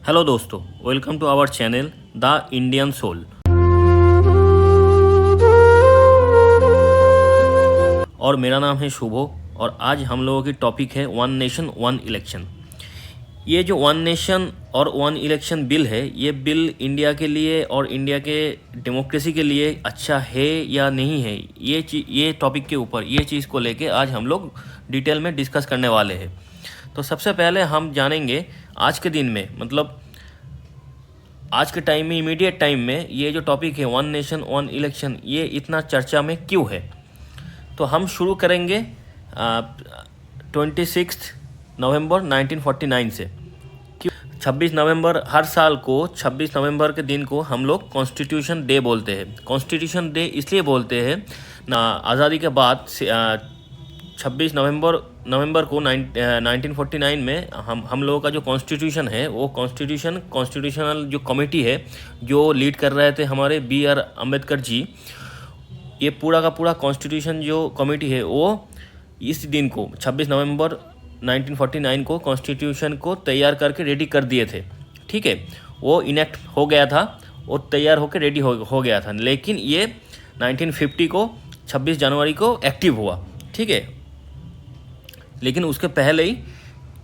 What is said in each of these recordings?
Hello दोस्तों, welcome to our channel the Indian soul. और मेरा नाम है शुभो और आज हम लोगों की टॉपिक है वन नेशन वन इलेक्शन। ये जो वन नेशन और वन इलेक्शन बिल है, ये बिल इंडिया के लिए और इंडिया के डेमोक्रेसी के लिए अच्छा है या नहीं है, ये टॉपिक के ऊपर ये चीज़ को लेके आज हम लोग डिटेल में डिस्कस करने वाले हैं। तो सबसे पहले हम जानेंगे आज के दिन में, मतलब आज के टाइम में, इमीडिएट टाइम में ये जो टॉपिक है वन नेशन वन इलेक्शन, ये इतना चर्चा में क्यों है। तो हम शुरू करेंगे 26 नवंबर 1949 से। 26 नवंबर हर साल को 26 नवंबर के दिन को हम लोग कॉन्स्टिट्यूशन डे बोलते हैं। कॉन्स्टिट्यूशन डे इसलिए बोलते हैं ना, आज़ादी के बाद 26 नवंबर को 1949 में हम लोगों का जो कॉन्स्टिट्यूशन है, वो कॉन्स्टिट्यूशनल जो कमेटी है जो लीड कर रहे थे हमारे B.R. अम्बेडकर जी, ये पूरा का पूरा कॉन्स्टिट्यूशन जो कमेटी है वो इस दिन को 26 नवंबर 1949 को कॉन्स्टिट्यूशन को तैयार करके रेडी कर दिए थे। ठीक है, वो इनेक्ट हो गया था और तैयार होकर रेडी हो गया था, लेकिन ये 1950 को 26 जनवरी को एक्टिव हुआ। ठीक है, लेकिन उसके पहले ही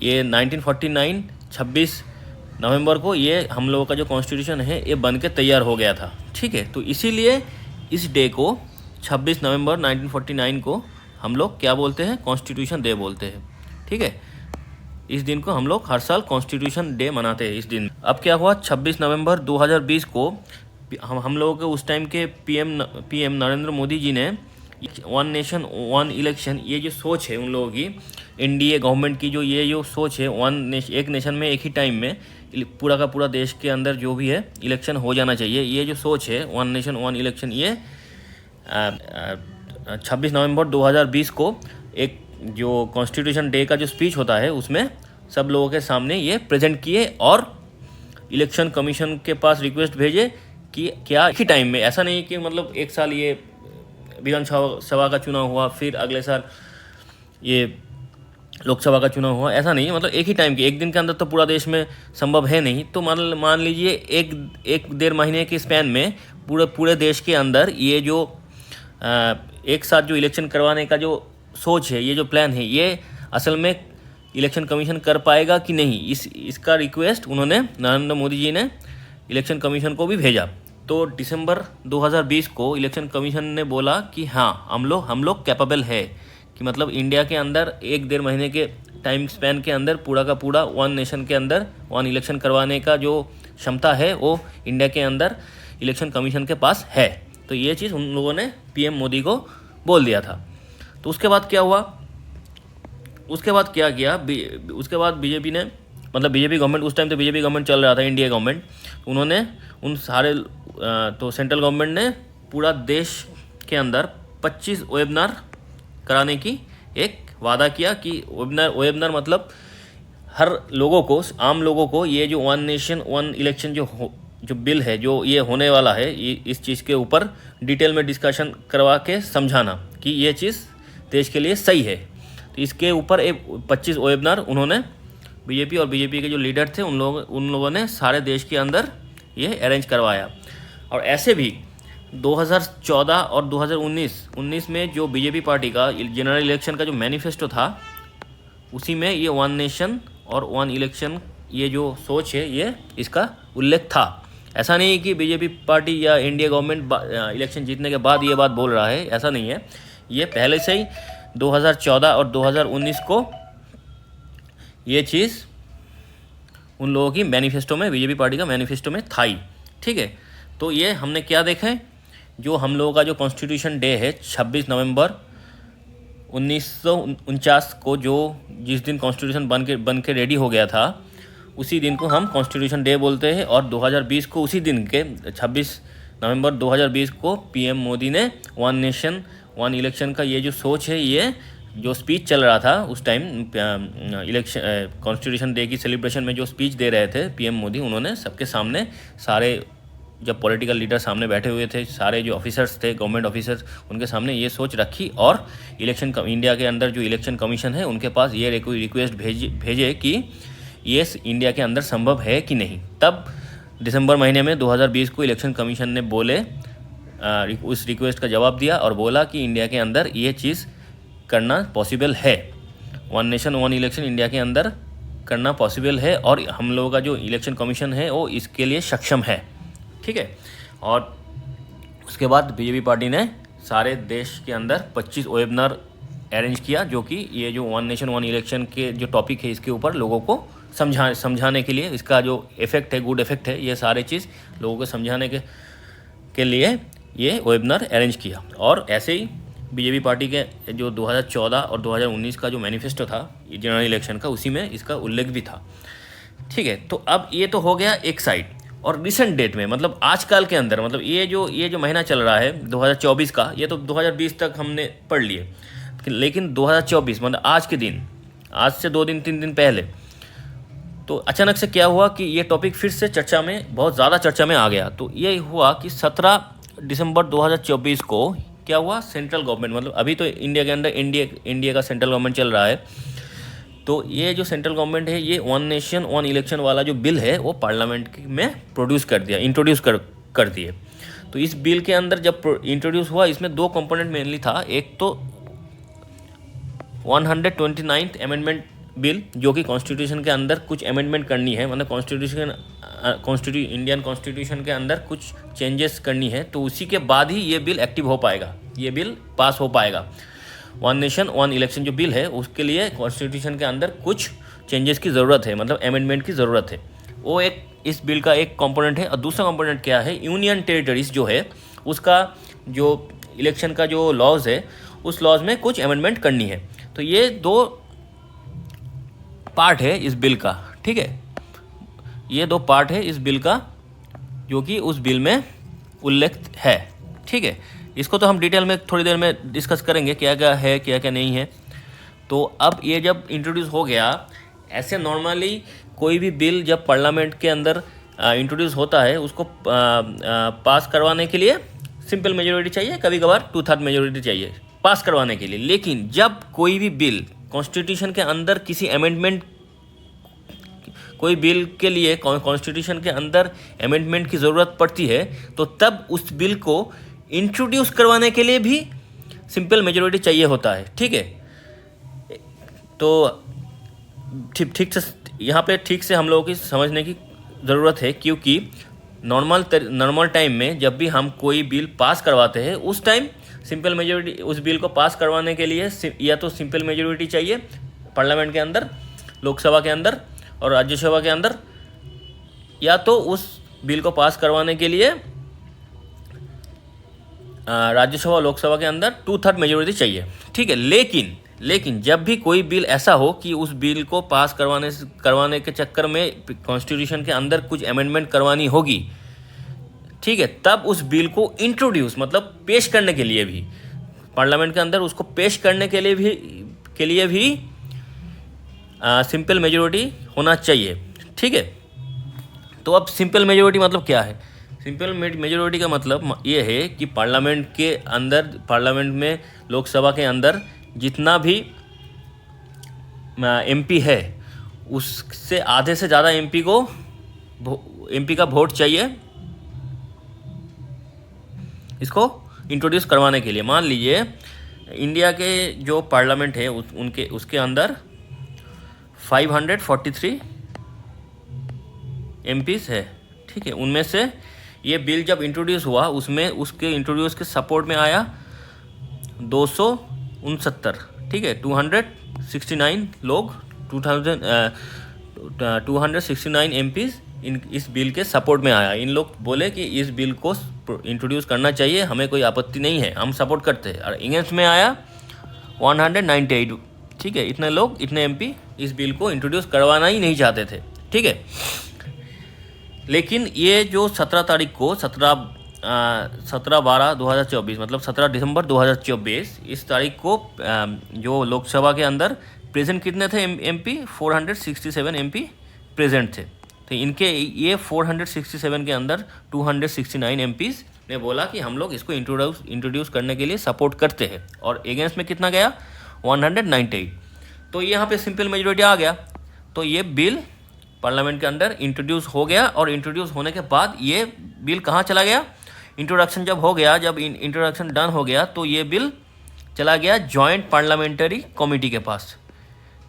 ये 1949 26 नवंबर को ये हम लोगों का जो कॉन्स्टिट्यूशन है ये बन के तैयार हो गया था। ठीक है, तो इसीलिए इस डे को 26 नवंबर 1949 को हम लोग क्या बोलते हैं, कॉन्स्टिट्यूशन डे बोलते हैं। ठीक है, इस दिन को हम लोग हर साल कॉन्स्टिट्यूशन डे मनाते हैं इस दिन। अब क्या हुआ, 26 नवंबर 2020 को हम लोगों के उस टाइम के पीएम नरेंद्र मोदी जी ने वन नेशन वन इलेक्शन, ये जो सोच है उन लोगों की, एनडीए गवर्नमेंट की ये जो सोच है, एक नेशन में एक ही टाइम में पूरा का पूरा देश के अंदर जो भी है इलेक्शन हो जाना चाहिए, ये जो सोच है वन नेशन वन इलेक्शन, ये 26 नवंबर 2020 को एक जो कॉन्स्टिट्यूशन डे का जो स्पीच होता है उसमें सब लोगों के सामने ये प्रेजेंट किए और इलेक्शन कमीशन के पास रिक्वेस्ट भेजे कि क्या एक ही टाइम में, ऐसा नहीं कि मतलब एक साल ये विधानसभा का चुनाव हुआ, फिर अगले साल ये लोकसभा का चुनाव हुआ, ऐसा नहीं, मतलब एक ही टाइम के, एक दिन के अंदर तो पूरा देश में संभव है नहीं। तो मान लीजिए एक डेढ़ महीने के स्पैन में पूरे देश के अंदर ये जो एक साथ जो इलेक्शन करवाने का जो सोच है, ये जो प्लान है, ये असल में इलेक्शन कमीशन कर पाएगा कि नहीं, इसका रिक्वेस्ट उन्होंने, नरेंद्र मोदी जी ने इलेक्शन कमीशन को भी भेजा। तो दिसंबर 2020 को इलेक्शन कमीशन ने बोला कि हाँ, हम लोग कैपेबल है कि मतलब इंडिया के अंदर एक डेढ़ महीने के टाइम स्पैन के अंदर पूरा का पूरा वन नेशन के अंदर वन इलेक्शन करवाने का जो क्षमता है वो इंडिया के अंदर इलेक्शन कमीशन के पास है। तो ये चीज़ उन लोगों ने पीएम मोदी को बोल दिया था। तो उसके बाद क्या हुआ, उसके बाद क्या किया, उसके बाद बीजेपी ने, मतलब बीजेपी गवर्नमेंट, उस टाइम तो बीजेपी गवर्नमेंट चल रहा था, इंडिया गवर्नमेंट, उन्होंने उन सारे तो सेंट्रल गवर्नमेंट ने पूरा देश के अंदर 25 वेबिनार कराने की एक वादा किया कि वेबिनार मतलब हर लोगों को, आम लोगों को, ये जो वन नेशन वन इलेक्शन जो बिल है, जो ये होने वाला है, इस चीज़ के ऊपर डिटेल में डिस्कशन करवा के समझाना कि ये चीज़ देश के लिए सही है। तो इसके ऊपर 25 वेबिनार उन्होंने बीजेपी और बीजेपी के जो लीडर थे उन लोगों ने सारे देश के अंदर ये अरेंज करवाया। और ऐसे भी 2014 और 2019 में जो बीजेपी पार्टी का जनरल इलेक्शन का जो मैनिफेस्टो था, उसी में ये वन नेशन और वन इलेक्शन, ये जो सोच है, ये इसका उल्लेख था। ऐसा नहीं कि बीजेपी पार्टी या इंडिया गवर्नमेंट इलेक्शन जीतने के बाद ये बात बोल रहा है, ऐसा नहीं है। ये पहले से ही 2014 और 2019 को ये चीज़ उन लोगों की मैनिफेस्टो में, बीजेपी पार्टी का मैनिफेस्टो में था ही। ठीक है, तो ये हमने क्या देखा है, जो हम लोगों का जो कॉन्स्टिट्यूशन डे है 26 नवंबर 1949 को, जिस दिन कॉन्स्टिट्यूशन बन के रेडी हो गया था, उसी दिन को हम कॉन्स्टिट्यूशन डे बोलते हैं। और 2020 को उसी दिन के 26 नवंबर 2020 को पीएम मोदी ने वन नेशन वन इलेक्शन का ये जो सोच है, ये जो स्पीच चल रहा था उस टाइम इलेक्शन कॉन्स्टिट्यूशन डे की सेलिब्रेशन में जो स्पीच दे रहे थे पीएम मोदी, उन्होंने सबके सामने, सारे जब पॉलिटिकल लीडर सामने बैठे हुए थे, सारे जो ऑफिसर्स थे, गवर्नमेंट ऑफिसर्स, उनके सामने ये सोच रखी और इंडिया के अंदर जो इलेक्शन कमीशन है उनके पास ये रिक्वेस्ट भेजे कि ये इंडिया के अंदर संभव है कि नहीं। तब दिसंबर महीने में 2020 को इलेक्शन कमीशन ने उस रिक्वेस्ट का जवाब दिया और बोला कि इंडिया के अंदर ये चीज़ करना पॉसिबल है। One nation one election India के अंदर करना पॉसिबल है और हम लोगों का जो इलेक्शन कमीशन है वो इसके लिए सक्षम है, ठीक है। और उसके बाद बीजेपी पार्टी ने सारे देश के अंदर 25 वेबिनार अरेंज किया, जो कि ये जो वन नेशन वन इलेक्शन के जो टॉपिक है इसके ऊपर लोगों को समझाने के लिए, इसका जो इफ़ेक्ट है, गुड इफ़ेक्ट है, ये सारे चीज़ लोगों को समझाने के लिए ये वेबिनार अरेंज किया। और ऐसे ही बीजेपी पार्टी के जो 2014 और 2019 का जो मैनिफेस्टो था जनरल इलेक्शन का, उसी में इसका उल्लेख भी था, ठीक है। तो अब ये तो हो गया एक साइड। और रिसेंट डेट में, मतलब आजकल के अंदर, मतलब ये जो महीना चल रहा है 2024 का, ये तो 2020 तक हमने पढ़ लिए, लेकिन 2024 मतलब आज के दिन, आज से 2 दिन 3 दिन पहले तो अचानक से क्या हुआ कि ये टॉपिक फिर से चर्चा में, बहुत ज़्यादा चर्चा में आ गया। तो ये हुआ कि 17 दिसंबर 2024 को क्या हुआ, सेंट्रल गवर्नमेंट, मतलब अभी तो इंडिया के अंदर इंडिया का सेंट्रल गवर्नमेंट चल रहा है, तो ये जो सेंट्रल गवर्नमेंट है ये वन नेशन वन इलेक्शन वाला जो बिल है वो पार्लियामेंट में इंट्रोड्यूस कर दिए। तो इस बिल के अंदर जब इंट्रोड्यूस हुआ, इसमें 2 कंपोनेंट मेनली था। एक तो 129th अमेंडमेंट बिल, जो कि कॉन्स्टिट्यूशन के अंदर कुछ अमेंडमेंट करनी है, मतलब इंडियन कॉन्स्टिट्यूशन के अंदर कुछ चेंजेस करनी है, तो उसी के बाद ही ये बिल एक्टिव हो पाएगा, ये बिल पास हो पाएगा। वन नेशन वन इलेक्शन जो बिल है उसके लिए कॉन्स्टिट्यूशन के अंदर कुछ चेंजेस की ज़रूरत है, मतलब अमेंडमेंट की ज़रूरत है। वो एक इस बिल का एक कंपोनेंट है। और दूसरा कंपोनेंट क्या है, यूनियन टेरिटरीज जो है उसका जो इलेक्शन का जो लॉज है, उस लॉज में कुछ अमेंडमेंट करनी है। तो ये 2 पार्ट है इस बिल का, ठीक है। ये 2 पार्ट है इस बिल का जो कि उस बिल में उल्लेख है, ठीक है। इसको तो हम डिटेल में थोड़ी देर में डिस्कस करेंगे, क्या क्या है क्या क्या नहीं है। तो अब ये जब इंट्रोड्यूस हो गया, ऐसे नॉर्मली कोई भी बिल जब पार्लियामेंट के अंदर इंट्रोड्यूस होता है, उसको पास करवाने के लिए सिंपल मेजोरिटी चाहिए, कभी कभार 2/3 मेजोरिटी चाहिए पास करवाने के लिए। लेकिन जब कोई भी बिल कॉन्स्टिट्यूशन के अंदर किसी अमेंडमेंट, कोई बिल के लिए कॉन्स्टिट्यूशन के अंदर अमेंडमेंट की ज़रूरत पड़ती है, तो तब उस बिल को इंट्रोड्यूस करवाने के लिए भी सिंपल मेजोरिटी चाहिए होता है, ठीक है। तो ठीक से यहाँ पे ठीक से हम लोगों की समझने की ज़रूरत है, क्योंकि नॉर्मल टाइम में जब भी हम कोई बिल पास करवाते हैं, उस टाइम सिंपल मेजोरिटी, उस बिल को पास करवाने के लिए या तो सिंपल मेजोरिटी चाहिए पार्लियामेंट के अंदर, लोकसभा के अंदर और राज्यसभा के अंदर, या तो उस बिल को पास करवाने के लिए राज्यसभा और लोकसभा के अंदर 2/3 मेजोरिटी चाहिए, ठीक है। लेकिन जब भी कोई बिल ऐसा हो कि उस बिल को पास करवाने के चक्कर में कॉन्स्टिट्यूशन के अंदर कुछ अमेंडमेंट करवानी होगी, ठीक है, तब उस बिल को इंट्रोड्यूस, मतलब पेश करने के लिए भी, पार्लियामेंट के अंदर उसको पेश करने के लिए भी सिंपल मेजोरिटी होना चाहिए, ठीक है। तो अब सिंपल मेजोरिटी मतलब क्या है? सिंपल मेजोरिटी का मतलब ये है कि पार्लियामेंट में, लोकसभा के अंदर जितना भी एमपी है, उससे आधे से ज़्यादा एमपी का वोट चाहिए इसको इंट्रोड्यूस करवाने के लिए। मान लीजिए इंडिया के जो पार्लियामेंट है उसके अंदर 543 एमपीज़ है, ठीक है। उनमें से ये बिल जब इंट्रोड्यूस हुआ, उसमें उसके इंट्रोड्यूस के सपोर्ट में आया 269, ठीक है, 269 लोग, 269 एमपीज़ इस बिल के सपोर्ट में आया। इन लोग बोले कि इस बिल को इंट्रोड्यूस करना चाहिए, हमें कोई आपत्ति नहीं है, हम सपोर्ट करते हैं। और अगेंस्ट में आया 198, ठीक है। इतने एमपी इस बिल को इंट्रोड्यूस करवाना ही नहीं चाहते थे, ठीक है। लेकिन ये जो 17 तारीख को 17/12/2024 मतलब 17 दिसंबर 2024, इस तारीख को जो लोकसभा के अंदर प्रेजेंट कितने थे एमपी? 467 एमपी प्रेजेंट थे। तो इनके ये 467 के अंदर 269 एमपीज़ ने बोला कि हम लोग इसको इंट्रोड्यूस करने के लिए सपोर्ट करते हैं। और अगेंस्ट में कितना गया? 198। तो यहाँ पे सिंपल मेजोरिटी आ गया, तो ये बिल पार्लियामेंट के अंदर इंट्रोड्यूस हो गया, और इंट्रोड्यूस होने के बाद ये बिल कहाँ चला गया, इंट्रोडक्शन जब हो गया, जब इंट्रोडक्शन डन हो गया तो ये बिल चला गया जॉइंट पार्लियामेंट्री कमेटी के पास।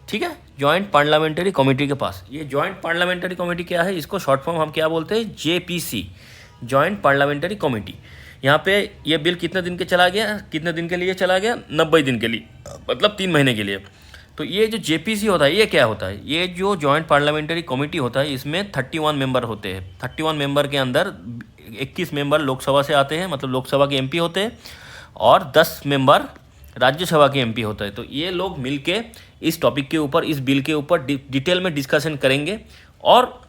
ठीक है, जॉइंट पार्लियामेंट्री कमेटी के पास। ये जॉइंट पार्लियामेंट्री कमेटी क्या है, इसको शॉर्ट फॉर्म हम क्या बोलते हैं, JPC, जॉइंट पार्लियामेंट्री कमेटी। यहाँ पे ये बिल कितने दिन के चला गया, कितने दिन के लिए चला गया, 90 दिन के लिए, मतलब 3 महीने के लिए। तो ये जो JPC होता है ये क्या होता है, ये जो जॉइंट पार्लियामेंट्री कमेटी होता है इसमें 31 मेंबर होते हैं। 31 मेंबर के अंदर 21 मेंबर लोकसभा से आते हैं, मतलब लोकसभा के MP होते हैं, और 10 मेंबर राज्यसभा के MP होते हैं। तो ये लोग मिलके इस टॉपिक के ऊपर, इस बिल के ऊपर डिटेल में डिस्कशन करेंगे, और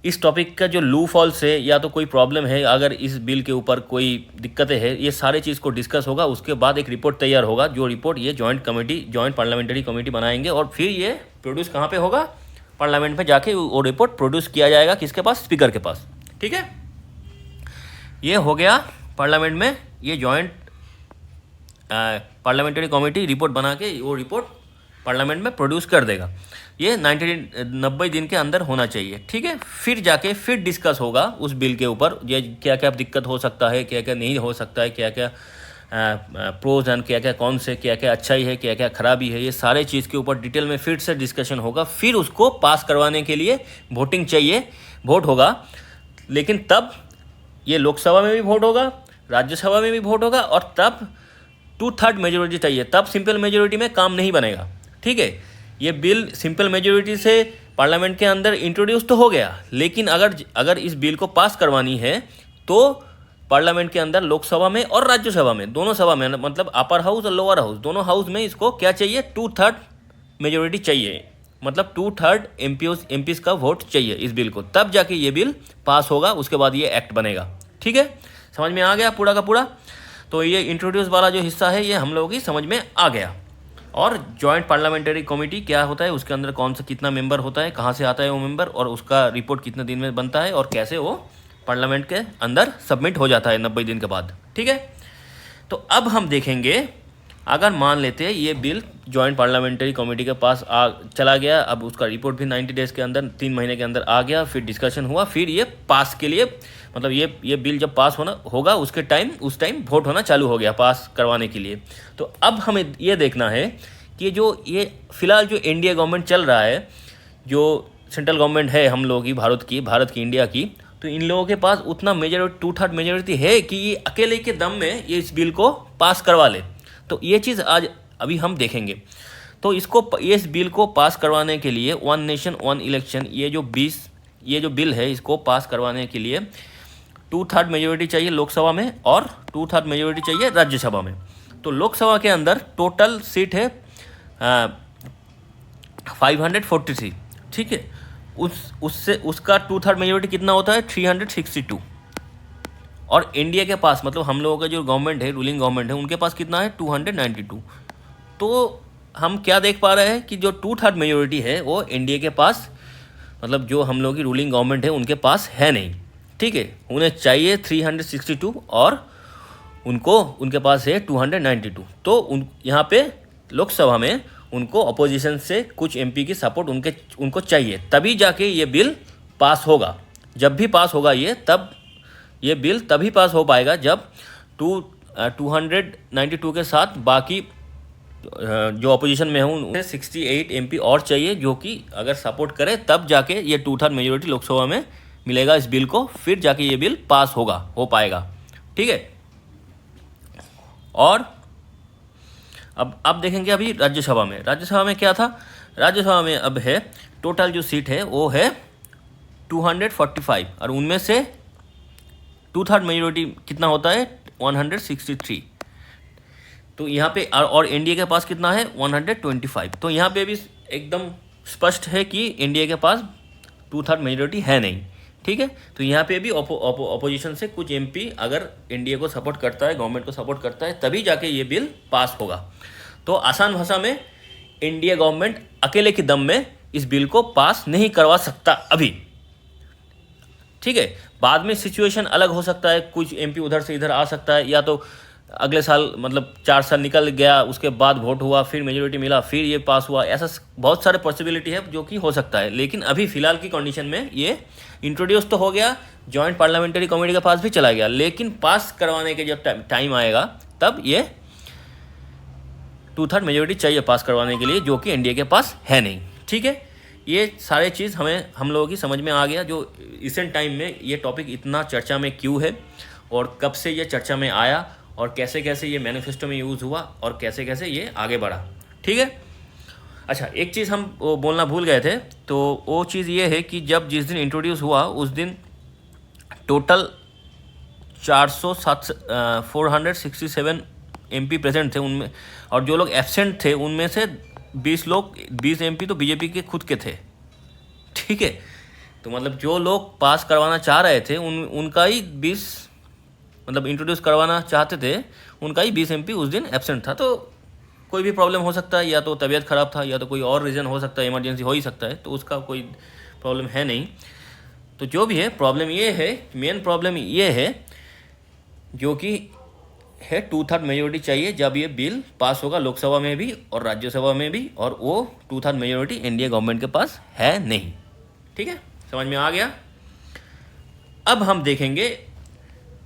इस टॉपिक का जो लू फॉल्स है या तो कोई प्रॉब्लम है, अगर इस बिल के ऊपर कोई दिक्कतें हैं, ये सारे चीज़ को डिस्कस होगा। उसके बाद एक रिपोर्ट तैयार होगा, जो रिपोर्ट ये जॉइंट पार्लियामेंट्री कमेटी बनाएंगे, और फिर ये प्रोड्यूस कहाँ पे होगा, पार्लियामेंट में जाके वो रिपोर्ट प्रोड्यूस किया जाएगा, किसके पास, स्पीकर के पास। ठीक है, ये हो गया पार्लियामेंट में, ये जॉइंट पार्लियामेंट्री कमेटी रिपोर्ट बना के वो रिपोर्ट पार्लियामेंट में प्रोड्यूस कर देगा। ये 90 दिन के अंदर होना चाहिए। ठीक है, फिर डिस्कस होगा उस बिल के ऊपर, ये क्या क्या दिक्कत हो सकता है, क्या क्या नहीं हो सकता है, क्या क्या प्रोज एंड क्या क्या कौन से, क्या क्या अच्छाई है, क्या क्या खराबी है, ये सारे चीज़ के ऊपर डिटेल में फिर से डिस्कशन होगा। फिर उसको पास करवाने के लिए वोटिंग चाहिए, वोट होगा। लेकिन तब ये लोकसभा में भी वोट होगा, राज्यसभा में भी वोट होगा, और तब 2/3 मेजोरिटी चाहिए, तब सिंपल मेजोरिटी में काम नहीं बनेगा। ठीक है, ये बिल सिंपल मेजोरिटी से पार्लियामेंट के अंदर इंट्रोड्यूस तो हो गया, लेकिन अगर इस बिल को पास करवानी है तो पार्लियामेंट के अंदर लोकसभा में और राज्यसभा में, दोनों सभा में, मतलब अपर हाउस और लोअर हाउस, दोनों हाउस में इसको क्या चाहिए, 2/3 मेजोरिटी चाहिए, मतलब 2/3 MPs का वोट चाहिए इस बिल को, तब जाके ये बिल पास होगा, उसके बाद ये एक्ट बनेगा। ठीक है, समझ में आ गया पूरा का पूरा। तो ये इंट्रोड्यूस वाला जो हिस्सा है ये हम लोगों की समझ में आ गया। और जॉइंट पार्लियामेंट्री कमेटी क्या होता है, उसके अंदर कौन सा कितना मेंबर होता है, कहाँ से आता है वो मेंबर, और उसका रिपोर्ट कितने दिन में बनता है, और कैसे वो पार्लियामेंट के अंदर सबमिट हो जाता है 90 दिन के बाद। ठीक है, तो अब हम देखेंगे, अगर मान लेते हैं ये बिल जॉइंट पार्लियामेंट्री कमेटी के पास चला गया, अब उसका रिपोर्ट भी 90 डेज़ के अंदर, 3 महीने के अंदर आ गया, फिर डिस्कशन हुआ, फिर ये पास के लिए, मतलब ये बिल जब पास होगा उस टाइम वोट होना चालू हो गया पास करवाने के लिए। तो अब हमें ये देखना है कि ये फिलहाल जो इंडिया गवर्नमेंट चल रहा है, जो सेंट्रल गवर्नमेंट है हम लोगों की, भारत की इंडिया की, तो इन लोगों के पास उतना मेजोरिटी 2/3 मेजोरिटी है कि ये अकेले के दम में ये इस बिल को पास करवा ले। तो ये चीज़ आज अभी हम देखेंगे। तो इस बिल को पास करवाने के लिए 1 नेशन 1 इलेक्शन, ये जो बिल है इसको पास करवाने के लिए 2/3 मेजोरिटी चाहिए लोकसभा में, और 2/3 मेजोरिटी चाहिए राज्यसभा में। तो लोकसभा के अंदर टोटल सीट है 543। ठीक है, उसका 2/3 मेजोरिटी कितना होता है, 362। और इंडिया के पास, मतलब हम लोगों का जो गवर्नमेंट है, रूलिंग गवर्नमेंट है, उनके पास कितना है, 292। तो हम क्या देख पा रहे हैं कि जो 2/3 मेजोरिटी है वो इंडिया के पास, मतलब जो हम लोग की रूलिंग गवर्नमेंट है उनके पास है नहीं। ठीक है, उन्हें चाहिए 362, और उनके पास है 292। तो यहाँ पे लोकसभा में उनको अपोजिशन से कुछ MP की सपोर्ट उनको चाहिए, तभी जाके ये बिल पास होगा। जब भी पास होगा ये बिल तभी पास हो पाएगा जब 292 के साथ बाकी जो अपोजिशन में हूँ उन्हें 68 MP और चाहिए, जो कि अगर सपोर्ट करे तब जाके ये 2/3 मेजोरिटी लोकसभा में मिलेगा इस बिल को, फिर जाके ये बिल पास हो पाएगा। ठीक है, और अब देखेंगे अभी राज्यसभा में क्या था। राज्यसभा में अब है टोटल जो सीट है वो है 245, और उनमें से 2/3 मेजोरिटी कितना होता है, 163। तो यहाँ पे और इंडिया के पास कितना है, 125। तो यहाँ पे भी एकदम स्पष्ट है कि इंडिया के पास 2/3 मेजोरिटी है नहीं। ठीक है, तो यहाँ पे भी अपोजिशन से कुछ MP अगर इंडिया को सपोर्ट करता है, गवर्नमेंट को सपोर्ट करता है, तभी जाके ये बिल पास होगा। तो आसान भाषा में इंडिया गवर्नमेंट अकेले के दम में इस बिल को पास नहीं करवा सकता अभी। ठीक है, बाद में सिचुएशन अलग हो सकता है, कुछ MP उधर से इधर आ सकता है, या तो अगले साल मतलब 4 साल निकल गया, उसके बाद वोट हुआ, फिर मेजोरिटी मिला, फिर ये पास हुआ, ऐसा बहुत सारे पॉसिबिलिटी है जो कि हो सकता है। लेकिन अभी फ़िलहाल की कंडीशन में ये इंट्रोड्यूस तो हो गया, जॉइंट पार्लियामेंट्री कमेटी के पास भी चला गया, लेकिन पास करवाने के जब टाइम आएगा तब ये 2/3 मेजोरिटी चाहिए पास करवाने के लिए, जो कि एनडीए के पास है नहीं। ठीक है, ये सारे चीज़ हम लोगों की समझ में आ गया, जो रिसेंट टाइम में ये टॉपिक इतना चर्चा में क्यों है और कब से ये चर्चा में आया और कैसे कैसे ये मैनिफेस्टो में यूज़ हुआ और कैसे कैसे ये आगे बढ़ा। ठीक है, अच्छा एक चीज़ हम वो बोलना भूल गए थे, तो वो चीज़ ये है कि जब जिस दिन इंट्रोड्यूस हुआ उस दिन टोटल 467 एमपी प्रेजेंट थे उनमें, और जो लोग एब्सेंट थे उनमें से 20 एमपी तो बीजेपी के खुद के थे। ठीक है, तो मतलब जो लोग पास करवाना चाह रहे थे उनका ही 20 मतलब इंट्रोड्यूस करवाना चाहते थे, उनका ही 20 एमपी उस दिन एब्सेंट था। तो कोई भी प्रॉब्लम हो सकता है, या तो तबीयत ख़राब था या तो कोई और रीज़न हो सकता है, इमरजेंसी हो ही सकता है, तो उसका कोई प्रॉब्लम है नहीं। तो जो भी है प्रॉब्लम ये है, मेन प्रॉब्लम ये है जो कि है 2/3 मेजोरिटी चाहिए जब ये बिल पास होगा लोकसभा में भी और राज्यसभा में भी, और वो 2/3 मेजोरिटी एनडीए गवर्नमेंट के पास है नहीं। ठीक है, समझ में आ गया। अब हम देखेंगे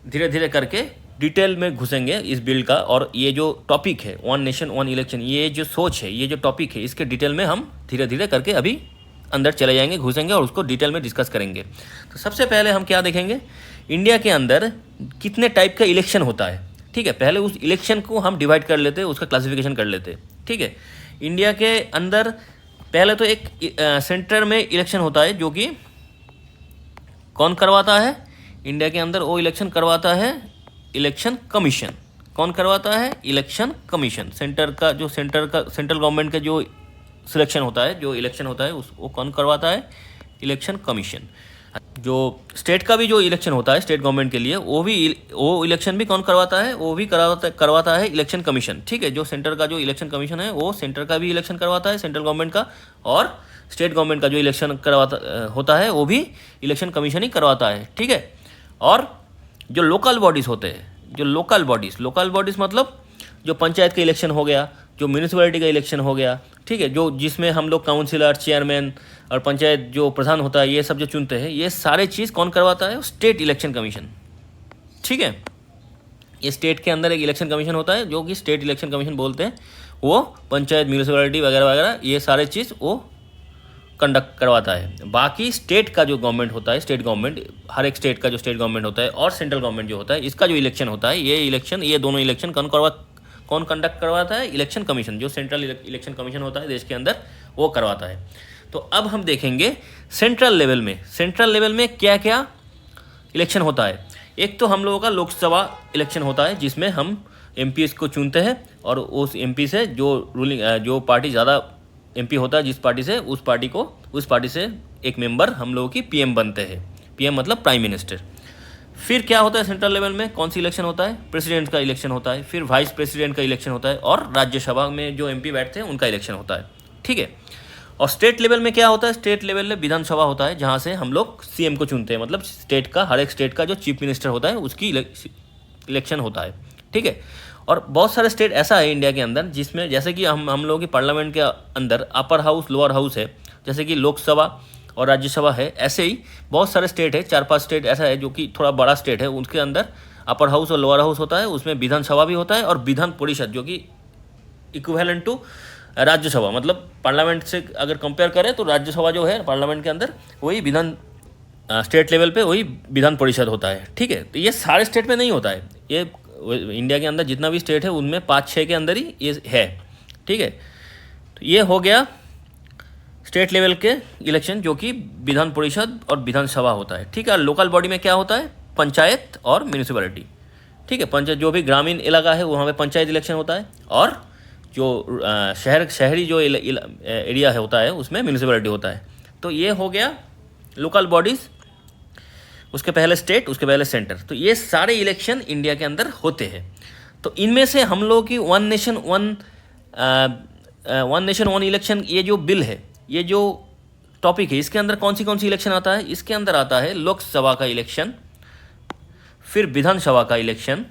धीरे धीरे करके डिटेल में घुसेंगे इस बिल का, और ये जो टॉपिक है वन नेशन वन इलेक्शन, ये जो सोच है, ये जो टॉपिक है, इसके डिटेल में हम धीरे धीरे करके अभी अंदर चले जाएंगे, घुसेंगे और उसको डिटेल में डिस्कस करेंगे। तो सबसे पहले हम क्या देखेंगे, इंडिया के अंदर कितने टाइप का इलेक्शन होता है। ठीक है, पहले उस इलेक्शन को हम डिवाइड कर लेते, उसका क्लासिफिकेशन कर लेते। ठीक है, इंडिया के अंदर पहले तो एक सेंटर में इलेक्शन होता है, जो कि कौन करवाता है, इंडिया के अंदर वो इलेक्शन करवाता है इलेक्शन कमीशन। कौन करवाता है, इलेक्शन कमीशन। सेंट्रल गवर्नमेंट का जो सिलेक्शन होता है, जो इलेक्शन होता है वो कौन करवाता है, इलेक्शन कमीशन। जो स्टेट का भी जो इलेक्शन होता है स्टेट गवर्नमेंट के लिए, वो इलेक्शन भी कौन करवाता है, वो भी करवाता है इलेक्शन कमीशन। ठीक है, जो सेंटर का जो इलेक्शन कमीशन है वो सेंटर का भी इलेक्शन करवाता है, सेंट्रल गवर्नमेंट का, और स्टेट गवर्नमेंट का जो इलेक्शन करवाता होता है वो भी इलेक्शन कमीशन ही करवाता है। ठीक है, और जो लोकल बॉडीज़ होते हैं, जो लोकल बॉडीज़ मतलब जो पंचायत का इलेक्शन हो गया, जो म्यूनिसिपैलिटी का इलेक्शन हो गया, ठीक है, जो जिसमें हम लोग काउंसिलर, चेयरमैन और पंचायत जो प्रधान होता है, ये सब जो चुनते हैं, ये सारे चीज़ कौन करवाता है, स्टेट इलेक्शन कमीशन। ठीक है, ये स्टेट के अंदर एक इलेक्शन कमीशन होता है जो कि स्टेट इलेक्शन कमीशन बोलते हैं, वो पंचायत, म्यूनिसिपैलिटी वगैरह वगैरह ये सारे चीज़ वो कंडक्ट करवाता है। बाकी स्टेट का जो गवर्नमेंट होता है, स्टेट गवर्नमेंट, हर एक स्टेट का जो स्टेट गवर्नमेंट होता है और सेंट्रल गवर्नमेंट जो होता है, इसका जो इलेक्शन होता है, ये दोनों इलेक्शन कौन कंडक्ट करवाता है, इलेक्शन कमीशन। जो सेंट्रल इलेक्शन कमीशन होता है देश के अंदर, वो करवाता है। तो अब हम देखेंगे सेंट्रल लेवल में क्या क्या इलेक्शन होता है। एक तो हम लोगों का लोकसभा इलेक्शन होता है, जिसमें हम एमपी को चुनते हैं, और उस एमपी से जो पार्टी ज़्यादा एमपी होता है जिस पार्टी से, उस पार्टी से एक मेंबर हम लोगों की पीएम बनते हैं। पीएम मतलब प्राइम मिनिस्टर। फिर क्या होता है सेंट्रल लेवल में, कौन सी इलेक्शन होता है, प्रेसिडेंट का इलेक्शन होता है, फिर वाइस प्रेसिडेंट का इलेक्शन होता है, और राज्यसभा में जो एमपी बैठते हैं उनका इलेक्शन होता है। ठीक है, और स्टेट लेवल में क्या होता है, स्टेट लेवल में विधानसभा होता है, जहाँ से हम लोग सीएम को चुनते हैं, मतलब हर एक स्टेट का जो चीफ मिनिस्टर होता है उसकी इलेक्शन होता है। ठीक है, और बहुत सारे स्टेट ऐसा है इंडिया के अंदर जिसमें, जैसे कि हम लोगों की पार्लियामेंट के अंदर अपर हाउस, लोअर हाउस है, जैसे कि लोकसभा और राज्यसभा है, ऐसे ही बहुत सारे स्टेट है, 4-5 स्टेट ऐसा है जो कि थोड़ा बड़ा स्टेट है, उनके अंदर अपर हाउस और लोअर हाउस होता है, उसमें विधानसभा भी होता है, और विधान परिषद जो कि इक्विवेलेंट टू राज्यसभा, मतलब पार्लियामेंट से अगर कंपेयर करें तो राज्यसभा जो है पार्लियामेंट के अंदर, वही स्टेट लेवल पे वही विधान परिषद होता है। ठीक है, तो ये सारे स्टेट में नहीं होता है, ये इंडिया के अंदर जितना भी स्टेट है उनमें 5-6 के अंदर ही ये है। ठीक है, तो ये हो गया स्टेट लेवल के इलेक्शन, जो कि विधान परिषद और विधानसभा होता है। ठीक है, और लोकल बॉडी में क्या होता है, पंचायत और म्यूनिसिपैलिटी। ठीक है, पंचायत जो भी ग्रामीण इलाका है वहाँ पे पंचायत इलेक्शन होता है, और जो शहरी जो एरिया होता है उसमें म्यूनिसिपैलिटी होता है। तो ये हो गया लोकल बॉडीज़, उसके पहले स्टेट, उसके पहले सेंटर। तो ये सारे इलेक्शन इंडिया के अंदर होते हैं। तो इनमें से हम लोग की वन नेशन वन इलेक्शन, ये जो बिल है, ये जो टॉपिक है, इसके अंदर कौन सी इलेक्शन आता है, इसके अंदर आता है लोकसभा का इलेक्शन, फिर विधानसभा का इलेक्शन,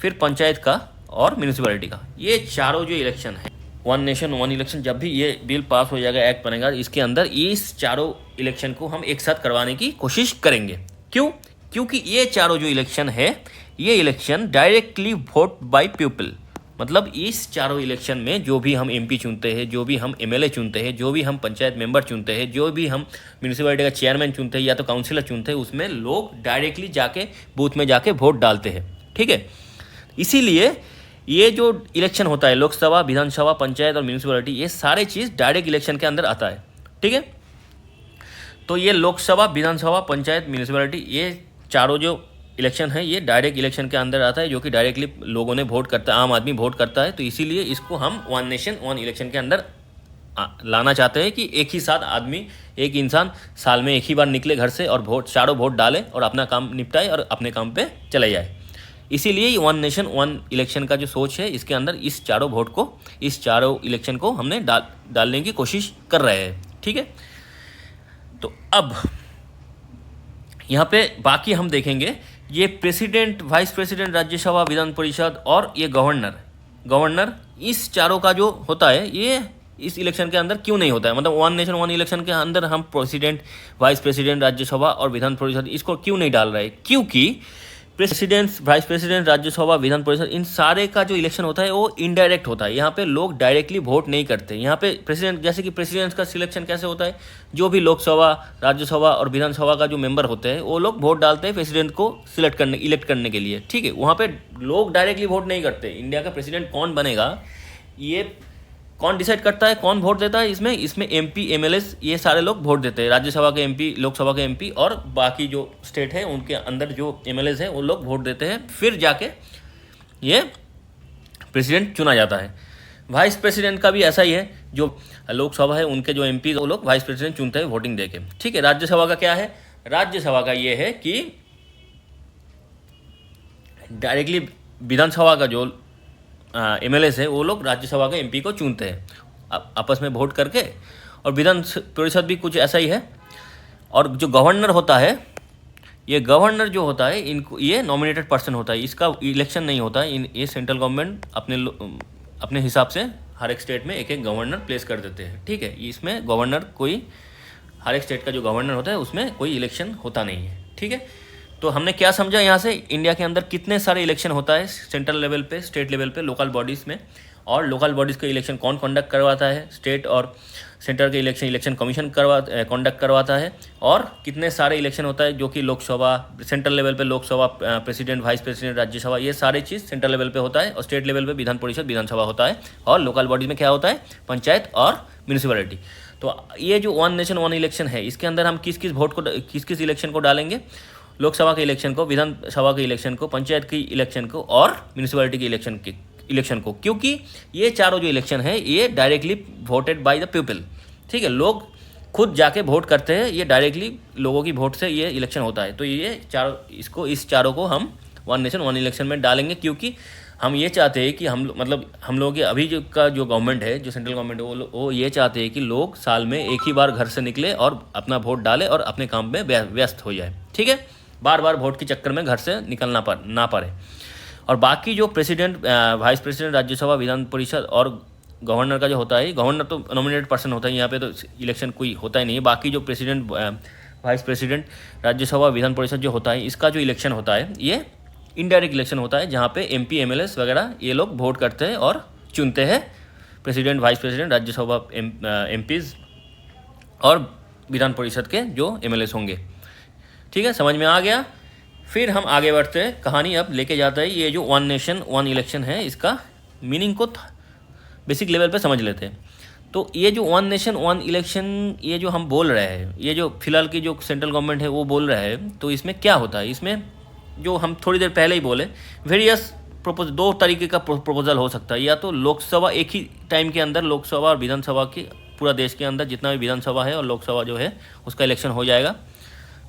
फिर पंचायत का और म्यूनिसिपैलिटी का। ये चारों जो इलेक्शन है, वन नेशन वन इलेक्शन, जब भी ये बिल पास हो जाएगा, एक्ट बनेगा, इसके अंदर इस चारों इलेक्शन को हम एक साथ करवाने की कोशिश करेंगे। क्यों? क्योंकि ये चारों जो इलेक्शन है, ये election directly vote by people, मतलब इस चारों इलेक्शन में जो भी हम एमपी चुनते हैं, जो भी हम एमएलए चुनते हैं, जो भी हम पंचायत मेंबर चुनते हैं, जो भी हम म्यूनिसिपैलिटी का चेयरमैन चुनते हैं या तो काउंसिलर चुनते हैं, उसमें लोग डायरेक्टली जाके बूथ में जाके वोट डालते हैं। ठीक है, इसीलिए ये जो इलेक्शन होता है, लोकसभा, विधानसभा, पंचायत और म्यूनिसिपैलिटी, ये सारे चीज़ डायरेक्ट इलेक्शन के अंदर आता है। ठीक है, तो ये लोकसभा, विधानसभा, पंचायत, म्यूनिसिपैलिटी, ये चारों जो इलेक्शन है ये डायरेक्ट इलेक्शन के अंदर आता है, जो कि डायरेक्टली लोगों ने वोट करता है, आम आदमी वोट करता है। तो इसीलिए इसको हम वन नेशन वन इलेक्शन के अंदर लाना चाहते हैं कि एक ही साथ आदमी, एक इंसान साल में एक ही बार निकले घर से और वोट, चारों वोट डाले और अपना काम निपटाए और अपने काम पे चले जाए। इसीलिए वन नेशन वन इलेक्शन का जो सोच है, इसके अंदर इस चारों वोट को, इस चारों इलेक्शन को हमने डालने की कोशिश कर रहे हैं। ठीक है, तो अब यहाँ पे बाकी हम देखेंगे, ये president, vice president, Rajya Sabha, Vidhan Parishad और ये गवर्नर, इस चारों का जो होता है, ये इस इलेक्शन के अंदर क्यों नहीं होता है? मतलब वन नेशन वन इलेक्शन के अंदर हम प्रेसिडेंट, वाइस प्रेसिडेंट, राज्यसभा और विधान परिषद इसको क्यों नहीं डाल रहे? क्योंकि president, vice president, Rajya Sabha, Vidhan Parishad, इन सारे का जो इलेक्शन होता है वो इनडायरेक्ट होता है। यहाँ पे लोग डायरेक्टली वोट नहीं करते। यहाँ पे प्रेसिडेंट, जैसे कि प्रेसिडेंट का सिलेक्शन कैसे होता है, जो भी लोकसभा, राज्यसभा और विधानसभा का जो मेंबर होते हैं वो लोग वोट डालते हैं प्रेसिडेंट को इलेक्ट करने के लिए। ठीक है, वहाँ पे लोग डायरेक्टली वोट नहीं करते। इंडिया का प्रेसिडेंट कौन बनेगा, ये कौन डिसाइड करता है, कौन वोट देता है? इसमें एमपी, एमएलएस, ये सारे लोग वोट देते हैं। राज्यसभा के एमपी, लोकसभा के एमपी और बाकी जो स्टेट है उनके अंदर जो एमएलएस हैं वो लोग वोट देते हैं, फिर जाके ये प्रेसिडेंट चुना जाता है। वाइस प्रेसिडेंट का भी ऐसा ही है, जो लोकसभा है उनके जो एमपी वो लोग वाइस प्रेसिडेंट चुनते हैं वोटिंग देके। ठीक है, राज्यसभा का क्या है? राज्यसभा का ये है कि डायरेक्टली विधानसभा का जो एमएलएस है वो लोग राज्यसभा के एमपी को चुनते हैं आपस में वोट करके, और विधान परिषद भी कुछ ऐसा ही है। और जो गवर्नर होता है, ये गवर्नर जो होता है, इनको, ये नॉमिनेटेड पर्सन होता है, इसका इलेक्शन नहीं होता है। ये सेंट्रल गवर्नमेंट अपने हिसाब से हर एक स्टेट में एक एक गवर्नर प्लेस कर देते हैं। ठीक है, इसमें गवर्नर कोई, हर एक स्टेट का जो गवर्नर होता है उसमें कोई इलेक्शन होता नहीं है। ठीक है, तो हमने क्या समझा यहाँ से, इंडिया के अंदर कितने सारे इलेक्शन होता है, सेंट्रल लेवल पे, स्टेट लेवल पे, लोकल बॉडीज़ में, और लोकल बॉडीज़ का इलेक्शन कौन कंडक्ट करवाता है, स्टेट और सेंटर के इलेक्शन कमीशन कंडक्ट करवाता है, और कितने सारे इलेक्शन होता है जो कि लोकसभा, सेंट्रल लेवल पे Lok Sabha, president, vice president, Rajya Sabha, ये सारे चीज़ सेंट्रल लेवल पे होता है, और स्टेट लेवल पे विधान परिषद, विधानसभा होता है, और लोकल बॉडीज़ में क्या होता है, पंचायत और म्यूनिसिपैलिटी। तो ये जो वन नेशन वन इलेक्शन है, इसके अंदर हम किस किस इलेक्शन को डालेंगे? लोकसभा के इलेक्शन को, विधानसभा के इलेक्शन को, पंचायत की इलेक्शन को और म्यूनिसिपैलिटी के इलेक्शन को, क्योंकि ये चारों जो इलेक्शन है ये directly voted by the people. ठीक है, लोग खुद जाके वोट करते हैं, ये डायरेक्टली लोगों की वोट से ये इलेक्शन होता है। तो ये इस चारों को हम वन नेशन वन इलेक्शन में डालेंगे, क्योंकि हम ये चाहते हैं कि हम लोगों के अभी जो गवर्नमेंट है, जो सेंट्रल गवर्नमेंट है, वो ये चाहते हैं कि लोग साल में एक ही बार घर से निकले और अपना वोट डाले और अपने काम में व्यस्त हो जाए। ठीक है, बार बार वोट के चक्कर में घर से निकलना ना पड़े। और बाकी जो president, vice president, Rajya Sabha, Vidhan Parishad और गवर्नर का जो होता है, गवर्नर तो नॉमिनेटेड पर्सन होता है, यहाँ पे तो इलेक्शन कोई होता ही नहीं है। बाकी जो president, vice president, Rajya Sabha, Vidhan Parishad जो होता है, इसका जो इलेक्शन होता है ये इनडायरेक्ट इलेक्शन होता है, जहाँ पे एमपी, एमएलएस वगैरह ये लोग वोट करते हैं और चुनते हैं president, vice president, Rajya Sabha, MPs और विधान परिषद के जो एमएलएस होंगे। ठीक है, समझ में आ गया? फिर हम आगे बढ़ते हैं, कहानी अब लेके जाता है, ये जो वन नेशन वन इलेक्शन है इसका मीनिंग को बेसिक लेवल पे समझ लेते हैं। तो ये जो वन नेशन वन इलेक्शन, ये जो हम बोल रहे हैं, ये जो फिलहाल की जो सेंट्रल गवर्नमेंट है वो बोल रहा है, तो इसमें क्या होता है? इसमें जो हम थोड़ी देर पहले ही बोले, वेरियस दो तरीके का प्रपोजल हो सकता है। या तो लोकसभा एक ही टाइम के अंदर, लोकसभा और विधानसभा की, पूरा देश के अंदर जितना भी विधानसभा है और लोकसभा जो है उसका इलेक्शन हो जाएगा,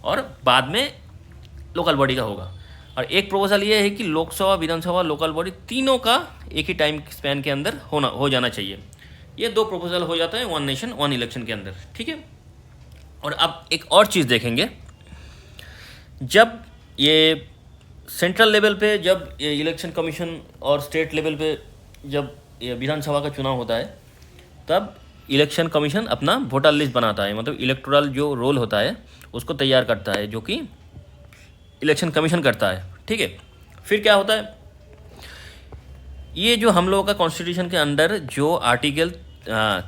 और बाद में लोकल बॉडी का होगा। और एक प्रपोजल ये है कि लोकसभा, विधानसभा, लोकल बॉडी तीनों का एक ही टाइम स्पैन के अंदर हो जाना चाहिए। ये दो प्रपोजल हो जाता है वन नेशन वन इलेक्शन के अंदर। ठीक है, और अब एक और चीज़ देखेंगे, जब ये सेंट्रल लेवल पे जब ये इलेक्शन कमीशन और स्टेट लेवल पे जब ये विधानसभा का चुनाव होता है, तब इलेक्शन कमीशन अपना वोटर लिस्ट बनाता है, मतलब इलेक्टोरल जो रोल होता है उसको तैयार करता है, जो कि इलेक्शन कमीशन करता है। ठीक है, फिर क्या होता है, ये जो हम लोगों का कॉन्स्टिट्यूशन के अंदर जो आर्टिकल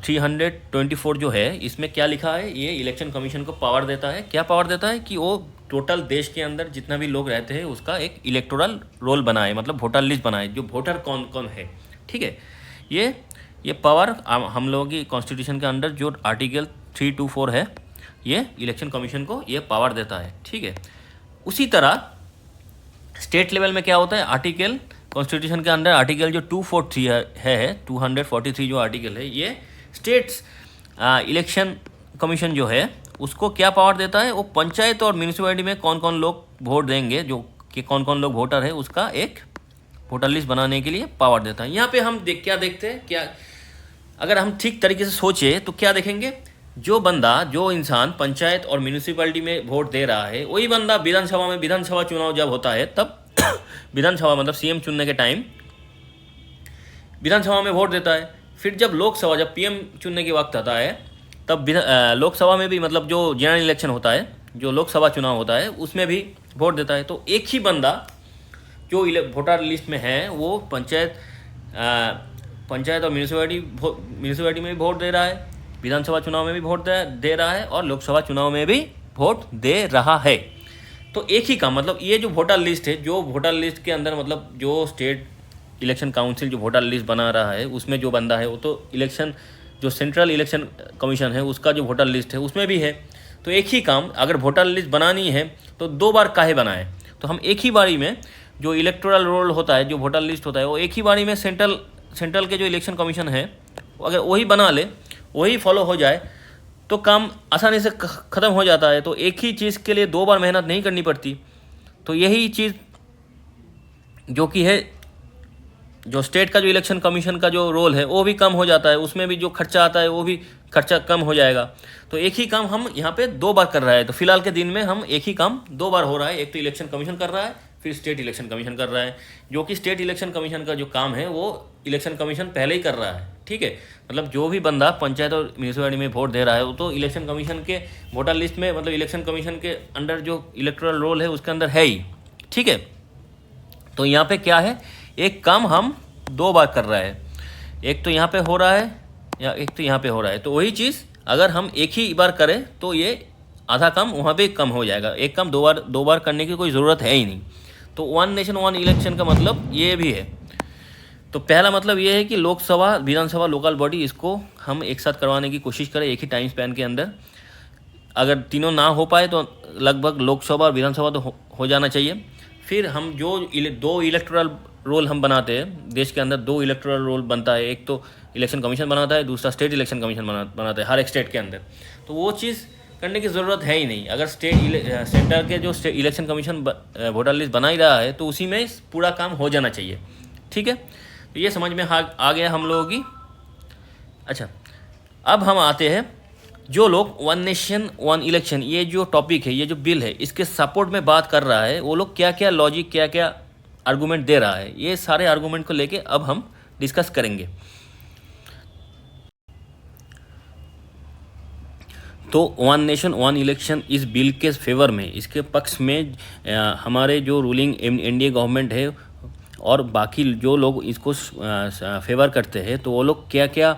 324 जो है, इसमें क्या लिखा है, ये इलेक्शन कमीशन को पावर देता है। क्या पावर देता है कि वो टोटल देश के अंदर जितना भी लोग रहते हैं उसका एक इलेक्टोरल रोल बनाए, मतलब वोटर लिस्ट बनाए, जो वोटर कौन कौन है। ठीक है, ये पावर हम लोगों की कॉन्स्टिट्यूशन के अंदर जो आर्टिकल 324 है, ये इलेक्शन कमीशन को ये पावर देता है। ठीक है, उसी तरह स्टेट लेवल में क्या होता है, आर्टिकल कॉन्स्टिट्यूशन के अंदर आर्टिकल जो 243 है 243 जो आर्टिकल है, ये स्टेट्स इलेक्शन कमीशन जो है उसको क्या पावर देता है, वो पंचायत और म्यूनिसिपैलिटी में कौन कौन लोग वोट देंगे, जो कि कौन कौन लोग वोटर है, उसका एक वोटर लिस्ट बनाने के लिए पावर देता है। यहाँ पे हम क्या देखते हैं, क्या अगर हम ठीक तरीके से सोचे तो क्या देखेंगे, जो इंसान पंचायत और म्यूनिसिपैलिटी में वोट दे रहा है, वही बंदा विधानसभा चुनाव जब होता है तब विधानसभा मतलब सीएम चुनने के टाइम विधानसभा में वोट देता है। फिर जब पीएम चुनने के वक्त आता है, तब लोकसभा में भी, मतलब जो जनरल इलेक्शन होता है, जो लोकसभा चुनाव होता है, उसमें भी वोट देता है। तो एक ही बंदा जो वोटर लिस्ट में है वो पंचायत और म्यूनिसिपैलिटी में भी वोट दे रहा है, विधानसभा चुनाव में भी वोट दे रहा है, और लोकसभा चुनाव में भी वोट दे रहा है। तो एक ही काम, मतलब ये जो वोटर लिस्ट है, जो वोटर लिस्ट के अंदर, मतलब जो स्टेट इलेक्शन काउंसिल जो वोटर लिस्ट बना रहा है, उसमें जो बंदा है वो तो जो सेंट्रल इलेक्शन कमीशन है उसका जो वोटर लिस्ट है उसमें भी है। तो एक ही काम, अगर वोटर लिस्ट बनानी है तो 2 बार काहे बनाए, तो हम एक ही बारी में जो इलेक्टोरल रोल होता है, जो वोटर लिस्ट होता है, वो एक ही बारी में सेंट्रल के जो इलेक्शन कमीशन है अगर वही बना ले, वही फॉलो हो जाए, तो काम आसानी से ख़त्म हो जाता है। तो एक ही चीज़ के लिए 2 बार मेहनत नहीं करनी पड़ती। तो यही चीज़ जो कि है, जो स्टेट का जो इलेक्शन कमीशन का जो रोल है वो भी कम हो जाता है, उसमें भी जो खर्चा आता है वो भी खर्चा कम हो जाएगा। तो एक ही काम हम यहाँ पे 2 बार कर रहा है। तो फिलहाल के दिन में हम एक ही काम 2 बार हो रहा है, एक तो इलेक्शन कमीशन कर रहा है, फिर स्टेट इलेक्शन कमीशन कर रहा है। जो कि स्टेट इलेक्शन कमीशन का जो काम है वो इलेक्शन कमीशन पहले ही कर रहा है। ठीक है, मतलब जो भी बंदा पंचायत और म्यूनिसिपैलिटी में वोट दे रहा है वो तो इलेक्शन कमीशन के वोटर लिस्ट में, मतलब इलेक्शन कमीशन के अंडर जो इलेक्टोरल रोल है उसके अंदर है ही। ठीक है, तो यहाँ पे क्या है, एक काम हम 2 बार कर रहा है, एक तो यहाँ पे हो रहा है या एक तो यहाँ पे हो रहा है। तो वही चीज़ अगर हम एक ही बार करें तो ये आधा काम वहाँ पे कम हो जाएगा। एक काम 2 बार करने की कोई ज़रूरत है ही नहीं। तो 1 नेशन 1 इलेक्शन का मतलब ये भी है। तो पहला मतलब ये है कि लोकसभा, विधानसभा, लोकल बॉडी, इसको हम एक साथ करवाने की कोशिश करें एक ही टाइम स्पैन के अंदर। अगर तीनों ना हो पाए तो लगभग लोकसभा और विधानसभा तो हो जाना चाहिए। फिर हम जो 2 इलेक्टोरल रोल हम बनाते हैं, देश के अंदर 2 इलेक्टोरल रोल बनता है, एक तो इलेक्शन कमीशन बनाता है, दूसरा स्टेट इलेक्शन कमीशन बनाता है हर एक स्टेट के अंदर। तो वो चीज़ करने की ज़रूरत है ही नहीं। अगर सेंटर के जो इलेक्शन कमीशन वोटर लिस्ट बना ही रहा है तो उसी में पूरा काम हो जाना चाहिए। ठीक है, तो ये समझ में आ गया हम लोगों की। अच्छा, अब हम आते हैं जो लोग 1 नेशन 1 इलेक्शन, ये जो टॉपिक है, ये जो बिल है, इसके सपोर्ट में बात कर रहा है, वो लोग क्या क्या लॉजिक, क्या क्या आर्गूमेंट दे रहा है, ये सारे आर्गूमेंट को लेके अब हम डिस्कस करेंगे। तो 1 नेशन 1 इलेक्शन इस बिल के फेवर में, इसके पक्ष में हमारे जो रूलिंग एनडीए गवर्नमेंट है और बाकी जो लोग इसको फेवर करते हैं, तो वो लोग क्या क्या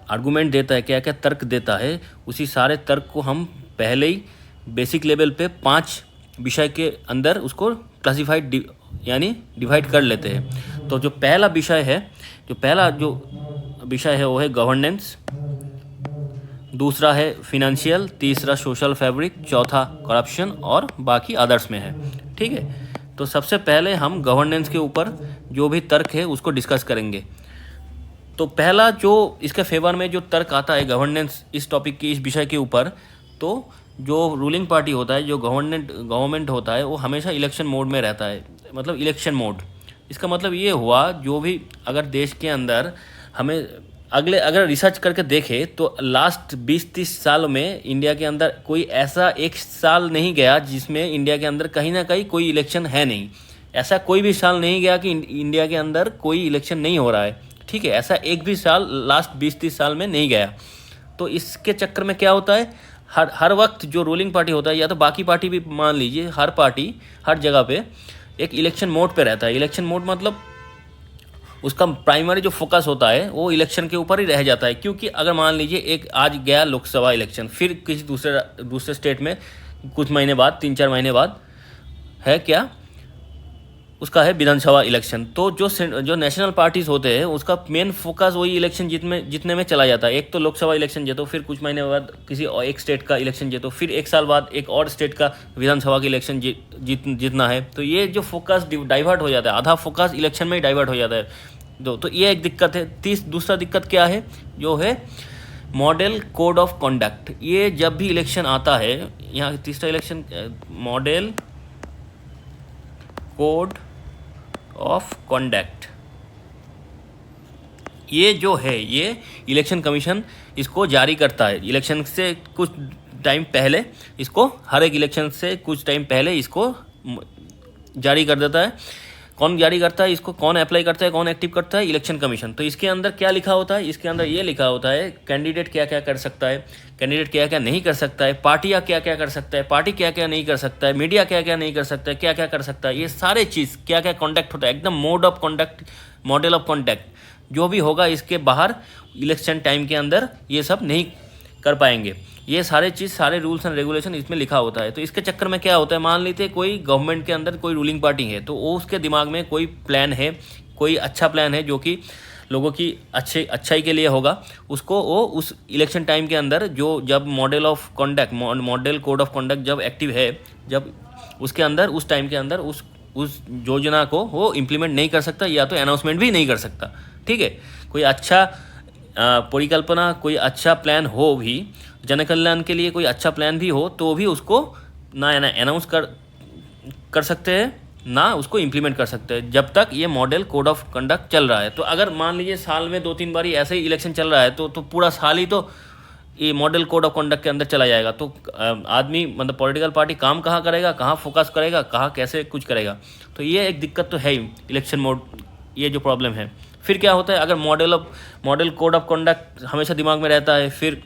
आर्गूमेंट देता है, क्या क्या तर्क देता है, उसी सारे तर्क को हम पहले ही बेसिक लेवल पे 5 विषय के अंदर उसको क्लासिफाइड यानी डिवाइड कर लेते हैं। तो जो पहला विषय है वो है गवर्नेंस, दूसरा है फिनेंशियल, तीसरा सोशल फैब्रिक, चौथा करप्शन और बाकी अदर्स में है। ठीक है, तो सबसे पहले हम गवर्नेंस के ऊपर जो भी तर्क है उसको डिस्कस करेंगे। तो पहला जो इसके फेवर में जो तर्क आता है गवर्नेंस, इस टॉपिक की, इस विषय के ऊपर, तो जो रूलिंग पार्टी होता है, जो गवर्नमेंट होता है, वो हमेशा इलेक्शन मोड में रहता है। मतलब इलेक्शन मोड, इसका मतलब ये हुआ, जो भी अगर देश के अंदर हमें अगर रिसर्च करके देखें तो लास्ट 20-30 साल में इंडिया के अंदर कोई ऐसा एक साल नहीं गया जिसमें इंडिया के अंदर कहीं ना कहीं कोई इलेक्शन है नहीं। ऐसा कोई भी साल नहीं गया कि इंडिया के अंदर कोई इलेक्शन नहीं हो रहा है, ठीक है। ऐसा एक भी साल लास्ट 20-30 साल में नहीं गया। तो इसके चक्कर में क्या होता है, हर वक्त जो रूलिंग पार्टी होता है या तो बाकी पार्टी भी मान लीजिए, हर पार्टी हर जगह पे एक इलेक्शन मोड पे रहता है। इलेक्शन मोड मतलब उसका प्राइमरी जो फोकस होता है वो इलेक्शन के ऊपर ही रह जाता है। क्योंकि अगर मान लीजिए एक आज गया लोकसभा इलेक्शन, फिर किसी दूसरे स्टेट में कुछ महीने बाद, 3-4 महीने बाद है क्या, उसका है विधानसभा इलेक्शन। तो जो नेशनल पार्टीज होते हैं उसका मेन फोकस वही इलेक्शन जीतने में चला जाता है। एक तो लोकसभा इलेक्शन जीतो, फिर कुछ महीने बाद किसी एक स्टेट का इलेक्शन जीतो, फिर एक साल बाद एक और स्टेट का विधानसभा का इलेक्शन जीतना है। तो ये जो फोकस डाइवर्ट हो जाता है, आधा फोकस इलेक्शन में ही डाइवर्ट हो जाता है। तो ये एक दिक्कत है। दूसरा दिक्कत क्या है, जो है मॉडल कोड ऑफ कॉन्डक्ट। ये जब भी इलेक्शन आता है, यहाँ तीसरा election model code of conduct, ये जो है ये इलेक्शन कमीशन इसको जारी करता है। इलेक्शन से कुछ टाइम पहले इसको, हर एक इलेक्शन से कुछ टाइम पहले इसको जारी कर देता है। कौन जारी करता है इसको, कौन अप्लाई करता है, कौन एक्टिव करता है, इलेक्शन कमीशन। तो इसके अंदर क्या लिखा होता है, इसके अंदर ये लिखा होता है कैंडिडेट क्या क्या कर सकता है, कैंडिडेट क्या क्या नहीं कर सकता है, पार्टियाँ क्या क्या कर सकता है, पार्टी क्या क्या नहीं कर सकता है, मीडिया क्या क्या नहीं कर सकता है, क्या क्या कर सकता है, ये सारे चीज़ क्या क्या कॉन्डक्ट होता है, एकदम mode of conduct, model of conduct जो भी होगा इसके बाहर इलेक्शन टाइम के अंदर ये सब नहीं कर पाएंगे। ये सारे चीज़, सारे रूल्स एंड रेगुलेशन इसमें लिखा होता है। तो इसके चक्कर में क्या होता है, मान लीजिए कोई गवर्नमेंट के अंदर कोई रूलिंग पार्टी है, तो वो उसके दिमाग में कोई प्लान है, कोई अच्छा प्लान है जो कि लोगों की अच्छाई के लिए होगा, उसको वो उस इलेक्शन टाइम के अंदर जब model of conduct, model code of conduct जब एक्टिव है, जब उसके अंदर उस टाइम के अंदर उस योजना को वो इम्प्लीमेंट नहीं कर सकता, या तो अनाउंसमेंट भी नहीं कर सकता, ठीक है। कोई अच्छा परिकल्पना, कोई अच्छा प्लान हो भी, जन कल्याण के लिए कोई अच्छा प्लान भी हो, तो भी उसको ना अनाउंस कर सकते हैं, ना उसको इम्प्लीमेंट कर सकते हैं, जब तक ये मॉडल कोड ऑफ कंडक्ट चल रहा है। तो अगर मान लीजिए साल में 2-3 बार ऐसे ही इलेक्शन चल रहा है, तो पूरा साल ही तो ये मॉडल कोड ऑफ कंडक्ट के अंदर चला जाएगा। तो आदमी मतलब पॉलिटिकल पार्टी काम कहाँ करेगा, कहाँ फोकस करेगा, कहाँ कैसे कुछ करेगा। तो ये एक दिक्कत तो है ही इलेक्शन मोड, ये जो प्रॉब्लम है। फिर क्या होता है, अगर मॉडल कोड ऑफ कंडक्ट हमेशा दिमाग में रहता है, फिर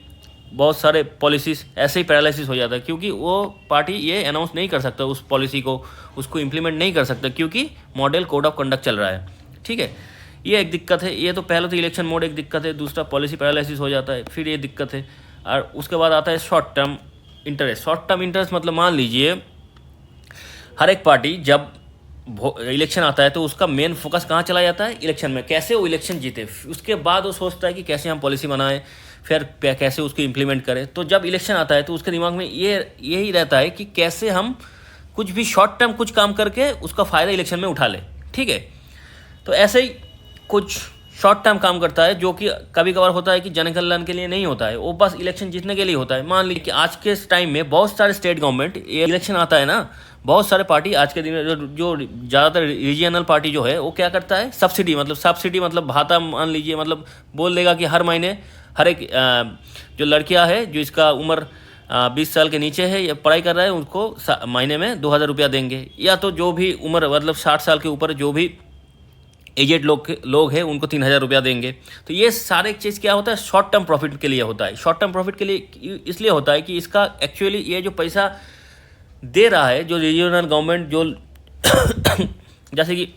बहुत सारे पॉलिसीज ऐसे ही पैरालिसिस हो जाता है, क्योंकि वो पार्टी ये अनाउंस नहीं कर सकता उस पॉलिसी को, उसको इम्प्लीमेंट नहीं कर सकता, क्योंकि मॉडल कोड ऑफ कंडक्ट चल रहा है, ठीक है। ये एक दिक्कत है। ये तो पहले तो इलेक्शन मोड एक दिक्कत है, दूसरा पॉलिसी पैरालिसिस हो जाता है, फिर ये दिक्कत है। और उसके बाद आता है short term interest. Short term interest मतलब मान लीजिए हर एक पार्टी जब इलेक्शन आता है तो उसका मेन फोकस कहाँ चला जाता है, इलेक्शन में, कैसे वो इलेक्शन जीते। उसके बाद वो सोचता है कि कैसे हम पॉलिसी बनाएं, फिर कैसे उसको इम्प्लीमेंट करें। तो जब इलेक्शन आता है तो उसके दिमाग में यही रहता है कि कैसे हम कुछ भी शॉर्ट टर्म कुछ काम करके उसका फ़ायदा इलेक्शन में उठा लें, ठीक है। तो ऐसे ही कुछ शॉर्ट टर्म काम करता है, जो कि कभी कभार होता है कि जन कल्याण के लिए नहीं होता है, वो बस इलेक्शन जीतने के लिए होता है। मान लीजिए कि आज के टाइम में बहुत सारे स्टेट गवर्नमेंट, ये इलेक्शन आता है ना, बहुत सारे पार्टी आज के दिन में जो ज़्यादातर रीजनल पार्टी जो है वो क्या करता है, सब्सिडी मतलब भाता मान लीजिए, मतलब बोल देगा कि हर महीने हर एक जो लड़कियां है जो इसका उम्र 20 साल के नीचे है या पढ़ाई कर रहा है, उनको महीने में 2000 रुपया देंगे। या तो जो भी उम्र मतलब 60 साल के ऊपर जो भी एजेड लोग हैं उनको 3000 रुपया देंगे। तो ये सारे चीज़ क्या होता है, शॉर्ट टर्म प्रॉफिट के लिए होता है। शॉर्ट टर्म प्रॉफिट के लिए इसलिए होता है कि इसका एक्चुअली ये जो पैसा दे रहा है, जो रीजनल गवर्नमेंट जो जैसे कि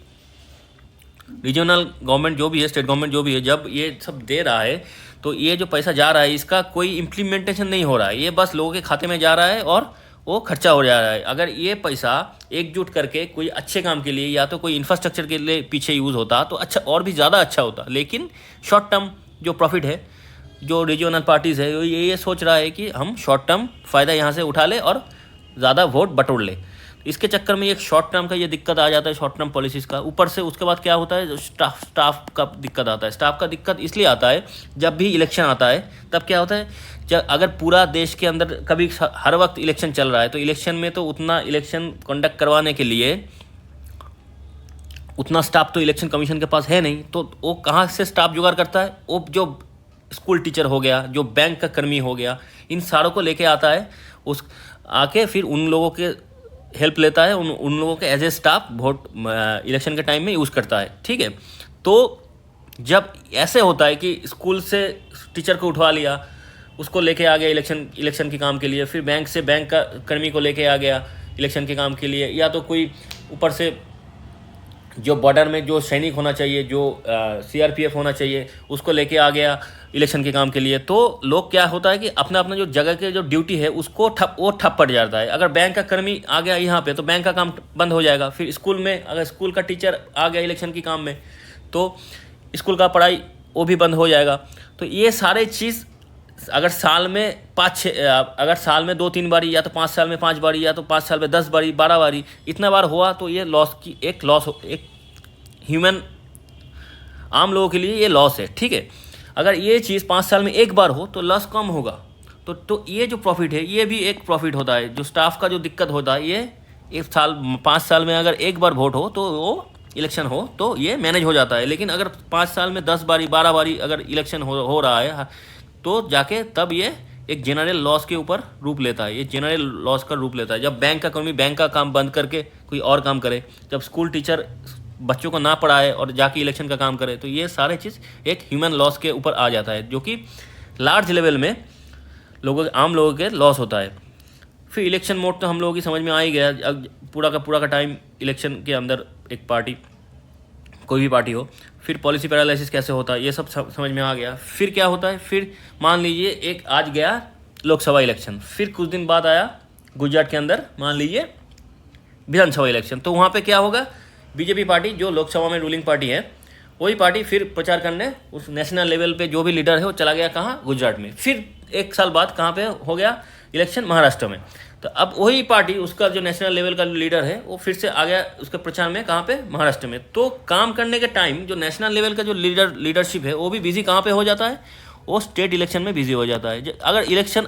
रीजनल गवर्नमेंट जो भी है, स्टेट गवर्नमेंट जो भी है, जब ये सब दे रहा है तो ये जो पैसा जा रहा है इसका कोई इम्प्लीमेंटेशन नहीं हो रहा है, ये बस लोगों के खाते में जा रहा है और वो खर्चा हो जा रहा है। अगर ये पैसा एकजुट करके कोई अच्छे काम के लिए या तो कोई इंफ्रास्ट्रक्चर के लिए पीछे यूज़ होता तो अच्छा, और भी ज़्यादा अच्छा होता। लेकिन शॉर्ट टर्म जो प्रॉफिट है, जो रीजनल पार्टीज़ है, ये सोच रहा है कि हम शॉर्ट टर्म फ़ायदा यहाँ से उठा ले और ज़्यादा वोट बटोर ले। इसके चक्कर में एक शॉर्ट टर्म का ये दिक्कत आ जाता है, शॉर्ट टर्म पॉलिसीज़ का। ऊपर से उसके बाद क्या होता है, स्टाफ का दिक्कत आता है। स्टाफ का दिक्कत इसलिए आता है, जब भी इलेक्शन आता है तब क्या होता है, जब अगर पूरा देश के अंदर कभी हर वक्त इलेक्शन चल रहा है तो इलेक्शन में तो उतना इलेक्शन कंडक्ट करवाने के लिए उतना स्टाफ तो इलेक्शन कमीशन के पास है नहीं, तो वो कहाँ से स्टाफ जुगाड़ करता है, वो जो स्कूल टीचर हो गया, जो बैंक का कर्मी हो गया, इन सारों को लेके आता है, उस आके फिर उन लोगों के हेल्प लेता है, उन लोगों के as a staff vote election के टाइम में यूज़ करता है। ठीक है, तो जब ऐसे होता है कि स्कूल से टीचर को उठवा लिया, उसको लेके आ गया इलेक्शन के काम के लिए, फिर बैंक से बैंक का कर्मी को लेके आ गया इलेक्शन के काम के लिए, या तो कोई ऊपर से जो बॉर्डर में जो सैनिक होना चाहिए, जो सीआरपीएफ होना चाहिए, उसको लेके आ गया इलेक्शन के काम के लिए, तो लोग क्या होता है कि अपना अपना जो जगह के जो ड्यूटी है उसको ठप पड़ जाता है। अगर बैंक का कर्मी आ गया यहाँ पे तो बैंक का काम बंद हो जाएगा। फिर स्कूल में अगर स्कूल का टीचर आ गया इलेक्शन के काम में तो स्कूल का पढ़ाई वो भी बंद हो जाएगा। तो ये सारे चीज़ अगर साल में अगर साल में 2-3 बारी, या तो 5 साल में 5 बारी, या तो 5 साल में 10 बारी, 12 बारी, इतना बार हुआ तो ये एक ह्यूमन आम लोगों के लिए ये लॉस है। ठीक है, अगर ये चीज़ 5 साल में एक बार हो तो लॉस कम होगा। तो ये जो प्रॉफिट है ये भी एक प्रॉफिट होता है। जो स्टाफ का जो दिक्कत होता है, ये 5 साल में अगर एक बार वोट हो तो वो इलेक्शन हो तो ये मैनेज हो जाता है। लेकिन अगर 5 साल में 10 बारी 12 बारी अगर इलेक्शन हो रहा है तो जाके तब ये एक जनरल लॉस के ऊपर रूप लेता है। ये जनरल लॉस का रूप लेता है। जब बैंक का कर्मी बैंक का काम बंद करके कोई और काम करे, जब स्कूल टीचर बच्चों को ना पढ़ाए और जाके इलेक्शन का काम करे, तो ये सारे चीज़ एक ह्यूमन लॉस के ऊपर आ जाता है, जो कि लार्ज लेवल में आम लोगों के लॉस होता है। फिर इलेक्शन मोड तो हम लोगों की समझ में आ ही गया। अब पूरा का टाइम इलेक्शन के अंदर एक पार्टी, कोई भी पार्टी हो, फिर पॉलिसी पैरालिसिस कैसे होता है ये सब समझ में आ गया। फिर क्या होता है, फिर मान लीजिए एक आज गया लोकसभा इलेक्शन, फिर कुछ दिन बाद आया गुजरात के अंदर मान लीजिए विधानसभा इलेक्शन। तो वहाँ पे क्या होगा, बीजेपी पार्टी जो लोकसभा में रूलिंग पार्टी है, वही पार्टी फिर प्रचार करने उस नेशनल लेवल पे जो भी लीडर है वो चला गया कहाँ, गुजरात में। फिर एक साल बाद कहाँ पे हो गया इलेक्शन, महाराष्ट्र में। तो अब वही पार्टी, उसका जो नेशनल लेवल का लीडर है वो फिर से आ गया उसके प्रचार में कहाँ पे, महाराष्ट्र में। तो काम करने के टाइम जो नेशनल लेवल का जो लीडरशिप है वो भी बिजी कहाँ पे हो जाता है, वो स्टेट इलेक्शन में बिजी हो जाता है।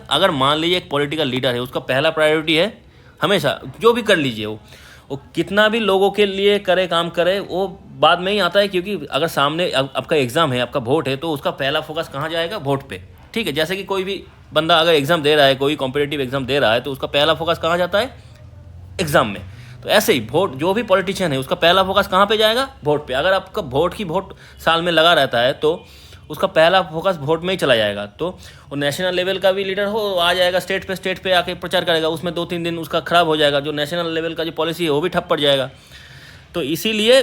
अगर मान लीजिए एक पॉलिटिकल लीडर है, उसका पहला प्रायोरिटी है हमेशा, जो भी कर लीजिए वो कितना भी लोगों के लिए करे, काम करे, वो बाद में ही आता है। क्योंकि अगर सामने आपका एग्ज़ाम है, आपका वोट है, तो उसका पहला फोकस कहाँ जाएगा, वोट पे। ठीक है, जैसे कि कोई भी बंदा अगर एग्ज़ाम दे रहा है, कोई कॉम्पिटिटिव एग्ज़ाम दे रहा है, तो उसका पहला फोकस कहाँ जाता है, एग्ज़ाम में। तो ऐसे ही वोट, जो भी पॉलिटिशियन है उसका पहला फोकस कहाँ पे जाएगा, वोट पे। अगर आपका वोट साल में लगा रहता है तो उसका पहला फोकस वोट में ही चला जाएगा। तो वो नेशनल लेवल का भी लीडर हो, आ जाएगा स्टेट पे आके प्रचार करेगा, उसमें 2-3 दिन उसका खराब हो जाएगा, जो नेशनल लेवल का जो पॉलिसी है वो भी ठप पड़ जाएगा। तो इसीलिए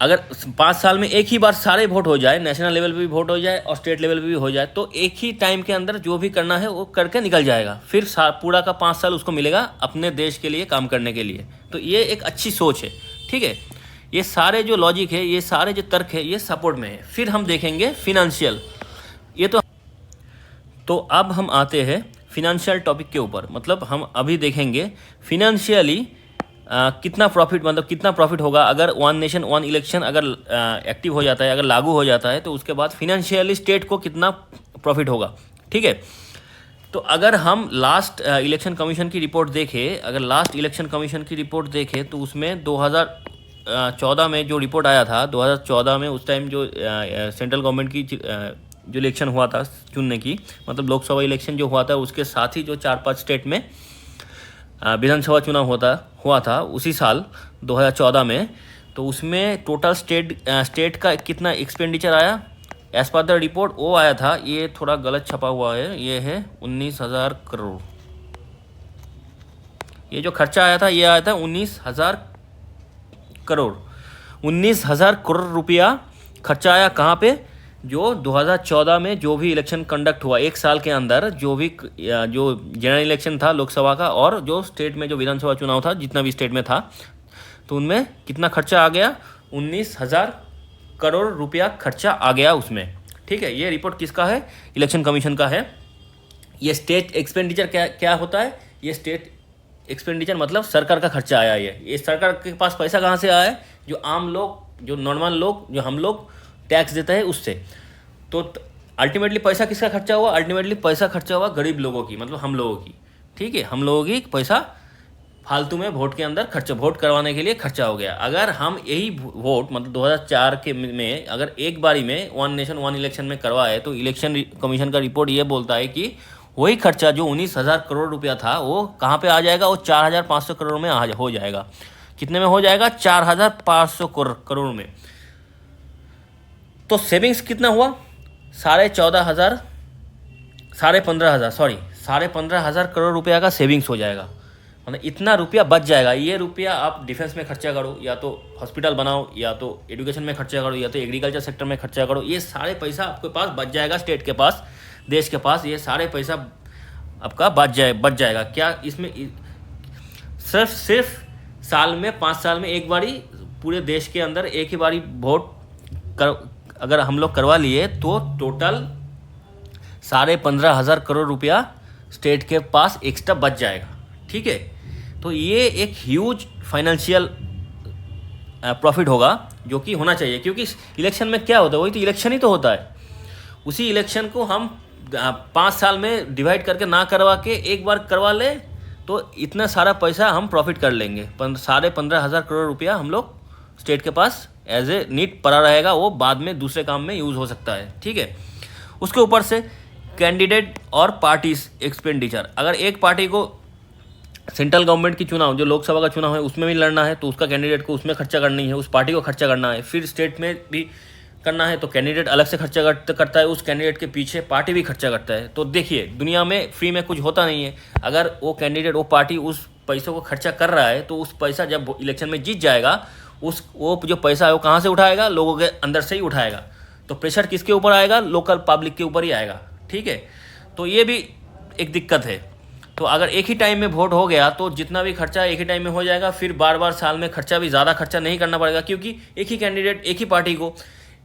अगर 5 साल में एक ही बार सारे वोट हो जाए, नेशनल लेवल पे भी वोट हो जाए और स्टेट लेवल पे भी हो जाए, तो एक ही टाइम के अंदर जो भी करना है वो करके निकल जाएगा। फिर पूरा का 5 साल उसको मिलेगा अपने देश के लिए काम करने के लिए। तो ये एक अच्छी सोच है। ठीक है, ये सारे जो लॉजिक है, ये सारे जो तर्क है, ये सपोर्ट में है। फिर हम देखेंगे फिनेंशियल। ये तो अब हम आते हैं फिनेंशियल टॉपिक के ऊपर। मतलब हम अभी देखेंगे फिनेंशियली कितना प्रॉफिट होगा अगर वन नेशन वन इलेक्शन अगर एक्टिव हो जाता है, अगर लागू हो जाता है, तो उसके बाद फिनेंशियली स्टेट को कितना प्रॉफिट होगा। ठीक है, तो अगर हम लास्ट इलेक्शन कमीशन की रिपोर्ट देखें, तो उसमें 2014 में जो रिपोर्ट आया था, 2014 में उस टाइम जो सेंट्रल गवर्नमेंट की जो इलेक्शन हुआ था चुनने की, मतलब लोकसभा इलेक्शन जो हुआ था, उसके साथ ही जो 4-5 स्टेट में विधानसभा चुनाव हुआ था उसी साल 2014 में। तो उसमें टोटल स्टेट का कितना एक्सपेंडिचर आया एज पर द रिपोर्ट, वो आया था, ये थोड़ा गलत छपा हुआ है, ये है 19,000 करोड़। ये जो खर्चा आया था ये आया था 19,000 करोड़। 19,000 करोड़ रुपया खर्चा आया कहाँ पे, जो 2014 में जो भी इलेक्शन कंडक्ट हुआ एक साल के अंदर, जो जनरल इलेक्शन था लोकसभा का और जो स्टेट में जो विधानसभा चुनाव था, जितना भी स्टेट में था, तो उनमें कितना खर्चा आ गया, 19,000 करोड़ रुपया खर्चा आ गया उसमें। ठीक है, ये रिपोर्ट किसका है, इलेक्शन कमीशन का है। ये स्टेट एक्सपेंडिचर क्या होता है, ये स्टेट एक्सपेंडिचर मतलब सरकार का खर्चा आया। ये सरकार के पास पैसा कहाँ से आया है, जो आम लोग, जो नॉर्मल लोग, जो हम लोग टैक्स देता है उससे। तो अल्टीमेटली पैसा किसका खर्चा हुआ, अल्टीमेटली पैसा खर्चा हुआ गरीब लोगों की, मतलब हम लोगों की। ठीक है, हम लोगों की पैसा फालतू में वोट के अंदर खर्चा, वोट करवाने के लिए खर्चा हो गया। अगर हम यही वोट मतलब 2004 के में अगर एक बारी में वन नेशन वन इलेक्शन में करवाए तो इलेक्शन कमीशन का रिपोर्ट ये बोलता है कि वही खर्चा जो 19,000 करोड़ रुपया था वो कहाँ पे आ जाएगा, वो 4,500 करोड़ में हो जाएगा। कितने में हो जाएगा? 4,500 करोड़ में। तो सेविंग्स कितना हुआ? 15,500 15,500 करोड़ रुपया का सेविंग्स हो जाएगा। मतलब इतना रुपया बच जाएगा। ये रुपया आप डिफेंस में खर्चा करो, या तो हॉस्पिटल बनाओ, या तो एजुकेशन में खर्चा करो, या तो एग्रीकल्चर सेक्टर में खर्चा करो। ये सारे पैसा आपके पास बच जाएगा, स्टेट के पास, देश के पास ये सारे पैसा आपका बच जाएगा। क्या इसमें सिर्फ साल में 5 साल में एक बारी पूरे देश के अंदर एक ही बारी वोट अगर हम लोग करवा लिए तो टोटल 15,500 करोड़ रुपया स्टेट के पास एक्स्ट्रा बच जाएगा। ठीक है, तो ये एक ह्यूज फाइनेंशियल प्रॉफिट होगा जो कि होना चाहिए, क्योंकि इलेक्शन में क्या होता है, वही तो इलेक्शन ही तो होता है। उसी इलेक्शन को हम 5 साल में डिवाइड करके ना करवा के एक बार करवा ले तो इतना सारा पैसा हम प्रॉफिट कर लेंगे। 15,500 करोड़ रुपया हम लोग स्टेट के पास एज ए नीड पड़ा रहेगा, वो बाद में दूसरे काम में यूज़ हो सकता है। ठीक है, उसके ऊपर से कैंडिडेट और पार्टीज एक्सपेंडिचर, अगर एक पार्टी को सेंट्रल गवर्नमेंट की चुनाव जो लोकसभा का चुनाव है उसमें भी लड़ना है तो उसका कैंडिडेट को उसमें खर्चा करनी है, उस पार्टी को खर्चा करना है। फिर स्टेट में भी करना है तो कैंडिडेट अलग से खर्चा करता है, उस कैंडिडेट के पीछे पार्टी भी खर्चा करता है। तो देखिए, दुनिया में फ्री में कुछ होता नहीं है। अगर वो कैंडिडेट, वो पार्टी उस पैसों को खर्चा कर रहा है तो उस पैसा जब इलेक्शन में जीत जाएगा वो जो पैसा है वो कहाँ से उठाएगा? लोगों के अंदर से ही उठाएगा। तो प्रेशर किसके ऊपर आएगा? लोकल पब्लिक के ऊपर ही आएगा। ठीक है, तो ये भी एक दिक्कत है। तो अगर एक ही टाइम में वोट हो गया तो जितना भी खर्चा एक ही टाइम में हो जाएगा, फिर बार बार साल में खर्चा भी ज़्यादा खर्चा नहीं करना पड़ेगा, क्योंकि एक ही कैंडिडेट एक ही पार्टी को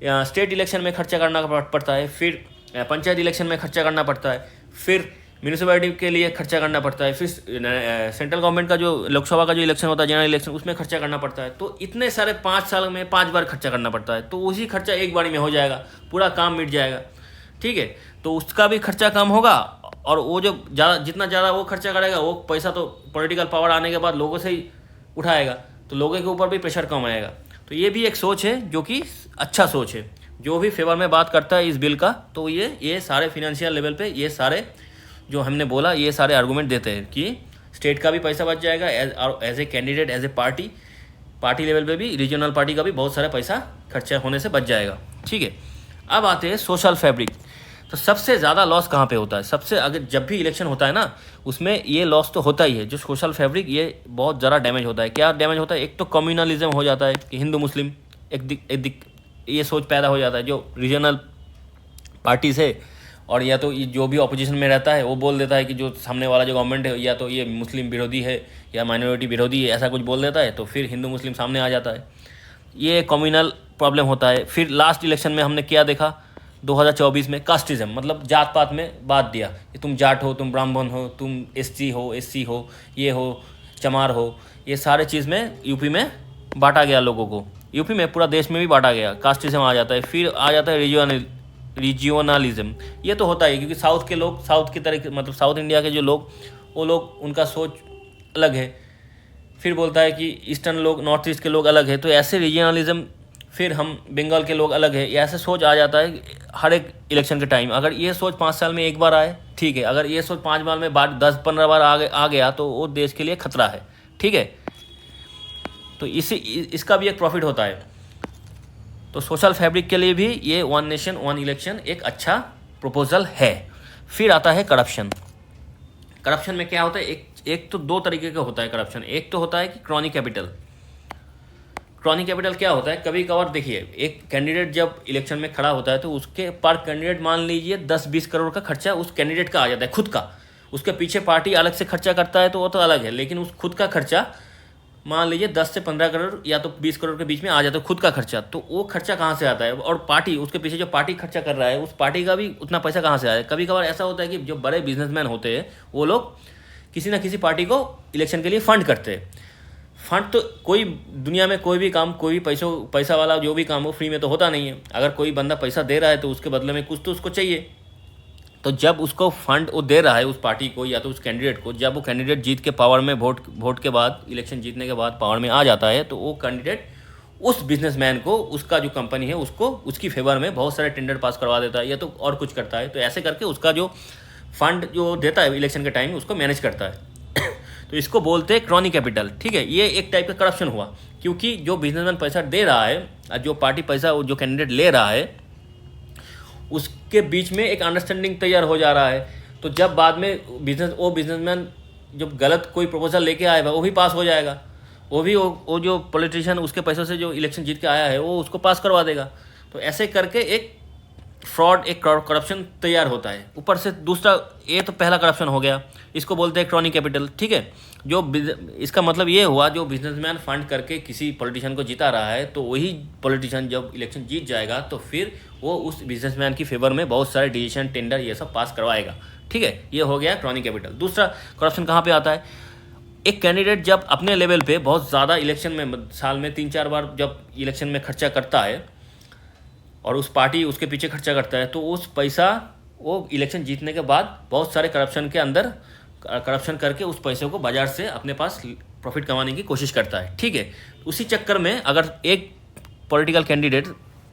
स्टेट इलेक्शन में खर्चा करना पड़ता है, फिर पंचायत इलेक्शन में खर्चा करना पड़ता है, फिर म्यूनिसिपैलिटी के लिए खर्चा करना पड़ता है, फिर सेंट्रल गवर्नमेंट का जो लोकसभा का जो इलेक्शन होता है, जनरल इलेक्शन, उसमें खर्चा करना पड़ता है। तो इतने सारे 5 साल में 5 बार खर्चा करना पड़ता है, तो उसी खर्चा एक बारी में हो जाएगा, पूरा काम मिट जाएगा। ठीक है, तो उसका भी खर्चा कम होगा, और वो जो जितना ज़्यादा वो खर्चा करेगा वो पैसा तो पॉलिटिकल पावर आने के बाद लोगों से ही उठाएगा, तो लोगों के ऊपर भी प्रेशर कम आएगा। तो ये भी एक सोच है जो कि अच्छा सोच है। जो भी फेवर में बात करता है इस बिल का, तो ये सारे फिनेंशियल लेवल पे ये सारे जो हमने बोला ये सारे आर्गूमेंट देते हैं कि स्टेट का भी पैसा बच जाएगा, as a candidate, as a party level पे भी, रीजनल पार्टी का भी बहुत सारा पैसा खर्चा होने से बच जाएगा। ठीक है, अब आते हैं सोशल फैब्रिक। तो सबसे ज़्यादा लॉस कहाँ पे होता है? अगर जब भी इलेक्शन होता है ना, उसमें ये लॉस तो होता ही है। जो सोशल फैब्रिक, ये बहुत ज़्यादा डैमेज होता है। क्या डैमेज होता है? एक तो कम्युनलिज्म हो जाता है कि हिंदू मुस्लिम ये सोच पैदा हो जाता है। जो रीजनल पार्टी से, और या तो जो भी ऑपोजिशन में रहता है वो बोल देता है कि जो सामने वाला जो गवर्नमेंट है या तो ये मुस्लिम विरोधी है या माइनॉरिटी विरोधी है, ऐसा कुछ बोल देता है, तो फिर हिंदू मुस्लिम सामने आ जाता है। ये कम्युनल प्रॉब्लम होता है। फिर लास्ट इलेक्शन में हमने क्या देखा 2024 में? कास्टिज्म, मतलब जात पात में बात दिया कि तुम जाट हो, तुम ब्राह्मण हो, तुम एसटी हो, एससी हो, ये हो, चमार हो, ये सारे चीज़ में यूपी में बांटा गया लोगों को। यूपी में, पूरा देश में भी बांटा गया, कास्टिज्म आ जाता है। फिर आ जाता है रीजियोनलिज्म। ये तो होता है क्योंकि साउथ के लोग, साउथ की तरह, मतलब साउथ इंडिया के जो लोग, वो लोग, उनका सोच अलग है। फिर बोलता है कि ईस्टर्न लोग, नॉर्थ ईस्ट के लोग अलग है, तो ऐसे रीजनलिज्म। फिर हम बंगाल के लोग अलग है, ऐसे सोच आ जाता है हर एक इलेक्शन के टाइम। अगर ये सोच 5 साल में एक बार आए, ठीक है। अगर ये सोच 5 बार में 10-15 बार आ गया तो वो देश के लिए खतरा है। ठीक है, तो इसका भी एक प्रॉफिट होता है। तो सोशल फैब्रिक के लिए भी ये वन नेशन वन इलेक्शन एक अच्छा प्रपोजल है। फिर आता है करप्शन। करप्शन में क्या होता है? एक तो 2 तरीके का होता है करप्शन। एक तो होता है कि क्रॉनिक कैपिटल। क्रॉनिक कैपिटल क्या होता है? कभी कभार देखिए, एक कैंडिडेट जब इलेक्शन में खड़ा होता है तो उसके पर कैंडिडेट मान लीजिए 10-20 करोड़ का खर्चा उस कैंडिडेट का आ जाता है, खुद का। उसके पीछे पार्टी अलग से खर्चा करता है तो वो तो अलग है, लेकिन उस खुद का खर्चा मान लीजिए 10 से 15 करोड़ या तो 20 करोड़ के बीच में आ जाता है, खुद का खर्चा। तो वो खर्चा कहाँ से आता है? और पार्टी, उसके पीछे जो पार्टी खर्चा कर रहा है, उस पार्टी का भी उतना पैसा कहाँ से आया है? कभी कभार ऐसा होता है कि जो बड़े बिजनेसमैन होते हैं वो लोग किसी ना किसी पार्टी को इलेक्शन के लिए फंड करते हैं। फंड तो कोई दुनिया में कोई भी काम, कोई भी पैसा वाला जो भी काम हो फ्री में तो होता नहीं है। अगर कोई बंदा पैसा दे रहा है तो उसके बदले में कुछ तो उसको चाहिए। तो जब उसको फंड वो दे रहा है उस पार्टी को या तो उस कैंडिडेट को, जब वो कैंडिडेट जीत के पावर में वोट के बाद, इलेक्शन जीतने के बाद पावर में आ जाता है, तो वो कैंडिडेट उस बिजनेसमैन को, उसका जो कंपनी है उसको, उसकी फेवर में बहुत सारे टेंडर पास करवा देता है या तो और कुछ करता है। तो ऐसे करके उसका जो फंड जो देता है इलेक्शन के टाइम उसको मैनेज करता है। तो इसको बोलते हैं क्रॉनी कैपिटल, ठीक है। ये एक टाइप का करप्शन हुआ, क्योंकि जो बिजनेसमैन पैसा दे रहा है, जो पार्टी पैसा जो कैंडिडेट ले रहा है, उसके बीच में एक अंडरस्टैंडिंग तैयार हो जा रहा है। तो जब बाद में वो बिजनेसमैन जब गलत कोई प्रपोजल लेके आएगा वो भी पास हो जाएगा, वो जो पॉलिटिशियन उसके पैसों से जो इलेक्शन जीत के आया है वो उसको पास करवा देगा। तो ऐसे करके एक फ्रॉड, एक करप्शन तैयार होता है। ऊपर से दूसरा, ये तो पहला करप्शन हो गया, इसको बोलते हैं क्रॉनी कैपिटल, ठीक है। इसका मतलब ये हुआ, जो बिजनेसमैन फंड करके किसी पॉलिटिशियन को जिता रहा है, तो वही पॉलिटिशियन जब इलेक्शन जीत जाएगा तो फिर वो उस बिजनेसमैन की फेवर में बहुत सारे डिसीजन, टेंडर, ये सब पास करवाएगा, ठीक है। ये हो गया क्रॉनी कैपिटल। दूसरा करप्शन कहाँ पे आता है? एक कैंडिडेट जब अपने लेवल पे बहुत ज़्यादा इलेक्शन में, साल में 3-4 बार जब इलेक्शन में खर्चा करता है और उस पार्टी उसके पीछे खर्चा करता है, तो उस पैसा वो इलेक्शन जीतने के बाद बहुत सारे करप्शन के अंदर करप्शन करके उस पैसे को बाजार से अपने पास प्रॉफिट कमाने की कोशिश करता है, ठीक है। उसी चक्कर में अगर एक पॉलिटिकल कैंडिडेट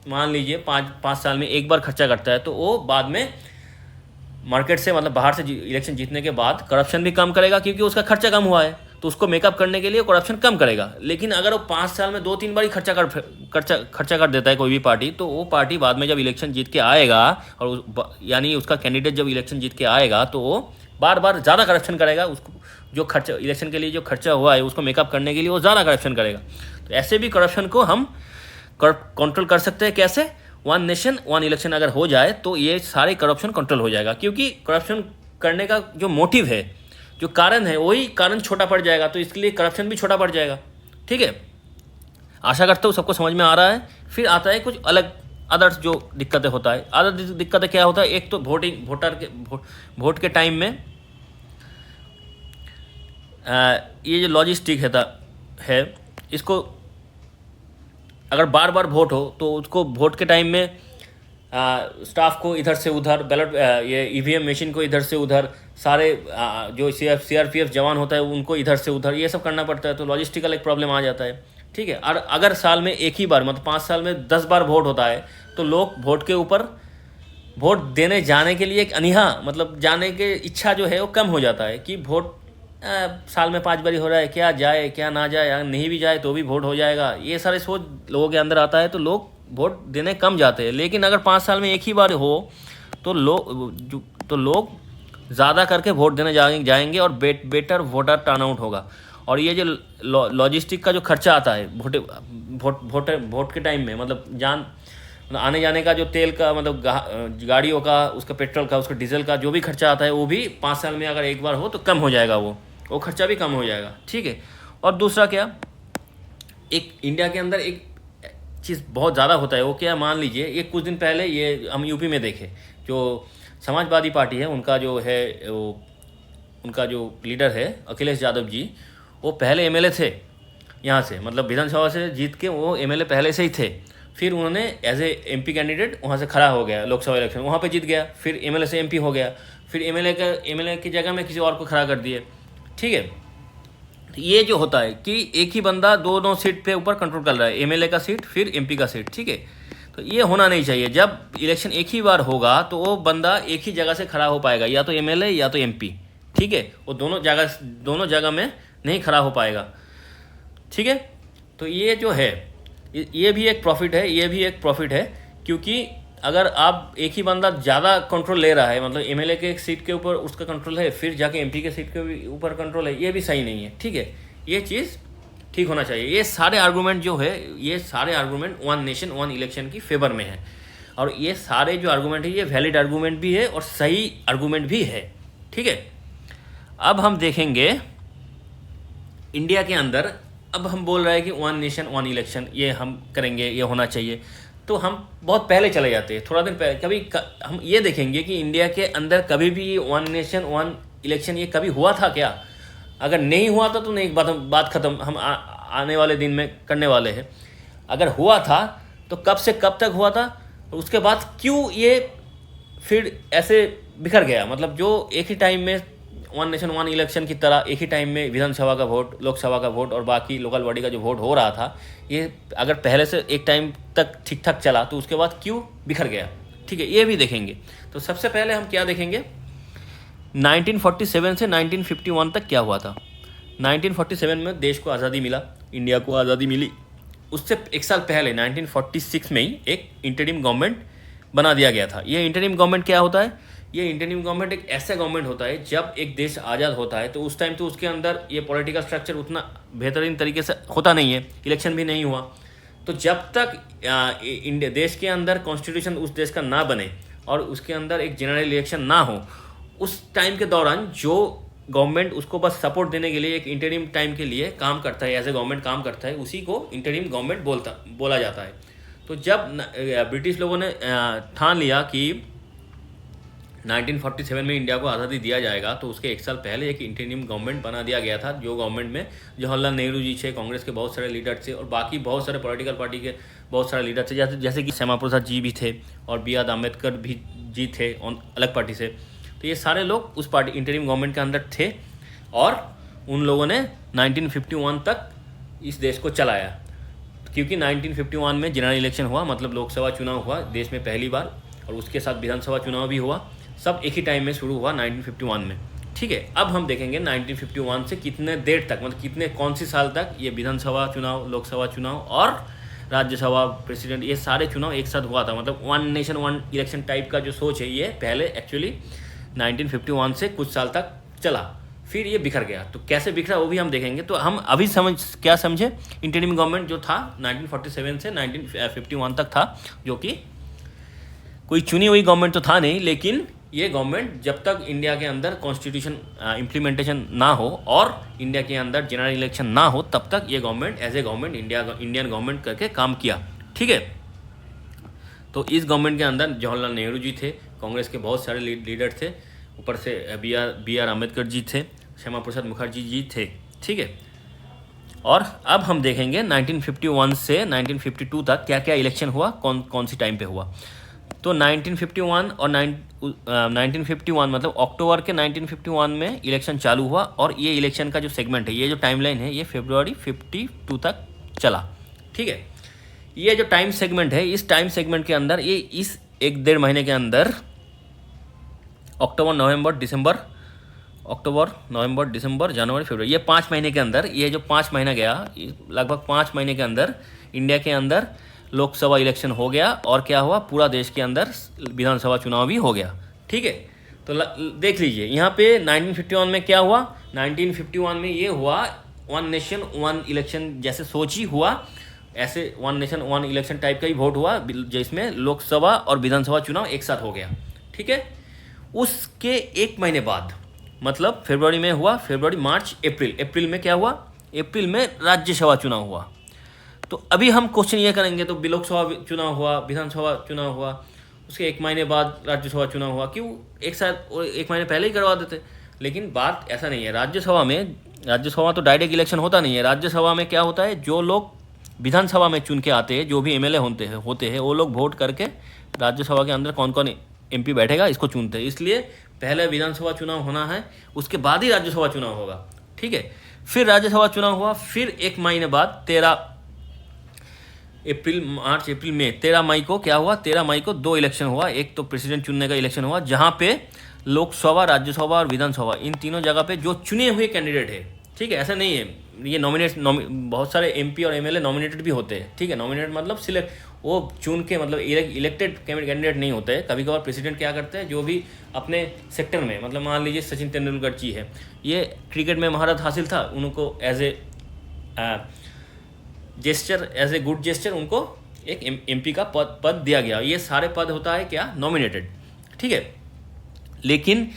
मान लीजिए 5 साल में एक बार खर्चा करता है, तो वो बाद में मार्केट से, मतलब बाहर से इलेक्शन जीतने के बाद करप्शन भी कम करेगा, क्योंकि उसका खर्चा कम हुआ है, तो उसको मेकअप करने के लिए करप्शन कम करेगा। लेकिन अगर वो 5 साल में 2-3 बार ही खर्चा कर देता है कोई भी पार्टी, तो वो पार्टी बाद में जब इलेक्शन जीत के आएगा, और यानी उसका कैंडिडेट जब इलेक्शन जीत के आएगा, तो वो बार बार ज़्यादा करप्शन करेगा। उसको जो खर्चा इलेक्शन के लिए जो खर्चा हुआ है उसको मेकअप करने के लिए वो ज़्यादा करप्शन करेगा। तो ऐसे भी करप्शन को हम कंट्रोल कर सकते हैं। कैसे? 1 नेशन 1 इलेक्शन अगर हो जाए तो ये सारे करप्शन कंट्रोल हो जाएगा, क्योंकि करप्शन करने का जो मोटिव है, जो कारण है, वही कारण छोटा पड़ जाएगा, तो इसके लिए करप्शन भी छोटा पड़ जाएगा, ठीक है। आशा करता हूँ सबको समझ में आ रहा है। फिर आता है कुछ अलग अदर्स जो दिक्कतें होता है। अदर दिक्कतें क्या होता है? एक तो वोट के टाइम में ये जो लॉजिस्टिक है, इसको अगर बार बार वोट हो तो उसको वोट के टाइम में स्टाफ को इधर से उधर, बैलेट ये ईवीएम मशीन को इधर से उधर, सारे जो सीआरपीएफ जवान होता है उनको इधर से उधर, ये सब करना पड़ता है। तो लॉजिस्टिकल एक प्रॉब्लम आ जाता है, ठीक है। और अगर साल में एक ही बार, मतलब 5 साल में 10 बार वोट होता है, तो लोग वोट के ऊपर वोट देने जाने के लिए एक अनिहा, मतलब जाने के इच्छा जो है वो कम हो जाता है कि वोट साल में 5 बारी हो रहा है, क्या जाए क्या ना जाए, अगर नहीं भी जाए तो भी वोट हो जाएगा, ये सारे सोच लोगों के अंदर आता है, तो लोग वोट देने कम जाते हैं। लेकिन अगर 5 साल में एक ही बार हो तो लोग ज़्यादा करके वोट देने जाएंगे और बेटर वोटर टर्नआउट होगा। और ये जो लॉजिस्टिक का जो खर्चा आता है वोट के टाइम में, मतलब आने जाने का जो तेल का, मतलब गाड़ियों का, उसका पेट्रोल का, उसका डीजल का जो भी खर्चा आता है, वो भी 5 साल में अगर एक बार हो तो कम हो जाएगा, वो खर्चा भी कम हो जाएगा, ठीक है। और दूसरा क्या, एक इंडिया के अंदर एक चीज़ बहुत ज़्यादा होता है, वो क्या, मान लीजिए ये कुछ दिन पहले ये हम यूपी में देखे, जो समाजवादी पार्टी है उनका जो है उनका जो लीडर है अखिलेश यादव जी, वो पहले एमएलए थे यहाँ से, मतलब विधानसभा से जीत के वो एमएलए पहले से ही थे। फिर उन्होंने एज ए एमपी कैंडिडेट वहाँ से खड़ा हो गया, लोकसभा इलेक्शन वहाँ पे जीत गया, फिर एमएलए से एमपी हो गया, फिर एमएलए की जगह में किसी और को खड़ा कर दिए, ठीक है। तो ये जो होता है कि एक ही बंदा दोनों सीट पे ऊपर कंट्रोल कर रहा है, एमएलए का सीट फिर एमपी का सीट, ठीक है। तो ये होना नहीं चाहिए। जब इलेक्शन एक ही बार होगा तो वो बंदा एक ही जगह से खड़ा हो पाएगा, या तो एमएलए या तो एमपी, ठीक है। वो दोनों जगह में नहीं खड़ा हो पाएगा, ठीक है। तो ये जो है ये भी एक प्रॉफिट है, क्योंकि अगर आप एक ही बंदा ज़्यादा कंट्रोल ले रहा है, मतलब एमएलए के सीट के ऊपर उसका कंट्रोल है, फिर जाके एमपी के सीट के ऊपर कंट्रोल है, ये भी सही नहीं है, ठीक है। ये चीज़ ठीक होना चाहिए। ये सारे आर्गूमेंट जो है, ये सारे आर्गूमेंट 1 नेशन 1 इलेक्शन की फेवर में है, और ये सारे जो आर्गूमेंट है ये वैलिड आर्गूमेंट भी है और सही आर्गूमेंट भी है, ठीक है। अब हम देखेंगे इंडिया के अंदर, अब हम बोल रहे हैं कि 1 नेशन 1 इलेक्शन ये हम करेंगे, ये होना चाहिए, तो हम बहुत पहले चले जाते हैं, थोड़ा दिन पहले। हम ये देखेंगे कि इंडिया के अंदर कभी भी 1 नेशन 1 इलेक्शन ये कभी हुआ था क्या? अगर नहीं हुआ था तो नहीं, बात ख़त्म, हम आने वाले दिन में करने वाले हैं। अगर हुआ था तो कब से कब तक हुआ था, और उसके बाद क्यों ये फिर ऐसे बिखर गया, मतलब जो एक ही टाइम में वन नेशन वन इलेक्शन की तरह एक ही टाइम में विधानसभा का वोट, लोकसभा का वोट और बाकी लोकल बॉडी का जो वोट हो रहा था, ये अगर पहले से एक टाइम तक ठीक ठाक चला तो उसके बाद क्यों बिखर गया, ठीक है, ये भी देखेंगे। तो सबसे पहले हम क्या देखेंगे, 1947 से 1951 तक क्या हुआ था। 1947 में देश को आज़ादी मिला, इंडिया को आज़ादी मिली। उससे एक साल पहले 1946 में ही एक इंटरिम गवर्नमेंट बना दिया गया था। ये इंटरिम गवर्नमेंट क्या होता है, ये इंटरिम गवर्नमेंट एक ऐसा गवर्नमेंट होता है जब एक देश आज़ाद होता है तो उस टाइम तो उसके अंदर ये पॉलिटिकल स्ट्रक्चर उतना बेहतरीन तरीके से होता नहीं है, इलेक्शन भी नहीं हुआ। तो जब तक इंडिया देश के अंदर कॉन्स्टिट्यूशन उस देश का ना बने और उसके अंदर एक जनरल इलेक्शन ना हो, उस टाइम के दौरान जो गवर्नमेंट उसको बस सपोर्ट देने के लिए एक इंटरिम टाइम के लिए काम करता है, एज ए गवर्नमेंट काम करता है, उसी को इंटरिम गवर्नमेंट बोला जाता है। तो जब ब्रिटिश लोगों ने ठान लिया कि 1947 में इंडिया को आज़ादी दिया जाएगा, तो उसके एक साल पहले एक इंटरिम गवर्नमेंट बना दिया गया था, जो गवर्नमेंट में जवाहरलाल नेहरू जी थे, कांग्रेस के बहुत सारे लीडर थे और बाकी बहुत सारे पॉलिटिकल पार्टी के बहुत सारे लीडर थे, जैसे कि श्यामा प्रसाद जी भी थे और बी आर अम्बेडकर भी जी थे अलग पार्टी से। तो ये सारे लोग उस पार्टी इंटरिम गवर्नमेंट के अंदर थे और उन लोगों ने 1951 तक इस देश को चलाया, क्योंकि 1951 में जनरल इलेक्शन हुआ, मतलब लोकसभा चुनाव हुआ देश में पहली बार, और उसके साथ विधानसभा चुनाव भी हुआ, सब एक ही टाइम में शुरू हुआ 1951 में, ठीक है। अब हम देखेंगे 1951 से कितने देर तक, मतलब कौन सी साल तक ये विधानसभा चुनाव, लोकसभा चुनाव और राज्यसभा, प्रेसिडेंट, ये सारे चुनाव एक साथ हुआ था। मतलब one nation one election type का जो सोच है ये पहले एक्चुअली 1951 से कुछ साल तक चला, फिर ये बिखर गया। तो कैसे बिखरा वो भी हम देखेंगे। तो हम अभी क्या समझे, इंटरिम गवर्नमेंट जो था 1947 से 1951 तक था, जो कि कोई चुनी हुई गवर्नमेंट तो था नहीं, लेकिन ये गवर्नमेंट जब तक इंडिया के अंदर कॉन्स्टिट्यूशन इम्प्लीमेंटेशन ना हो और इंडिया के अंदर जनरल इलेक्शन ना हो, तब तक ये government as a government Indian government करके काम किया, ठीक है। तो इस गवर्नमेंट के अंदर जवाहरलाल नेहरू जी थे, कांग्रेस के बहुत सारे लीडर थे, ऊपर से बी आर अम्बेडकर जी थे, श्यामा प्रसाद मुखर्जी जी थे, ठीक है। और अब हम देखेंगे 1951 से 1952 तक क्या क्या इलेक्शन हुआ, कौन सी टाइम पे हुआ। तो 1951 और 1951 मतलब अक्टूबर के 1951 में इलेक्शन चालू हुआ, और ये इलेक्शन का जो सेगमेंट है, ये जो टाइमलाइन है, ये फरवरी 52 तक चला, ठीक है। ये जो टाइम सेगमेंट है, इस टाइम सेगमेंट के अंदर ये इस एक डेढ़ महीने के अंदर अक्टूबर नवंबर दिसंबर जनवरी फरवरी, ये 5 महीने के अंदर, ये जो 5 महीना गया, लगभग 5 महीने के अंदर इंडिया के अंदर लोकसभा इलेक्शन हो गया, और क्या हुआ, पूरा देश के अंदर विधानसभा चुनाव भी हो गया, ठीक है। तो देख लीजिए यहाँ पे 1951 में क्या हुआ। 1951 में ये हुआ वन नेशन वन इलेक्शन जैसे सोच ही हुआ, ऐसे one nation one election type का ही वोट हुआ, जिसमें लोकसभा और विधानसभा चुनाव एक साथ हो गया, ठीक है। उसके एक महीने बाद, मतलब फरवरी में हुआ, फरवरी मार्च अप्रैल में क्या हुआ, अप्रैल में राज्यसभा चुनाव हुआ। तो अभी हम क्वेश्चन ये करेंगे, तो लोकसभा चुनाव हुआ, विधानसभा चुनाव हुआ, उसके एक महीने बाद राज्यसभा चुनाव हुआ, क्यों एक साथ और एक महीने पहले ही करवा देते। लेकिन बात ऐसा नहीं है, राज्यसभा तो डायरेक्ट इलेक्शन होता नहीं है। राज्यसभा में क्या होता है, जो लोग विधानसभा में चुन के आते हैं, जो भी एमएलए होते हैं, वो लोग वोट करके राज्यसभा के अंदर कौन कौन एमपी बैठेगा इसको चुनते हैं। इसलिए पहले विधानसभा चुनाव होना है, उसके बाद ही राज्यसभा चुनाव होगा, ठीक है। फिर राज्यसभा चुनाव हुआ, फिर एक महीने बाद 13 मई 13 मई को क्या हुआ, 13 मई को 2 इलेक्शन हुआ। एक तो प्रेसिडेंट चुनने का इलेक्शन हुआ, जहाँ पे लोकसभा, राज्यसभा और विधानसभा, इन तीनों जगह पे जो चुने हुए कैंडिडेट है, ठीक है, ऐसा नहीं है ये बहुत सारे एमपी और एमएलए नॉमिनेटेड भी होते हैं, ठीक है। नॉमिनेट मतलब सिलेक्ट, वो चुन के, मतलब इलेक्टेड कैंडिडेट नहीं होते हैं। कभी कभार प्रेसिडेंट क्या करते हैं, जो भी अपने सेक्टर में, मतलब मान लीजिए सचिन तेंदुलकर जी है, ये क्रिकेट में महारत हासिल था, उनको एज ए गुड जेस्चर उनको एक एमपी का पद दिया गया। ये सारे पद होता है क्या, नॉमिनेटेड, ठीक है। लेकिन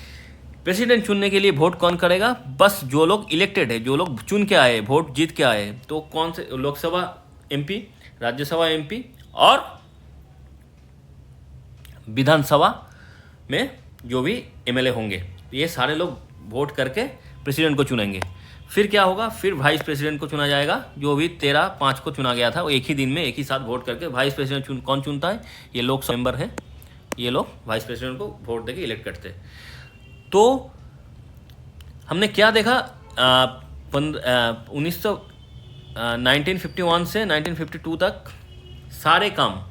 प्रेसिडेंट चुनने के लिए वोट कौन करेगा, बस जो लोग इलेक्टेड है, जो लोग चुन के आए, वोट जीत के आए, तो कौन से लोकसभा एमपी, राज्यसभा एमपी और विधानसभा में जो भी एमएलए होंगे, ये सारे लोग वोट करके प्रेसिडेंट को चुनेंगे। फिर क्या होगा, फिर वाइस प्रेसिडेंट को चुना जाएगा, जो भी 13/5 को चुना गया था, वो एक ही दिन में एक ही साथ वोट करके वाइस प्रेसिडेंट कौन चुनता है, ये लोकसभा मेंबर है, ये लोग वाइस प्रेसिडेंट को वोट देके इलेक्ट करते। तो हमने क्या देखा, 1951 से 1952 तक सारे काम,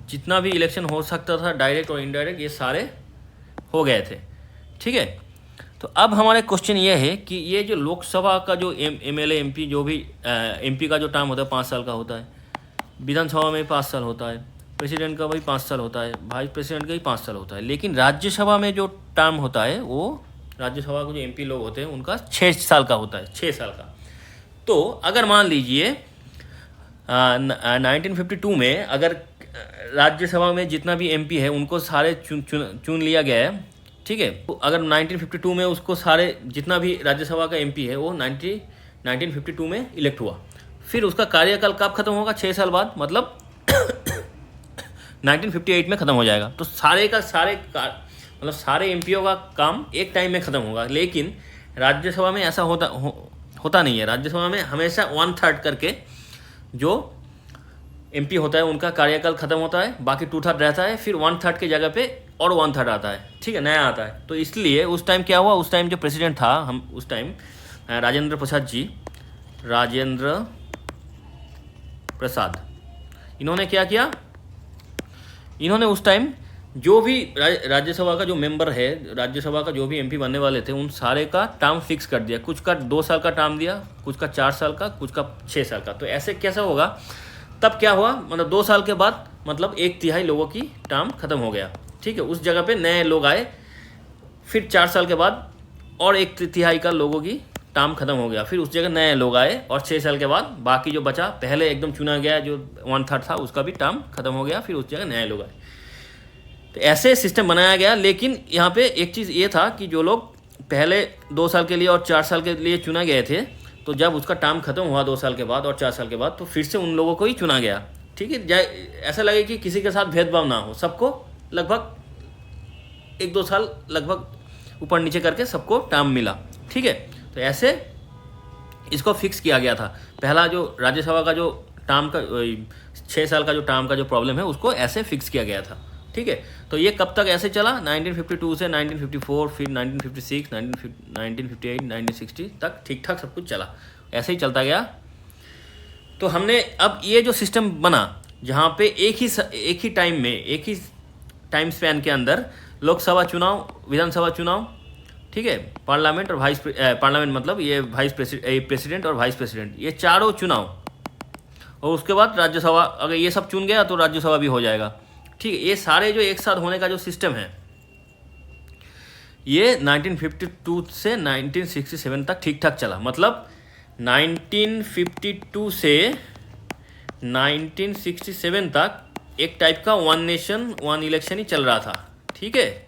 जितना भी इलेक्शन हो सकता था डायरेक्ट और इनडायरेक्ट, ये सारे हो गए थे। ठीक है, तो अब हमारे क्वेश्चन ये है कि ये जो लोकसभा का जो MLA MP जो भी MP का जो टर्म होता है 5 साल का होता है, विधानसभा में 5 साल होता है, प्रेसिडेंट का भी 5 साल होता है, वाइस प्रेसिडेंट का भी 5 साल होता है। लेकिन राज्यसभा में जो टर्म होता है वो राज्यसभा के जो MP लोग होते हैं उनका 6 साल का होता है, 6 साल का। तो अगर मान लीजिए 1952 में अगर राज्यसभा में जितना भी MP है उनको सारे चुन लिया गया है, ठीक है। तो अगर 1952 में उसको सारे जितना भी राज्यसभा का MP है वो 1952 में इलेक्ट हुआ, फिर उसका कार्यकाल कब खत्म होगा? 6 साल बाद, मतलब 1958 में ख़त्म हो जाएगा। तो मतलब सारे MPओ का काम एक टाइम में ख़त्म होगा। लेकिन राज्यसभा में ऐसा होता नहीं है। राज्यसभा में हमेशा 1/3 करके जो MP होता है उनका कार्यकाल ख़त्म होता है, बाकी 2/3 रहता है, फिर 1/3 की जगह पे और 1/3 आता है, ठीक है, नया आता है। तो इसलिए उस टाइम क्या हुआ, उस टाइम जो प्रेसिडेंट था, हम उस टाइम राजेंद्र प्रसाद, इन्होंने क्या किया, इन्होंने उस टाइम जो भी राज्यसभा का जो मेंबर है, राज्यसभा का जो भी MP बनने वाले थे, उन सारे का टर्म फिक्स कर दिया। कुछ का 2 साल का टर्म दिया, कुछ का 4 साल का, कुछ का 6 साल का। तो ऐसे कैसा होगा, तब क्या हुआ, मतलब 2 साल के बाद मतलब 1/3 लोगों की टर्म खत्म हो गया, ठीक है। उस जगह पे नए लोग आए, फिर 4 साल के बाद और 1/3 का लोगों की टर्म खत्म हो गया, फिर उस जगह नए लोग आए, और 6 साल के बाद बाकी जो बचा, पहले एकदम चुना गया जो 1/3 था उसका भी टर्म खत्म हो गया, फिर उस जगह नए लोग आए। तो ऐसे सिस्टम बनाया गया। लेकिन यहाँ पे एक चीज़ ये था कि जो लोग पहले 2 साल के लिए और 4 साल के लिए चुना गए थे, तो जब उसका टर्म खत्म हुआ 2 साल के बाद और 4 साल के बाद, तो फिर से उन लोगों को ही चुना गया, ठीक है। ऐसा लगे कि किसी के साथ भेदभाव ना हो, सबको लगभग 1-2 साल लगभग ऊपर नीचे करके सबको टर्म मिला, ठीक है। तो ऐसे इसको फिक्स किया गया था। पहला जो राज्यसभा का जो टर्म का 6 साल का जो टर्म का जो प्रॉब्लम है उसको ऐसे फिक्स किया गया था, ठीक है। तो ये कब तक ऐसे चला, 1952 से 1954, फिर 1956, 1958, 1960 तक ठीक ठाक सब कुछ चला, ऐसे ही चलता गया। तो हमने अब ये जो सिस्टम बना, जहाँ पे एक ही टाइम में, एक ही टाइम स्पैन के अंदर लोकसभा चुनाव, विधानसभा चुनाव, ठीक है, पार्लियामेंट और पार्लियामेंट मतलब ये प्रेसिडेंट और वाइस प्रेसिडेंट, ये चारों चुनाव, और उसके बाद राज्यसभा, अगर ये सब चुन गया तो राज्यसभा भी हो जाएगा, ठीक है। ये सारे जो एक साथ होने का जो सिस्टम है, ये 1952 से 1967 तक ठीक ठाक चला। मतलब 1952 से 1967 तक एक टाइप का 1 नेशन 1 इलेक्शन ही चल रहा था, ठीक है।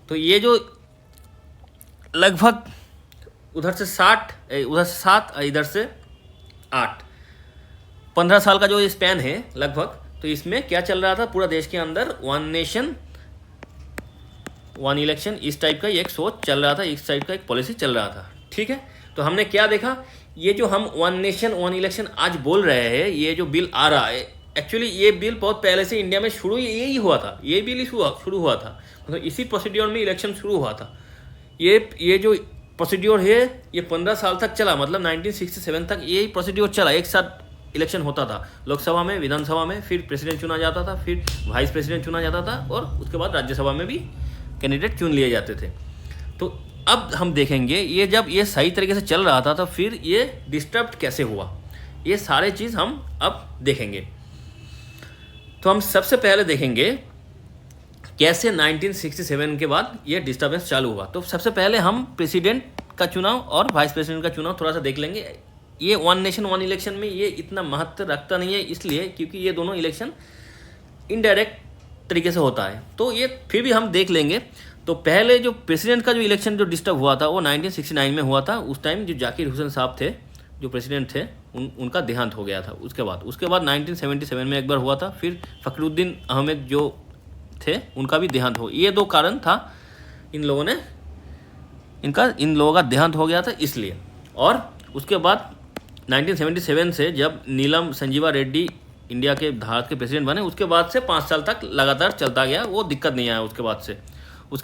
तो ये जो लगभग उधर से 7, इधर से 8, 15 साल का जो स्पैन है लगभग, तो इसमें क्या चल रहा था, पूरा देश के अंदर 1 नेशन 1 इलेक्शन, इस टाइप का एक सोच चल रहा था, इस टाइप का एक पॉलिसी चल रहा था, ठीक है। तो हमने क्या देखा, ये जो हम 1 नेशन 1 इलेक्शन आज बोल रहे हैं, ये जो बिल आ रहा है, एक्चुअली ये बिल बहुत पहले से इंडिया में शुरू यही हुआ था, ये बिल शुरू हुआ था, मतलब इसी प्रोसीड्योर में इलेक्शन शुरू हुआ था। ये जो प्रोसीड्योर है ये 15 साल तक चला, मतलब 1967 तक यही प्रोसीड्योर चला, एक साथ इलेक्शन होता था, लोकसभा में, विधानसभा में, फिर प्रेसिडेंट चुना जाता था, फिर वाइस प्रेसिडेंट चुना जाता था, और उसके बाद राज्यसभा में भी कैंडिडेट चुन लिए जाते थे। तो अब हम देखेंगे ये जब ये सही तरीके से चल रहा था तो फिर ये डिस्टर्ब कैसे हुआ, ये सारे चीज़ हम अब देखेंगे। तो हम सबसे पहले देखेंगे कैसे 1967 के बाद ये डिस्टर्बेंस चालू हुआ। तो सबसे पहले हम प्रेसिडेंट का चुनाव और वाइस प्रेसिडेंट का चुनाव थोड़ा सा देख लेंगे। ये 1 नेशन 1 इलेक्शन में ये इतना महत्व रखता नहीं है, इसलिए क्योंकि ये दोनों इलेक्शन इनडायरेक्ट तरीके से होता है, तो ये फिर भी हम देख लेंगे। तो पहले जो प्रेसिडेंट का जो इलेक्शन जो डिस्टर्ब हुआ था वो 1969 में हुआ था। उस टाइम जो जाकिर हुसैन साहब थे, जो प्रेसिडेंट थे, उनका देहांत हो गया था। उसके बाद 1977 में एक बार हुआ था, फिर फखरुद्दीन अहमद जो थे उनका भी देहांत हो, ये 2 कारण था, इन लोगों का देहांत हो गया था इसलिए। और उसके बाद 1977 से जब नीलम संजीवा रेड्डी इंडिया के भारत के प्रेसिडेंट बने उसके बाद से 5 साल तक लगातार चलता गया, वो दिक्कत नहीं आया उसके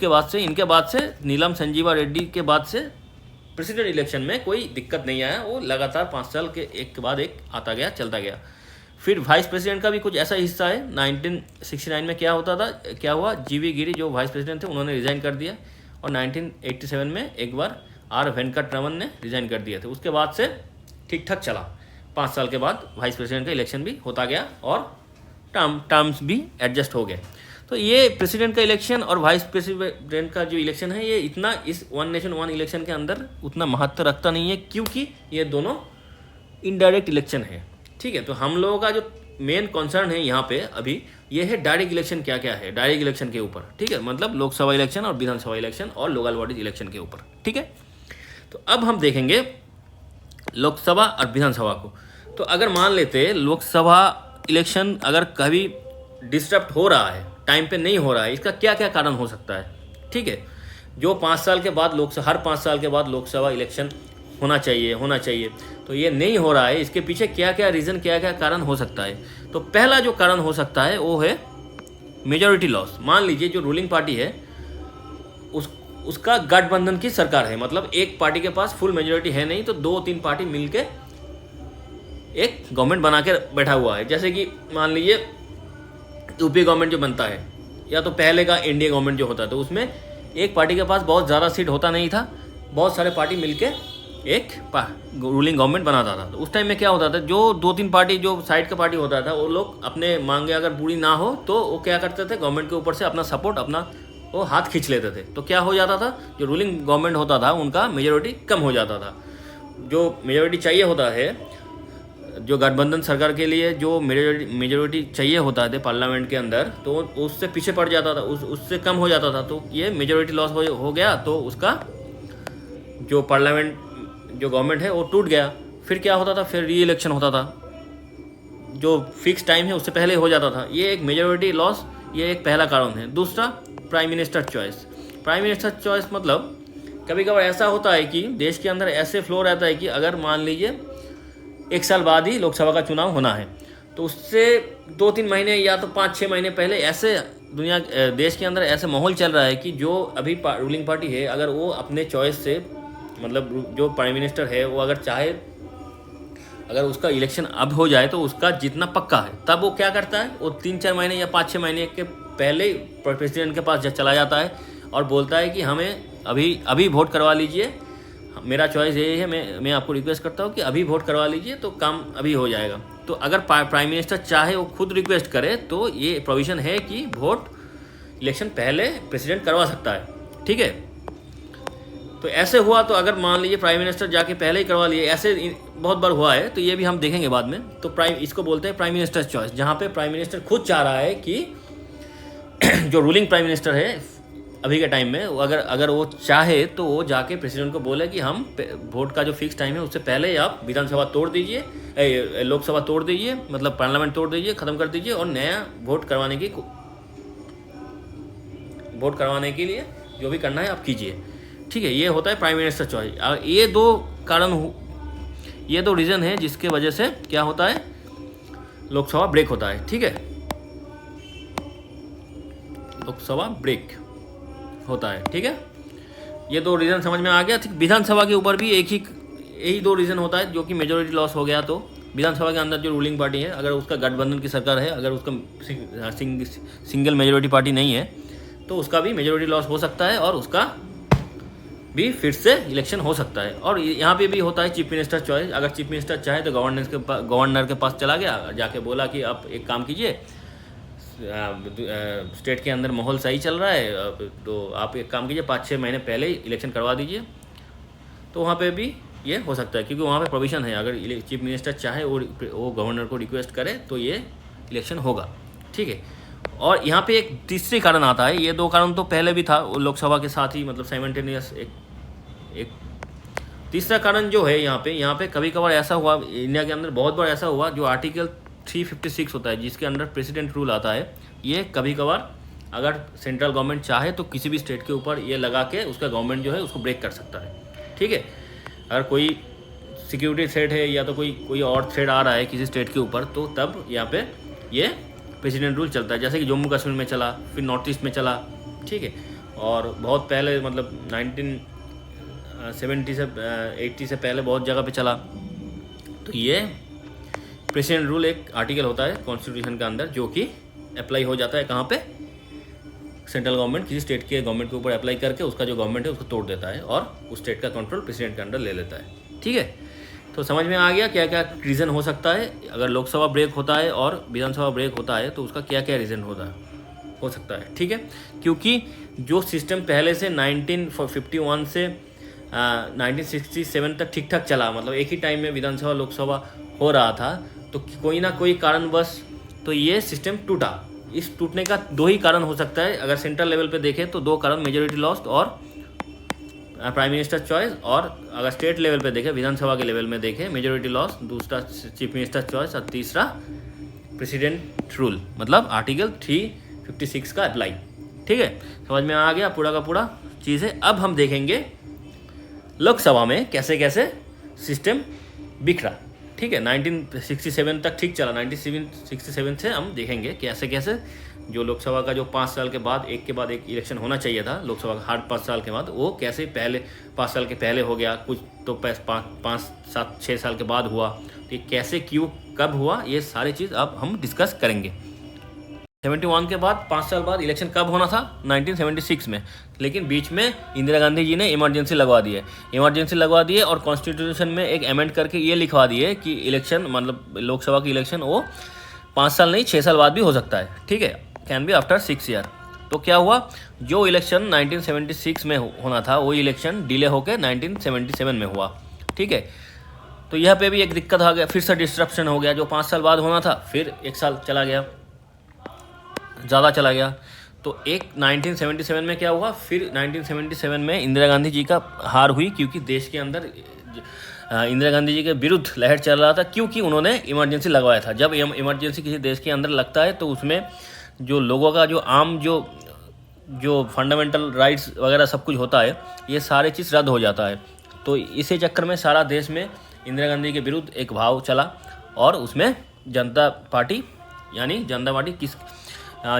बाद से इनके बाद से नीलम संजीवा रेड्डी के बाद से प्रेसिडेंट इलेक्शन में कोई दिक्कत नहीं आया, वो लगातार 5 साल के एक के बाद एक आता गया, चलता गया। फिर वाइस प्रेसिडेंट का भी कुछ ऐसा हिस्सा है। 1969 में क्या हुआ, जीवी गिरी जो वाइस प्रेसिडेंट थे उन्होंने रिज़ाइन कर दिया, और 1987 में एक बार आर वेंकट रमन ने रिज़ाइन कर दिए थे। उसके बाद से ठीक ठाक चला, 5 साल के बाद वाइस प्रेसिडेंट का इलेक्शन भी होता गया और टर्म्स भी एडजस्ट हो गए। तो ये प्रेसिडेंट का इलेक्शन और वाइस प्रेसिडेंट का जो इलेक्शन है ये इतना इस वन नेशन वन इलेक्शन के अंदर उतना महत्व रखता नहीं है, क्योंकि ये दोनों इनडायरेक्ट इलेक्शन है। ठीक है, तो हम लोगों का जो मेन कंसर्न है यहाँ पे अभी ये है डायरेक्ट इलेक्शन क्या क्या है, डायरेक्ट इलेक्शन के ऊपर। ठीक है, मतलब लोकसभा इलेक्शन और विधानसभा इलेक्शन और लोकल बॉडीज इलेक्शन के ऊपर। ठीक है, तो अब हम देखेंगे लोकसभा और विधानसभा को। तो अगर मान लेते लोकसभा इलेक्शन अगर कभी डिस्टर्ब हो रहा है, टाइम पे नहीं हो रहा है, इसका क्या क्या कारण हो सकता है। ठीक है, जो 5 साल के बाद हर 5 साल के बाद लोकसभा इलेक्शन होना चाहिए, तो ये नहीं हो रहा है, इसके पीछे क्या क्या रीज़न, क्या क्या कारण हो सकता है। तो पहला जो कारण हो सकता है वो है मेजॉरिटी लॉस। मान लीजिए जो रूलिंग पार्टी है उसका गठबंधन की सरकार है, मतलब एक पार्टी के पास फुल मेजॉरिटी है नहीं, तो 2-3 पार्टी मिलके एक गवर्नमेंट बना के बैठा हुआ है। जैसे कि मान लीजिए यूपी गवर्नमेंट जो बनता है, या तो पहले का इंडिया गवर्नमेंट जो होता है, तो उसमें एक पार्टी के पास बहुत ज़्यादा सीट होता नहीं था, बहुत सारे पार्टी मिलके एक रूलिंग गवर्नमेंट बनाता था। तो उस टाइम में क्या होता था, जो 2-3 पार्टी जो साइड का पार्टी होता था वो लोग अपने मांगे अगर पूरी ना हो तो वो क्या करते थे, गवर्नमेंट के ऊपर से अपना सपोर्ट अपना वो हाथ खींच लेते थे। तो क्या हो जाता था, जो रूलिंग गवर्नमेंट होता था उनका मेजॉरिटी कम हो जाता था। जो मेजॉरिटी चाहिए होता है, जो गठबंधन सरकार के लिए जो मेजॉरिटी चाहिए होता है पार्लियामेंट के अंदर, तो उससे पीछे पड़ जाता था, उससे कम हो जाता था। तो ये मेजॉरिटी लॉस हो गया, तो उसका जो पार्लियामेंट जो गवर्नमेंट है वो टूट गया। फिर क्या होता था, फिर री इलेक्शन होता था, जो फिक्स टाइम है उससे पहले हो जाता था। ये एक मेजॉरिटी लॉस, ये एक पहला कारण है। दूसरा, प्राइम मिनिस्टर चॉइस मतलब कभी कभार ऐसा होता है कि देश के अंदर ऐसे फ्लो रहता है कि अगर मान लीजिए 1 साल बाद ही लोकसभा का चुनाव होना है, तो उससे 2-3 महीने या तो 5-6 महीने पहले ऐसे देश के अंदर ऐसे माहौल चल रहा है कि जो अभी रूलिंग पार्टी है, अगर वो अपने चॉइस से, मतलब जो प्राइम मिनिस्टर है वो अगर चाहे, अगर उसका इलेक्शन अब हो जाए तो उसका जीतना पक्का है, तब वो क्या करता है, वो 3-4 महीने या 5-6 महीने के पहले प्रेसिडेंट के पास चला जाता है और बोलता है कि हमें अभी वोट करवा लीजिए, मेरा चॉइस ये है, मैं आपको रिक्वेस्ट करता हूँ कि अभी वोट करवा लीजिए, तो काम अभी हो जाएगा। तो अगर प्राइम मिनिस्टर चाहे वो खुद रिक्वेस्ट करे तो ये प्रोविज़न है कि वोट इलेक्शन पहले प्रेसिडेंट करवा सकता है। ठीक है, तो ऐसे हुआ, तो अगर मान लीजिए प्राइम मिनिस्टर जाके पहले ही करवा लिए, ऐसे बहुत बार हुआ है, तो ये भी हम देखेंगे बाद में। तो इसको बोलते हैं प्राइम मिनिस्टर चॉइस, जहाँ पे प्राइम मिनिस्टर खुद चाह रहा है कि जो रूलिंग प्राइम मिनिस्टर है अभी के टाइम में, अगर वो चाहे तो वो जाके प्रेसिडेंट को बोले कि हम वोट का जो फिक्स टाइम है उससे पहले आप विधानसभा तोड़ दीजिए, लोकसभा तोड़ दीजिए, मतलब पार्लियामेंट तोड़ दीजिए, ख़त्म कर दीजिए, और नया वोट करवाने के लिए जो भी करना है आप कीजिए। ठीक है, ये होता है प्राइम मिनिस्टर चॉइस। ये दो रीज़न है जिसके वजह से क्या होता है, लोकसभा ब्रेक होता है। ठीक है, लोकसभा ब्रेक होता है। ठीक है, ये 2 रीज़न समझ में आ गया। ठीक, विधानसभा के ऊपर भी यही 2 रीज़न होता है, जो कि मेजॉरिटी लॉस हो गया। तो विधानसभा के अंदर जो रूलिंग पार्टी है, अगर उसका गठबंधन की सरकार है, अगर उसका सिंगल मेजॉरिटी पार्टी नहीं है, तो उसका भी मेजॉरिटी लॉस हो सकता है और उसका भी फिर से इलेक्शन हो सकता है। और यहाँ पे भी होता है चीफ मिनिस्टर चॉइस। अगर चीफ मिनिस्टर चाहे तो गवर्नर के पास चला गया, जाके बोला कि आप एक काम कीजिए, स्टेट के अंदर माहौल सही चल रहा है, तो आप एक काम कीजिए, 5-6 महीने पहले ही इलेक्शन करवा दीजिए। तो वहाँ पे भी ये हो सकता है, क्योंकि वहाँ पे प्रोविज़न है, अगर चीफ मिनिस्टर चाहे वो गवर्नर को रिक्वेस्ट करे तो ये इलेक्शन होगा। ठीक है, और यहाँ पे एक तीसरी कारण आता है। ये 2 कारण तो पहले भी था लोकसभा के साथ ही, मतलब साइमल्टेनियस एक तीसरा कारण जो है यहाँ पे कभी कभार ऐसा हुआ, इंडिया के अंदर बहुत बार ऐसा हुआ, जो आर्टिकल 356 होता है जिसके अंदर प्रेसिडेंट रूल आता है, ये कभी कभार अगर सेंट्रल गवर्नमेंट चाहे तो किसी भी स्टेट के ऊपर ये लगा के उसका गवर्नमेंट जो है उसको ब्रेक कर सकता है। ठीक है, अगर कोई सिक्योरिटी थ्रेट है या तो कोई और थ्रेट आ रहा है किसी स्टेट के ऊपर, तो तब यहाँ पे ये प्रेसिडेंट रूल चलता है। जैसे कि जम्मू कश्मीर में चला, फिर नॉर्थ ईस्ट में चला, ठीक है, और बहुत पहले मतलब 1970 से 80 से पहले बहुत जगह पे चला। तो ये प्रेसिडेंट रूल एक आर्टिकल होता है कॉन्स्टिट्यूशन के अंदर जो कि अप्लाई हो जाता है कहाँ पे, सेंट्रल गवर्नमेंट किसी स्टेट के गवर्नमेंट के ऊपर अप्लाई करके उसका जो गवर्नमेंट है उसको तोड़ देता है और उस स्टेट का कंट्रोल प्रेसिडेंट के अंडर ले लेता है। ठीक है, तो समझ में आ गया क्या क्या रीज़न हो सकता है अगर लोकसभा ब्रेक होता है और विधानसभा ब्रेक होता है, तो उसका क्या क्या रीज़न हो सकता है। ठीक है, क्योंकि जो सिस्टम पहले से 1951 से 1967 तक ठीक ठाक चला, मतलब एक ही टाइम में विधानसभा लोकसभा हो रहा था, तो कोई ना कोई कारणवश तो ये सिस्टम टूटा। इस टूटने का दो ही कारण हो सकता है। अगर सेंट्रल लेवल पे देखें तो दो कारण, मेजोरिटी लॉस्ट और प्राइम मिनिस्टर चॉइस, और अगर स्टेट लेवल पे देखें, विधानसभा के लेवल में देखें, मेजोरिटी लॉस, दूसरा चीफ मिनिस्टर चॉइस और तीसरा प्रेसिडेंट रूल, मतलब आर्टिकल 356 का अप्लाई। ठीक है, समझ में आ गया पूरा का पूरा चीज़ है। अब हम देखेंगे लोकसभा में कैसे कैसे सिस्टम बिखरा। ठीक है, 1967 तक ठीक चला, 1967 से हम देखेंगे कैसे कैसे जो लोकसभा का जो 5 साल के बाद एक इलेक्शन होना चाहिए था लोकसभा का, हर 5 साल के बाद, वो कैसे पहले 5 साल के पहले हो गया, कुछ तो 5 7 6 साल के बाद हुआ, तो ये कैसे क्यों कब हुआ, ये सारी चीज़ अब हम डिस्कस करेंगे। 71 के बाद 5 साल बाद इलेक्शन कब होना था, 1976 में, लेकिन बीच में इंदिरा गांधी जी ने इमरजेंसी लगवा दी है और कॉन्स्टिट्यूशन में एक अमेंड करके ये लिखवा दिए कि इलेक्शन मतलब लोकसभा की इलेक्शन वो 5 साल नहीं 6 साल बाद भी हो सकता है। ठीक है, कैन बी आफ्टर 6 ईयर। तो क्या हुआ, जो इलेक्शन 1976 में होना था वो इलेक्शन डिले होकर 1977 में हुआ। ठीक है, तो यहाँ पे भी एक दिक्कत आ गया, फिर से डिस्ट्रप्शन हो गया। जो 5 साल बाद होना था फिर 1 साल चला गया, ज़्यादा चला गया। तो एक 1977 में क्या हुआ, फिर 1977 में इंदिरा गांधी जी का हार हुई, क्योंकि देश के अंदर इंदिरा गांधी जी के विरुद्ध लहर चल रहा था, क्योंकि उन्होंने इमरजेंसी लगवाया था। जब इमरजेंसी किसी देश के अंदर लगता है तो उसमें जो लोगों का जो आम जो फंडामेंटल राइट्स वगैरह सब कुछ होता है, ये सारे चीज़ रद्द हो जाता है। तो इसी चक्कर में सारा देश में इंदिरा गांधी के विरुद्ध एक भाव चला और उसमें जनता पार्टी किस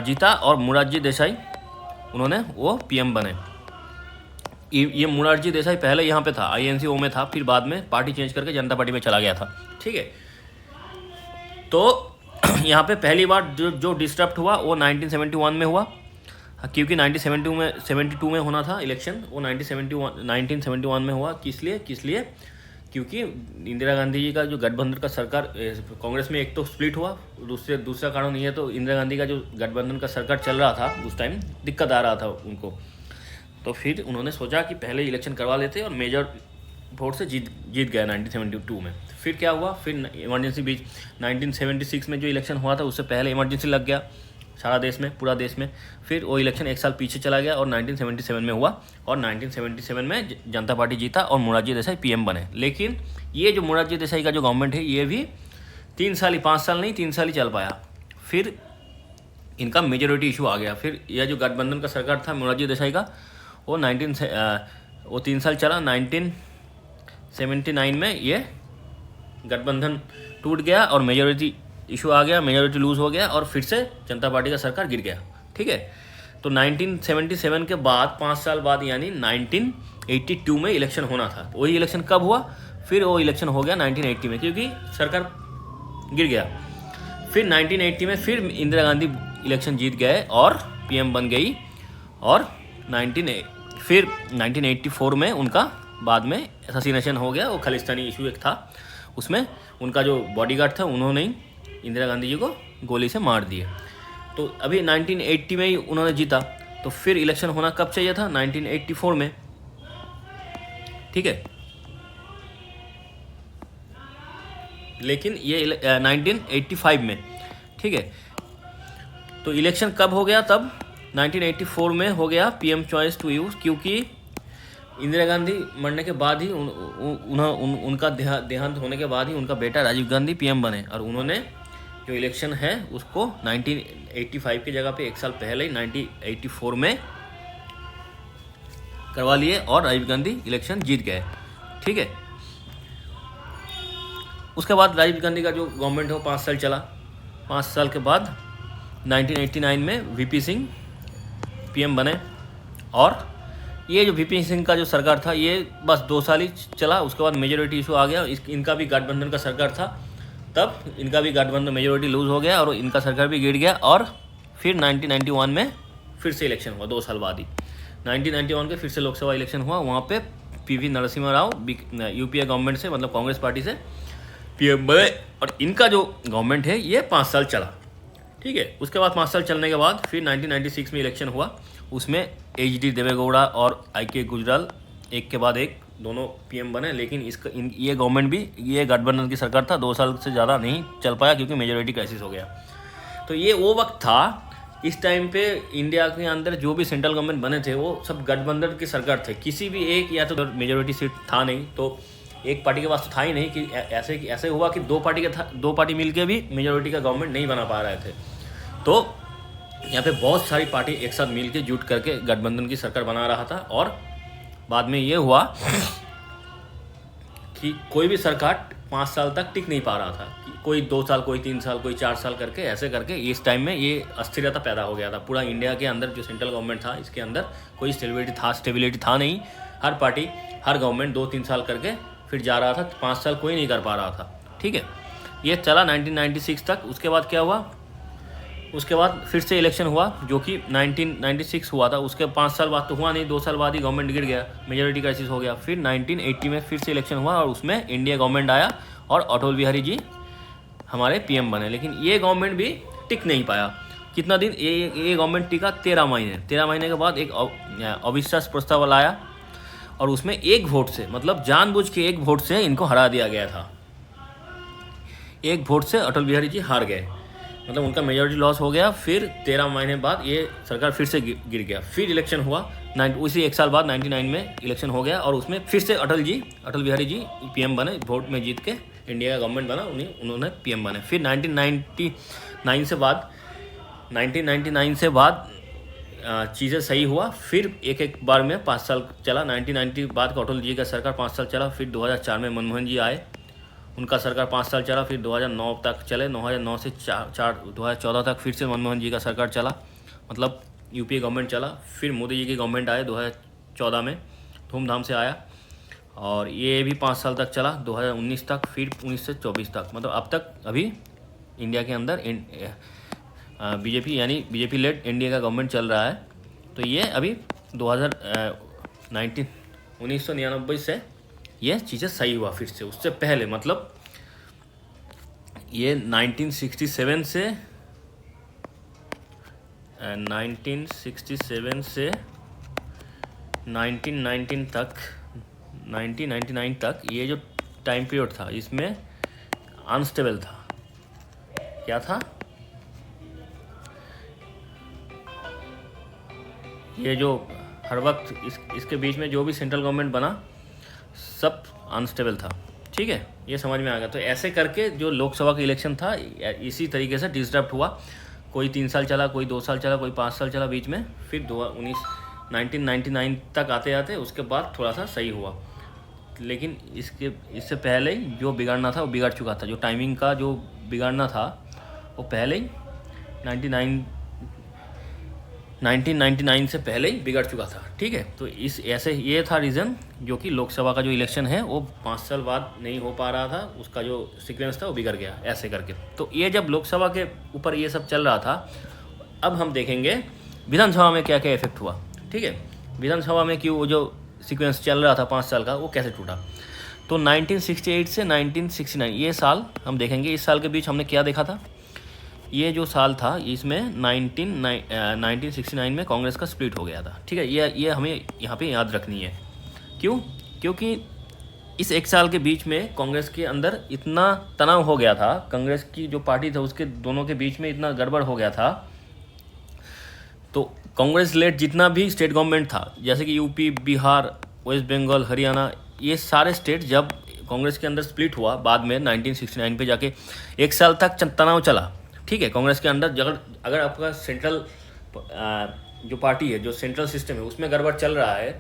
जीता और मोरारजी देसाई उन्होंने वो पीएम बने। ये मोरारजी देसाई पहले यहाँ पे था, INC में था, फिर बाद में पार्टी चेंज करके जनता पार्टी में चला गया था। ठीक है, तो यहाँ पे पहली बार जो डिस्टर्ब हुआ वो 1971 में हुआ, क्योंकि 1972 में होना था इलेक्शन, वो 1971 में हुआ। किस लिए क्योंकि इंदिरा गांधी जी का जो गठबंधन का सरकार, कांग्रेस में एक तो स्प्लिट हुआ, दूसरा कारण ये, तो इंदिरा गांधी का जो गठबंधन का सरकार चल रहा था उस टाइम दिक्कत आ रहा था उनको, तो फिर उन्होंने सोचा कि पहले इलेक्शन करवा लेते और मेजर वोट से जीत गया 1972 में। फिर क्या हुआ, फिर इमरजेंसी बीच 1976 में जो इलेक्शन हुआ था उससे पहले इमरजेंसी लग गया सारा देश में, पूरा देश में। फिर वो इलेक्शन 1 साल पीछे चला गया और 1977 में हुआ, और 1977 में जनता पार्टी जीता और मोरारजी देसाई पीएम बने। लेकिन ये जो मोरारजी देसाई का जो गवर्नमेंट है ये भी 3 साल ही, 5 साल नहीं 3 साल ही चल पाया। फिर इनका मेजोरिटी इशू आ गया। फिर यह जो गठबंधन का सरकार था मोरारजी देसाई का, वो 3 साल चला। 1979 में ये गठबंधन टूट गया और मेजोरिटी इशू आ गया, मेजोरिटी लूज़ हो गया और फिर से जनता पार्टी का सरकार गिर गया। ठीक है, तो 1977 के बाद 5 साल बाद यानी 1982 में इलेक्शन होना था। वही इलेक्शन कब हुआ, फिर वो इलेक्शन हो गया 1980 में, क्योंकि सरकार गिर गया। फिर 1980 में फिर इंदिरा गांधी इलेक्शन जीत गए और पीएम बन गई, और फिर 1984 में उनका बाद में असैसिनेशन हो गया। वो खालिस्तानी इशू एक था, उसमें उनका जो बॉडीगार्ड था उन्होंने ही इंदिरा गांधी जी को गोली से मार दिए। तो अभी 1980 में ही उन्होंने जीता, तो फिर इलेक्शन होना कब चाहिए था, 1984 में। ठीक है, लेकिन ये 1985 में। ठीक है, तो इलेक्शन कब हो गया, तब 1984 में हो गया पीएम चॉइस टू यूज, क्योंकि इंदिरा गांधी मरने के बाद ही उनका देहांत होने के बाद ही उनका बेटा राजीव गांधी पीएम बने, और उन्होंने जो इलेक्शन है उसको 1985 की जगह पे 1 साल पहले ही 1984 में करवा लिए और राजीव गांधी इलेक्शन जीत गए। ठीक है, उसके बाद राजीव गांधी का जो गवर्नमेंट है वो 5 साल चला। 5 साल के बाद 1989 में वीपी सिंह पीएम बने, और ये जो वीपी सिंह का जो सरकार था ये बस 2 साल ही चला। उसके बाद मेजोरिटी इशू आ गया, इनका भी गठबंधन का सरकार था, तब इनका भी गठबंधन मेजोरिटी लूज़ हो गया और इनका सरकार भी गिर गया। और फिर 1991 में फिर से इलेक्शन हुआ, 2 साल बाद ही 1991 के फिर से लोकसभा इलेक्शन हुआ। वहाँ पे PV Narasimha Rao UPA government से, मतलब कांग्रेस पार्टी से पीएम बने, और इनका जो गवर्नमेंट है ये 5 साल चला। ठीक है, उसके बाद 5 साल चलने के बाद फिर 1996 में इलेक्शन हुआ। उसमें एच.डी. देवेगौड़ा और आई.के. गुजराल एक के बाद एक दोनों पीएम बने, लेकिन ये गवर्नमेंट भी, ये गठबंधन की सरकार था, 2 साल से ज़्यादा नहीं चल पाया क्योंकि मेजोरिटी क्राइसिस हो गया। तो ये वो वक्त था, इस टाइम पे इंडिया के अंदर जो भी सेंट्रल गवर्नमेंट बने थे वो सब गठबंधन की सरकार थे। किसी भी एक, या तो मेजोरिटी सीट था नहीं, तो एक पार्टी के पास तो था ही नहीं, कि ऐसे हुआ कि दो पार्टी मिलके भी मेजोरिटी का गवर्नमेंट नहीं बना पा रहे थे। तो यहाँ पे बहुत सारी पार्टी एक साथ मिलके जुट करके गठबंधन की सरकार बना रहा था, और बाद में ये हुआ कि कोई भी सरकार 5 साल तक टिक नहीं पा रहा था, कोई 2 साल, कोई 3 साल, कोई 4 साल करके, ऐसे करके इस टाइम में ये अस्थिरता पैदा हो गया था। पूरा इंडिया के अंदर जो सेंट्रल गवर्नमेंट था, इसके अंदर कोई स्टेबिलिटी था नहीं। हर पार्टी, हर गवर्नमेंट 2-3 साल करके फिर जा रहा था, 5 साल कोई नहीं कर पा रहा था। ठीक है, ये चला 1996 तक। उसके बाद क्या हुआ, उसके बाद फिर से इलेक्शन हुआ जो कि 1996 हुआ था। उसके 5 साल बाद तो हुआ नहीं, 2 साल बाद ही गवर्नमेंट गिर गया, मेजोरिटी क्राइसिस हो गया। फिर 1980 में फिर से इलेक्शन हुआ और उसमें इंडिया गवर्नमेंट आया और अटल बिहारी जी हमारे पीएम बने। लेकिन ये गवर्नमेंट भी टिक नहीं पाया। कितना दिन ये गवर्नमेंट टिका? 13 महीने। 13 महीने के बाद एक अविश्वास प्रस्ताव लाया और उसमें एक वोट से, मतलब जानबूझ के एक वोट से इनको हरा दिया गया था। एक वोट से अटल बिहारी जी हार गए, मतलब उनका मेजोरिटी लॉस हो गया। फिर 13 महीने बाद ये सरकार फिर से गिर गया। फिर इलेक्शन हुआ, उसी एक साल बाद 99 में इलेक्शन हो गया और उसमें फिर से अटल बिहारी जी पीएम बने, वोट में जीत के इंडिया का गवर्नमेंट बना, उन्होंने पीएम बने। फिर 1999 से बाद चीज़ें सही हुआ। फिर एक बार में 5 साल चला। 1990 बाद का अटल जी का सरकार 5 साल चला। फिर 2004 में मनमोहन जी आए, उनका सरकार 5 साल चला। फिर 2009 तक चले, 2009 से 2014 तक फिर से मनमोहन जी का सरकार चला, मतलब यूपीए गवर्नमेंट चला। फिर मोदी जी की गवर्नमेंट आए 2014 में, धूमधाम से आया, और ये भी 5 साल तक चला, 2019 तक। फिर 19 से 24 तक, मतलब अब तक अभी इंडिया के अंदर बीजेपी, यानी बीजेपी लेड इंडिया का गवर्नमेंट चल रहा है। तो ये अभी 1999 से ये चीज़ें सही हुआ फिर से। उससे पहले मतलब ये 1967 से 1999 तक ये जो टाइम पीरियड था इसमें अनस्टेबल था। क्या था? ये जो हर वक्त इसके बीच में जो भी सेंट्रल गवर्नमेंट बना सब अनस्टेबल था। ठीक है, ये समझ में आ गया। तो ऐसे करके जो लोकसभा का इलेक्शन था इसी तरीके से डिस्टर्ब हुआ। कोई 3 साल चला, कोई 2 साल चला, कोई 5 साल चला बीच में। फिर 1999 तक आते आते उसके बाद थोड़ा सा सही हुआ। लेकिन इससे पहले ही जो बिगाड़ना था वो बिगड़ चुका था। जो टाइमिंग का जो बिगाड़ना था वो पहले ही 1999 से पहले ही बिगड़ चुका था। ठीक है, तो ये था रीज़न जो कि लोकसभा का जो इलेक्शन है वो 5 साल बाद नहीं हो पा रहा था, उसका जो सीक्वेंस था वो बिगड़ गया ऐसे करके। तो ये जब लोकसभा के ऊपर ये सब चल रहा था, अब हम देखेंगे विधानसभा में क्या क्या इफेक्ट हुआ। ठीक है, विधानसभा में क्यों वो जो सीक्वेंस चल रहा था 5 साल का वो कैसे टूटा। तो 1968 से 1969 ये साल हम देखेंगे। इस साल के बीच हमने क्या देखा था, ये जो साल था इसमें 1969 में कांग्रेस का स्प्लिट हो गया था। ठीक है, ये हमें यहाँ पे याद रखनी है। क्यों? क्योंकि इस एक साल के बीच में कांग्रेस के अंदर इतना तनाव हो गया था, कांग्रेस की जो पार्टी था उसके दोनों के बीच में इतना गड़बड़ हो गया था। तो कांग्रेस लेड जितना भी स्टेट गवर्नमेंट था, जैसे कि यूपी, बिहार, वेस्ट बंगाल, हरियाणा, ये सारे स्टेट जब कांग्रेस के अंदर स्प्लिट हुआ बाद में 1969 पे जाके, एक साल तक तनाव चला। ठीक है, कांग्रेस के अंदर अगर आपका सेंट्रल जो पार्टी है, जो सेंट्रल सिस्टम है उसमें गड़बड़ चल रहा है,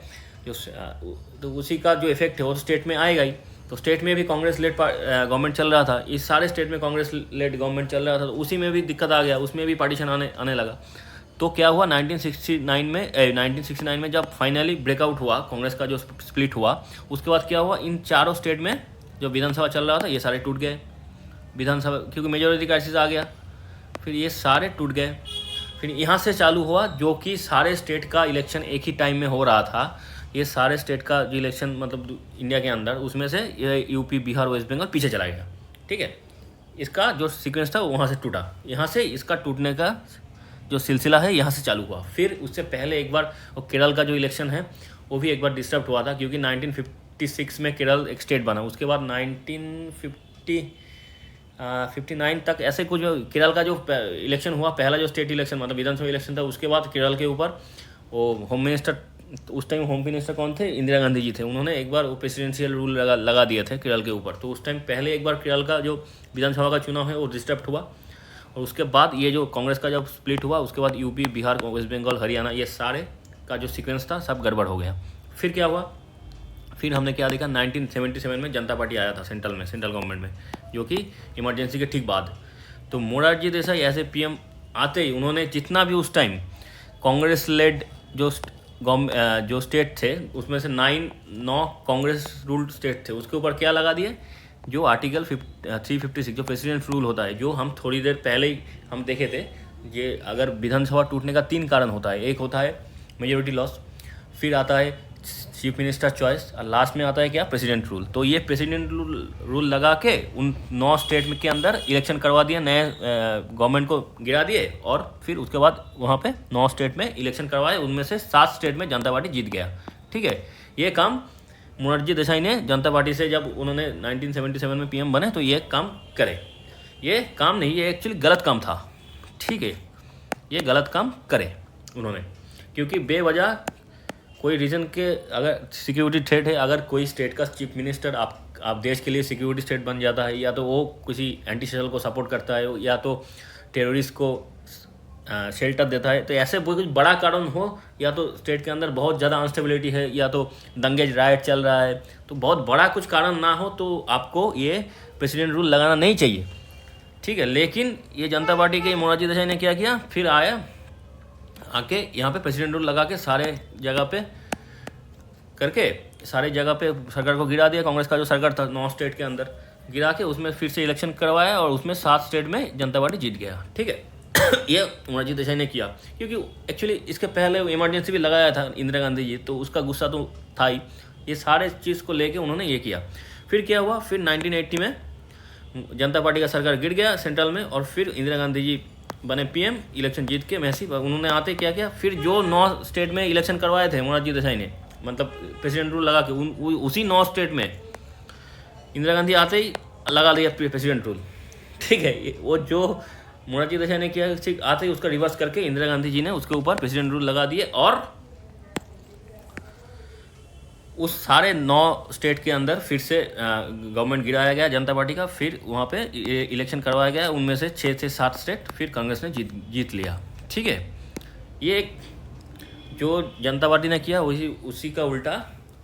तो उसी का जो इफेक्ट है वो स्टेट में आएगा ही। तो स्टेट में भी कांग्रेस लेड गवर्नमेंट चल रहा था, इस सारे स्टेट में कांग्रेस लेड गवर्नमेंट चल रहा था, तो उसी में भी दिक्कत आ गया, उसमें भी पार्टीशन आने लगा। तो क्या हुआ 1969 में जब फाइनली ब्रेकआउट हुआ, कांग्रेस का जो स्प्लिट हुआ, उसके बाद क्या हुआ, इन चारों स्टेट में जो विधानसभा चल रहा था ये सारे टूट गए विधानसभा, क्योंकि मेजोरिटी क्राइसिस आ गया, फिर ये सारे टूट गए। फिर यहाँ से चालू हुआ जो कि सारे स्टेट का इलेक्शन एक ही टाइम में हो रहा था, ये सारे स्टेट का जो इलेक्शन मतलब इंडिया के अंदर, उसमें से ये यूपी, बिहार, वेस्ट बंगाल पीछे चला गया। ठीक है, इसका जो सीक्वेंस था वहाँ से टूटा, यहाँ से इसका टूटने का जो सिलसिला है यहाँ से चालू हुआ। फिर उससे पहले एक बार वो केरल का जो इलेक्शन है वो भी एक बार डिस्टर्ब हुआ था, क्योंकि 1956 में केरल एक स्टेट बना, उसके बाद 1959 तक ऐसे कुछ केरल का जो इलेक्शन हुआ, पहला जो स्टेट इलेक्शन मतलब विधानसभा इलेक्शन था, उसके बाद केरल के ऊपर वो होम मिनिस्टर, उस टाइम होम मिनिस्टर कौन थे, इंदिरा गांधी जी थे, उन्होंने एक बार वो प्रेसिडेंशियल रूल लगा दिए थे केरल के ऊपर। तो उस टाइम पहले एक बार केरल का जो विधानसभा का चुनाव है वो डिस्टर्ब हुआ, और उसके बाद ये जो कांग्रेस का जब स्प्लिट हुआ, उसके बाद यूपी, बिहार, वेस्ट बंगाल, हरियाणा, ये सारे का जो सीक्वेंस था सब गड़बड़ हो गया। फिर क्या हुआ, फिर हमने क्या देखा, 1977 में जनता पार्टी आया था सेंट्रल गवर्नमेंट में, जो कि इमरजेंसी के ठीक बाद। तो मोरारजी देसाई ऐसे पीएम आते ही उन्होंने जितना भी उस टाइम कांग्रेस लेड जो स्टेट थे, उसमें से 9 कांग्रेस रूल्ड स्टेट थे, उसके ऊपर क्या लगा दिए, जो आर्टिकल 356 जो प्रेसिडेंट रूल होता है, जो हम थोड़ी देर पहले ही हम देखे थे। ये अगर विधानसभा टूटने का 3 कारण होता है, एक होता है मेजोरिटी लॉस, फिर आता है चीफ मिनिस्टर चॉइस, और लास्ट में आता है क्या, प्रेसिडेंट रूल। तो ये प्रेसिडेंट रूल लगा के उन 9 स्टेट में के अंदर इलेक्शन करवा दिया, नए गवर्नमेंट को गिरा दिए, और फिर उसके बाद वहाँ पे 9 स्टेट में इलेक्शन करवाए, उनमें से 7 स्टेट में जनता पार्टी जीत गया। ठीक है, ये काम मोरारजी देसाई ने जनता पार्टी से, जब उन्होंने 1977 में पीएम बने तो ये काम करे। ये काम नहीं, ये एक्चुअली गलत काम था। ठीक है, ये गलत काम करे उन्होंने, क्योंकि बेवजह कोई रीज़न के, अगर सिक्योरिटी थ्रेट है, अगर कोई स्टेट का चीफ मिनिस्टर आप देश के लिए सिक्योरिटी स्टेट बन जाता है, या तो वो किसी एंटी सोशल को सपोर्ट करता है, या तो टेररिस्ट को शेल्टर देता है, तो ऐसे कुछ बड़ा कारण हो, या तो स्टेट के अंदर बहुत ज़्यादा अनस्टेबिलिटी है, या तो दंगे राइट चल रहा है, तो बहुत बड़ा कुछ कारण ना हो तो आपको ये प्रेसिडेंट रूल लगाना नहीं चाहिए। ठीक है, लेकिन ये जनता पार्टी के मोरारजी देसाई ने क्या किया, फिर आके यहाँ पे प्रेसिडेंट रूल लगा के सारे जगह पे करके सारे जगह पे सरकार को गिरा दिया। कांग्रेस का जो सरकार था 9 स्टेट के अंदर गिरा के उसमें फिर से इलेक्शन करवाया, और उसमें 7 स्टेट में जनता पार्टी जीत गया। ठीक है, ये मोरारजी देसाई ने किया, क्योंकि एक्चुअली इसके पहले इमरजेंसी भी लगाया था इंदिरा गांधी जी, तो उसका गुस्सा तो था ही। ये सारे चीज़ को लेके उन्होंने ये किया। फिर क्या हुआ, फिर 1980 में जनता पार्टी का सरकार गिर गया सेंट्रल में, और फिर इंदिरा गांधी जी बने पीएम, इलेक्शन जीत के मैसी। उन्होंने आते क्या किया, फिर जो 9 स्टेट में इलेक्शन करवाए थे मोरारजी देसाई ने, मतलब प्रेसिडेंट रूल लगा के उसी 9 स्टेट में इंदिरा गांधी आते ही लगा दिया प्रेसिडेंट रूल। ठीक है, वो जो मोरारजी देसाई ने किया, ठीक आते ही उसका रिवर्स करके इंदिरा गांधी जी ने उसके ऊपर प्रेसिडेंट रूल लगा दिए, और उस सारे 9 स्टेट के अंदर फिर से गवर्नमेंट गिराया गया जनता पार्टी का। फिर वहाँ पे इलेक्शन करवाया गया, उनमें से 6 से 7 स्टेट फिर कांग्रेस ने जीत लिया। ठीक है, ये एक जो जनता पार्टी ने किया उसी का उल्टा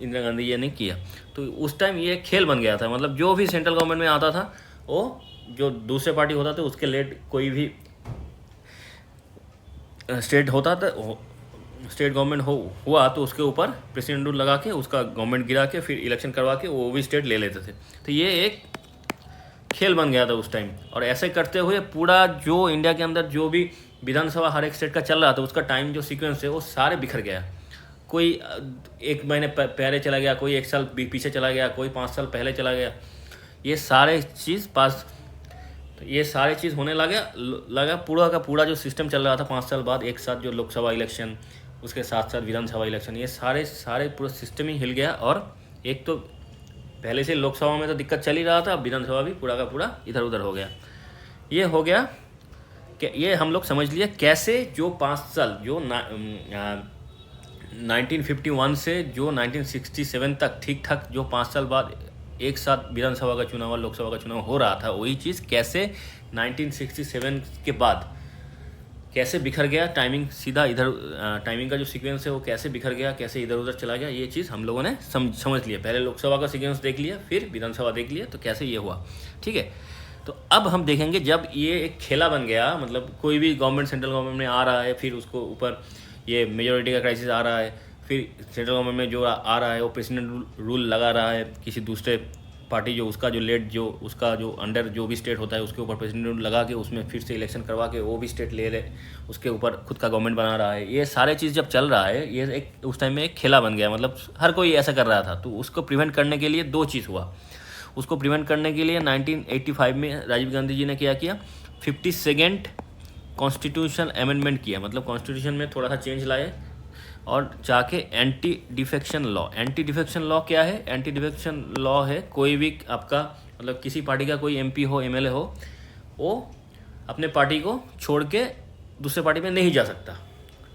इंदिरा गांधी जी ने किया। तो उस टाइम ये खेल बन गया था, मतलब जो भी सेंट्रल गवर्नमेंट में आता था, वो जो दूसरे पार्टी होता था उसके लेड कोई भी स्टेट होता था, स्टेट गवर्नमेंट हुआ तो उसके ऊपर प्रेसिडेंट रूल लगा के उसका गवर्नमेंट गिरा के फिर इलेक्शन करवा के वो भी स्टेट ले लेते थे। तो ये एक खेल बन गया था उस टाइम, और ऐसे करते हुए पूरा जो इंडिया के अंदर जो भी विधानसभा हर एक स्टेट का चल रहा था, उसका टाइम जो सीक्वेंस है वो सारे बिखर गया। कोई 1 महीने पहले चला गया, कोई 1 साल पीछे चला गया, कोई 5 साल पहले चला गया। ये सारे चीज़ ये सारी चीज़ होने लगा पूरा का पूरा जो सिस्टम चल रहा था 5 साल बाद एक साथ, जो लोकसभा इलेक्शन उसके साथ साथ विधानसभा इलेक्शन, ये सारे पूरा सिस्टम ही हिल गया। और एक तो पहले से लोकसभा में तो दिक्कत चल ही रहा था, अब विधानसभा भी पूरा का पूरा इधर उधर हो गया। ये हो गया कि ये हम लोग समझ लिए कैसे जो 5 साल जो 1951 से जो 1967 तक ठीक ठाक जो 5 साल बाद एक साथ विधानसभा का चुनाव और लोकसभा का चुनाव हो रहा था, वही चीज़ कैसे 1967 के बाद कैसे बिखर गया टाइमिंग, सीधा इधर टाइमिंग का जो सीक्वेंस है वो कैसे बिखर गया, कैसे इधर उधर चला गया, ये चीज़ हम लोगों ने समझ लिया। पहले लोकसभा का सीक्वेंस देख लिया, फिर विधानसभा देख लिया, तो कैसे ये हुआ। ठीक है, तो अब हम देखेंगे जब ये एक खेला बन गया, मतलब कोई भी गवर्नमेंट सेंट्रल गवर्नमेंट में आ रहा है, फिर उसको ऊपर ये मेजोरिटी का क्राइसिस आ रहा है, फिर सेंट्रल गवर्नमेंट में जो आ रहा है वो प्रेसिडेंट रूल लगा रहा है, किसी दूसरे पार्टी जो उसका जो लेट जो उसका जो अंडर जो भी स्टेट होता है उसके ऊपर प्रेसिडेंट रूल लगा के उसमें फिर से इलेक्शन करवा के वो भी स्टेट ले उसके ऊपर खुद का गवर्नमेंट बना रहा है। ये सारे चीज़ जब चल रहा है, ये एक उस टाइम में एक खेला बन गया, मतलब हर कोई ऐसा कर रहा था। तो उसको प्रिवेंट करने के लिए दो चीज़ हुआ। उसको प्रिवेंट करने के लिए 1985 में राजीव गांधी जी ने क्या किया, 52nd कॉन्स्टिट्यूशन अमेंडमेंट किया, मतलब कॉन्स्टिट्यूशन में थोड़ा सा चेंज लाए और जाके anti defection law. Anti defection law क्या है? एंटी डिफेक्शन लॉ है कोई भी आपका मतलब किसी पार्टी का कोई एमपी हो, एमएलए हो, वो अपने पार्टी को छोड़ के दूसरे पार्टी में नहीं जा सकता।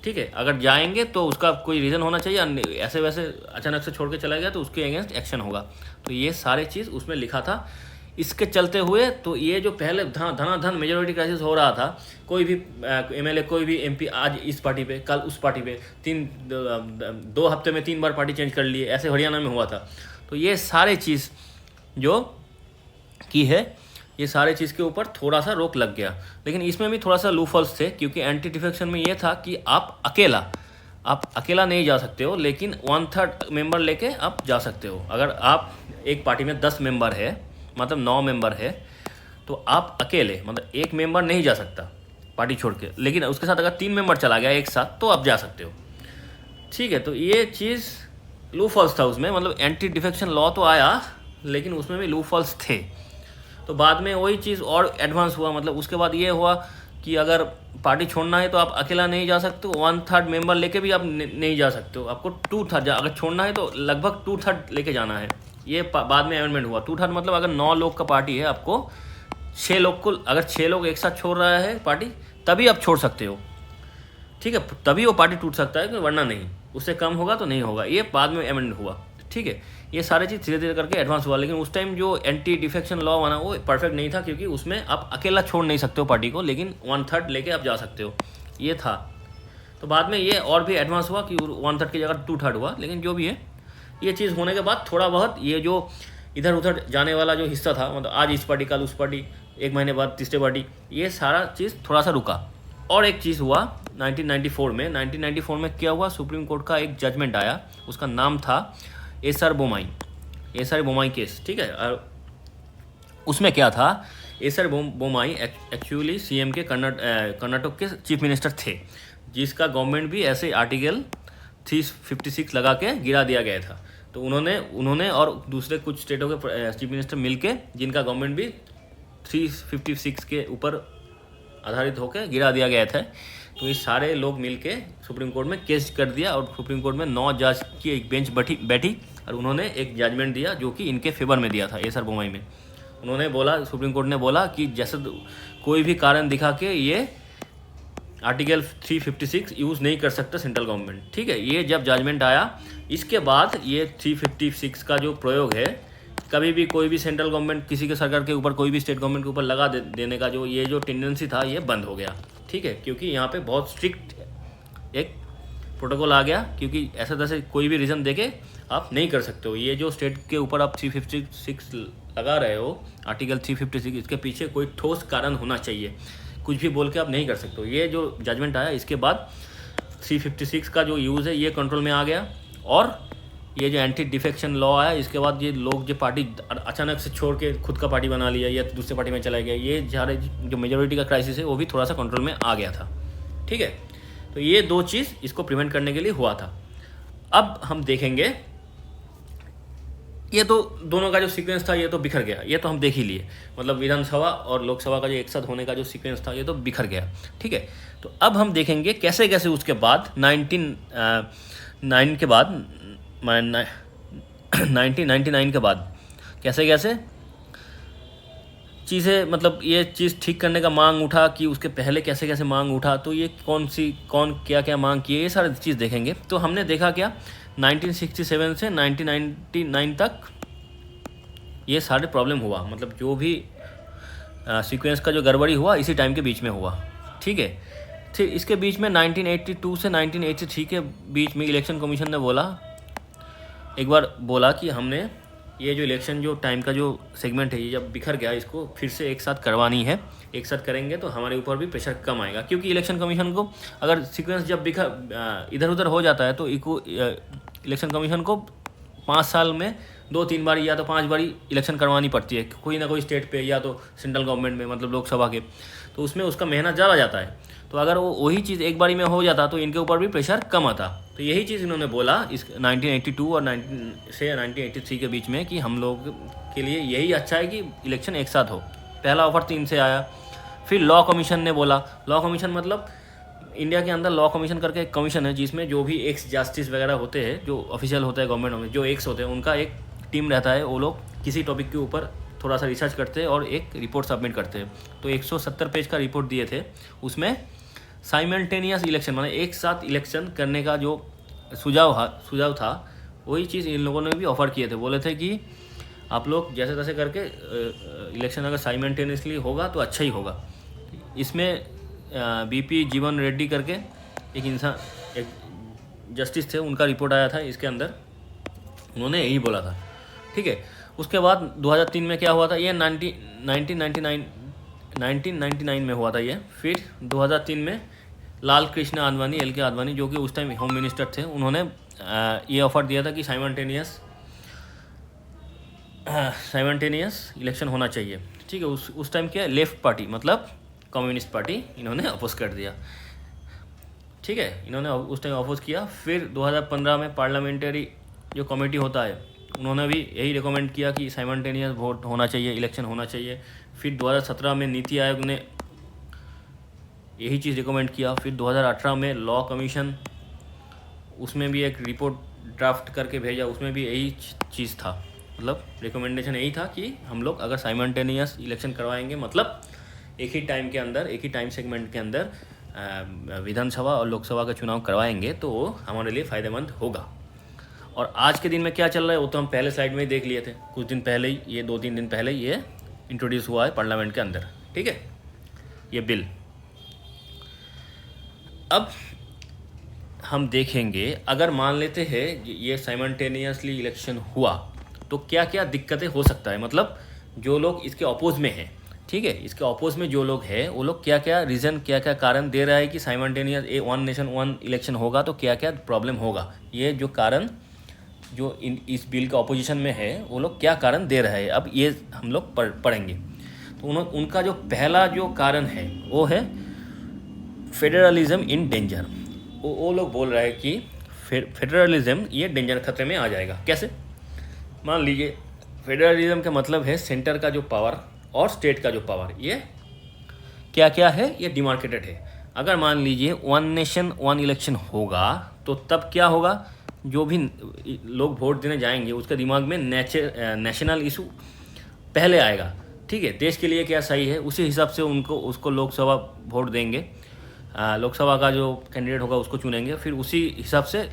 ठीक है, अगर जाएंगे तो उसका कोई रीज़न होना चाहिए, ऐसे वैसे अचानक से छोड़ के चला गया तो उसके अगेंस्ट एक्शन होगा। तो ये सारे चीज़ उसमें लिखा था। इसके चलते हुए तो ये जो पहले धनाधन मेजोरिटी क्राइसिस हो रहा था, कोई भी एमएलए कोई भी एमपी आज इस पार्टी पे कल उस पार्टी पे, 2 हफ्ते में 3 बार पार्टी चेंज कर लिए, ऐसे हरियाणा में हुआ था। तो ये सारे चीज़ जो की है, ये सारे चीज़ के ऊपर थोड़ा सा रोक लग गया। लेकिन इसमें भी थोड़ा सा लूफॉल्स थे, क्योंकि एंटी डिफेक्शन में ये था कि आप अकेला नहीं जा सकते हो, लेकिन 1/3 मेंबर लेके आप जा सकते हो। अगर आप एक पार्टी में 10 मेंबर है, मतलब 9 मेंबर है, तो आप अकेले मतलब एक मेंबर नहीं जा सकता पार्टी छोड़ के, लेकिन उसके साथ अगर 3 मेंबर चला गया एक साथ तो आप जा सकते हो। ठीक है, तो ये चीज़ लूफॉल्स था उसमें, मतलब एंटी डिफेक्शन लॉ तो आया लेकिन उसमें भी लूफॉल्स थे। तो बाद में वही चीज़ और एडवांस हुआ, मतलब उसके बाद ये हुआ कि अगर पार्टी छोड़ना है तो आप अकेला नहीं जा सकते हो, 1/3 मेंबर लेके भी आप नहीं जा सकते हो, आपको 2/3 अगर छोड़ना है तो लगभग 2/3 लेके जाना है। ये बाद में अमेंडमेंट हुआ। 2/3 मतलब अगर 9 लोग का पार्टी है, आपको 6 लोग को, अगर 6 लोग एक साथ छोड़ रहा है पार्टी, तभी आप छोड़ सकते हो। ठीक है, तभी वो पार्टी टूट सकता है, वरना नहीं, उससे कम होगा तो नहीं होगा। ये बाद में अमेंडमेंट हुआ। ठीक है, ये सारी चीज़ धीरे धीरे करके एडवांस हुआ। लेकिन उस टाइम जो एंटी डिफेक्शन लॉ बना वो परफेक्ट नहीं था, क्योंकि उसमें आप अकेला छोड़ नहीं सकते हो पार्टी को, लेकिन 1/3 लेके आप जा सकते हो, ये था। तो बाद में ये और भी एडवांस हुआ कि 1/3 की जगह 2/3 हुआ। लेकिन जो भी है, ये चीज़ होने के बाद थोड़ा बहुत ये जो इधर उधर जाने वाला जो हिस्सा था, मतलब आज इस पार्टी कल उस पार्टी, एक महीने बाद तीसरे पार्टी, ये सारा चीज़ थोड़ा सा रुका। और एक चीज़ हुआ 1994 में। 1994 में क्या हुआ, सुप्रीम कोर्ट का एक जजमेंट आया, उसका नाम था एसआर बोमाई केस। ठीक है, और उसमें क्या था, एसआर बोमाई एक्चुअली सीएम के कर्नाटक के चीफ मिनिस्टर थे, जिसका गवर्नमेंट भी ऐसे आर्टिकल 356 लगा के गिरा दिया गया था। तो उन्होंने और दूसरे कुछ स्टेटों के चीफ मिनिस्टर मिलके, जिनका गवर्नमेंट भी 356 के ऊपर आधारित होकर गिरा दिया गया था, तो ये सारे लोग मिलके सुप्रीम कोर्ट में केस कर दिया। और सुप्रीम कोर्ट में 9 जज की एक बेंच बैठी और उन्होंने एक जजमेंट दिया जो कि इनके फेवर में दिया था, एसआर बोमाई में। उन्होंने बोला, सुप्रीम कोर्ट ने बोला कि जैसे कोई भी कारण दिखा के ये आर्टिकल 356 यूज़ नहीं कर सकता सेंट्रल गवर्नमेंट। ठीक है, ये जब जजमेंट आया, इसके बाद ये 356 का जो प्रयोग है, कभी भी कोई भी सेंट्रल गवर्नमेंट किसी के सरकार के ऊपर, कोई भी स्टेट गवर्नमेंट के ऊपर लगा देने का जो टेंडेंसी था, ये बंद हो गया। ठीक है, क्योंकि यहाँ पे बहुत स्ट्रिक्ट एक प्रोटोकॉल आ गया, क्योंकि ऐसा तैसे कोई भी रीज़न देके आप नहीं कर सकते हो। ये जो स्टेट के ऊपर आप 356 लगा रहे हो, आर्टिकल 356, इसके पीछे कोई ठोस कारण होना चाहिए, कुछ भी बोल के आप नहीं कर सकते हो। ये जो जजमेंट आया, इसके बाद 356 का जो यूज़ है ये कंट्रोल में आ गया। और ये जो एंटी डिफेक्शन लॉ आया, इसके बाद ये लोग जो पार्टी अचानक से छोड़ के खुद का पार्टी बना लिया या दूसरे पार्टी में चला गया, ये सारे जो मेजोरिटी का क्राइसिस है वो भी थोड़ा सा कंट्रोल में आ गया था। ठीक है, तो ये दो चीज़ इसको प्रिवेंट करने के लिए हुआ था। अब हम देखेंगे, ये तो दोनों का जो सीक्वेंस था ये तो बिखर गया, ये तो हम देख ही लिए, मतलब विधानसभा और लोकसभा का जो एक साथ होने का जो सीक्वेंस था ये तो बिखर गया। ठीक है, तो अब हम देखेंगे कैसे कैसे उसके बाद 1999 के बाद 1999 के बाद कैसे कैसे चीज़ें, मतलब ये चीज़ ठीक करने का मांग उठा कि उसके पहले कैसे कैसे मांग उठा, तो ये कौन क्या क्या मांग किए, ये सारी चीज़ देखेंगे। तो हमने देखा क्या, 1967 से 1999 तक ये सारे प्रॉब्लम हुआ, मतलब जो भी सीक्वेंस का जो गड़बड़ी हुआ इसी टाइम के बीच में हुआ। ठीक है, फिर इसके बीच में 1982 से 1983 के बीच में इलेक्शन कमीशन ने एक बार बोला कि हमने ये जो इलेक्शन जो टाइम का जो सेगमेंट है ये जब बिखर गया, इसको फिर से एक साथ करवानी है। एक साथ करेंगे तो हमारे ऊपर भी प्रेशर कम आएगा, क्योंकि इलेक्शन कमीशन को अगर सीक्वेंस जब इधर उधर हो जाता है तो इलेक्शन कमीशन को 5 साल में 2-3 बारी या तो 5 बारी इलेक्शन करवानी पड़ती है, कोई ना कोई स्टेट पे या तो सेंट्रल गवर्नमेंट में, मतलब लोकसभा के। तो उसमें उसका मेहनत ज़्यादा जाता है। तो अगर वो वही चीज़ एक बारी में हो जाता तो इनके ऊपर भी प्रेशर कम आता। तो यही चीज़ इन्होंने बोला इस 1982 और 1983 के बीच में कि हम लोग के लिए यही अच्छा है कि इलेक्शन एक साथ हो। पहला ऑफर 3 से आया। फिर लॉ कमीशन ने बोला, लॉ कमीशन मतलब इंडिया के अंदर लॉ कमीशन करके एक कमीशन है जिसमें जो भी एक्स जस्टिस वगैरह होते हैं, जो ऑफिशियल होता है गवर्नमेंट में, जो एक्स होते हैं, उनका एक टीम रहता है। वो लोग किसी टॉपिक के ऊपर थोड़ा सा रिसर्च करते हैं और एक रिपोर्ट सबमिट करते हैं। तो 170 पेज का रिपोर्ट दिए थे। उसमें साइमल्टेनियस इलेक्शन माने एक साथ इलेक्शन करने का जो सुझाव था, वही चीज़ इन लोगों ने भी ऑफ़र किए थे। बोले थे कि आप लोग जैसे तैसे करके इलेक्शन अगर साइमल्टेनियसली होगा तो अच्छा ही होगा। इसमें बीपी जीवन रेड्डी करके एक जस्टिस थे, उनका रिपोर्ट आया था इसके अंदर, उन्होंने यही बोला था। ठीक है। उसके बाद 2003 में क्या हुआ था, ये 1999 में हुआ था ये। फिर 2003 में लाल कृष्ण आडवाणी, LK आडवाणी, जो कि उस टाइम होम मिनिस्टर थे, उन्होंने ये ऑफ़र दिया था कि साइमल्टेनियस इलेक्शन होना चाहिए। ठीक है। उस टाइम क्या लेफ्ट पार्टी मतलब कम्युनिस्ट पार्टी, इन्होंने अपोज कर दिया। ठीक है, इन्होंने उस टाइम अपोज किया। फिर 2015 में पार्लियामेंट्री जो कमेटी होता है, उन्होंने भी यही रिकमेंड किया कि साइमल्टेनियस वोट होना चाहिए, इलेक्शन होना चाहिए। फिर 2017 में नीति आयोग ने यही चीज़ रिकमेंड किया। फिर 2018 में लॉ कमीशन, उसमें भी एक रिपोर्ट ड्राफ्ट करके भेजा, उसमें भी यही चीज़ था। मतलब रिकमेंडेशन यही था कि हम लोग अगर साइमल्टेनियस इलेक्शन करवाएंगे, मतलब एक ही टाइम के अंदर, एक ही टाइम सेगमेंट के अंदर विधानसभा और लोकसभा का चुनाव करवाएंगे तो वो हमारे लिए फ़ायदेमंद होगा। और आज के दिन में क्या चल रहा है वो तो हम पहले स्लाइड में ही देख लिए थे। कुछ दिन पहले ही, ये 2-3 दिन पहले ही ये इंट्रोड्यूस हुआ है पार्लियामेंट के अंदर। ठीक है, ये बिल। अब हम देखेंगे, अगर मान लेते हैं ये साइमल्टेनियसली इलेक्शन हुआ तो क्या क्या दिक्कतें हो सकता है, मतलब जो लोग इसके अपोज में हैं। ठीक है, इसके अपोज में जो लोग हैं वो लोग क्या क्या रीज़न, क्या क्या कारण दे रहा है कि simultaneous one nation one election होगा तो क्या क्या प्रॉब्लम होगा। ये जो कारण जो इस बिल के अपोजिशन में है वो लोग क्या कारण दे रहे हैं, अब ये हम लोग पढ़ेंगे। तो उनका जो पहला जो कारण है वो है फेडरलिज्म इन डेंजर। वो लोग बोल रहे हैं कि फेडरलिज्म ये डेंजर, खतरे में आ जाएगा। कैसे? मान लीजिए फेडरलिज्म का मतलब है सेंटर का जो पावर और स्टेट का जो पावर, ये क्या क्या है, ये डिमार्केटेड है। अगर मान लीजिए वन नेशन वन इलेक्शन होगा तो तब क्या होगा, जो भी लोग वोट देने जाएंगे उसके दिमाग में नेशनल इशू पहले आएगा। ठीक है, देश के लिए क्या सही है, उसी हिसाब से उसको लोकसभा वोट देंगे। लोकसभा का जो कैंडिडेट होगा उसको चुनेंगे, फिर उसी हिसाब से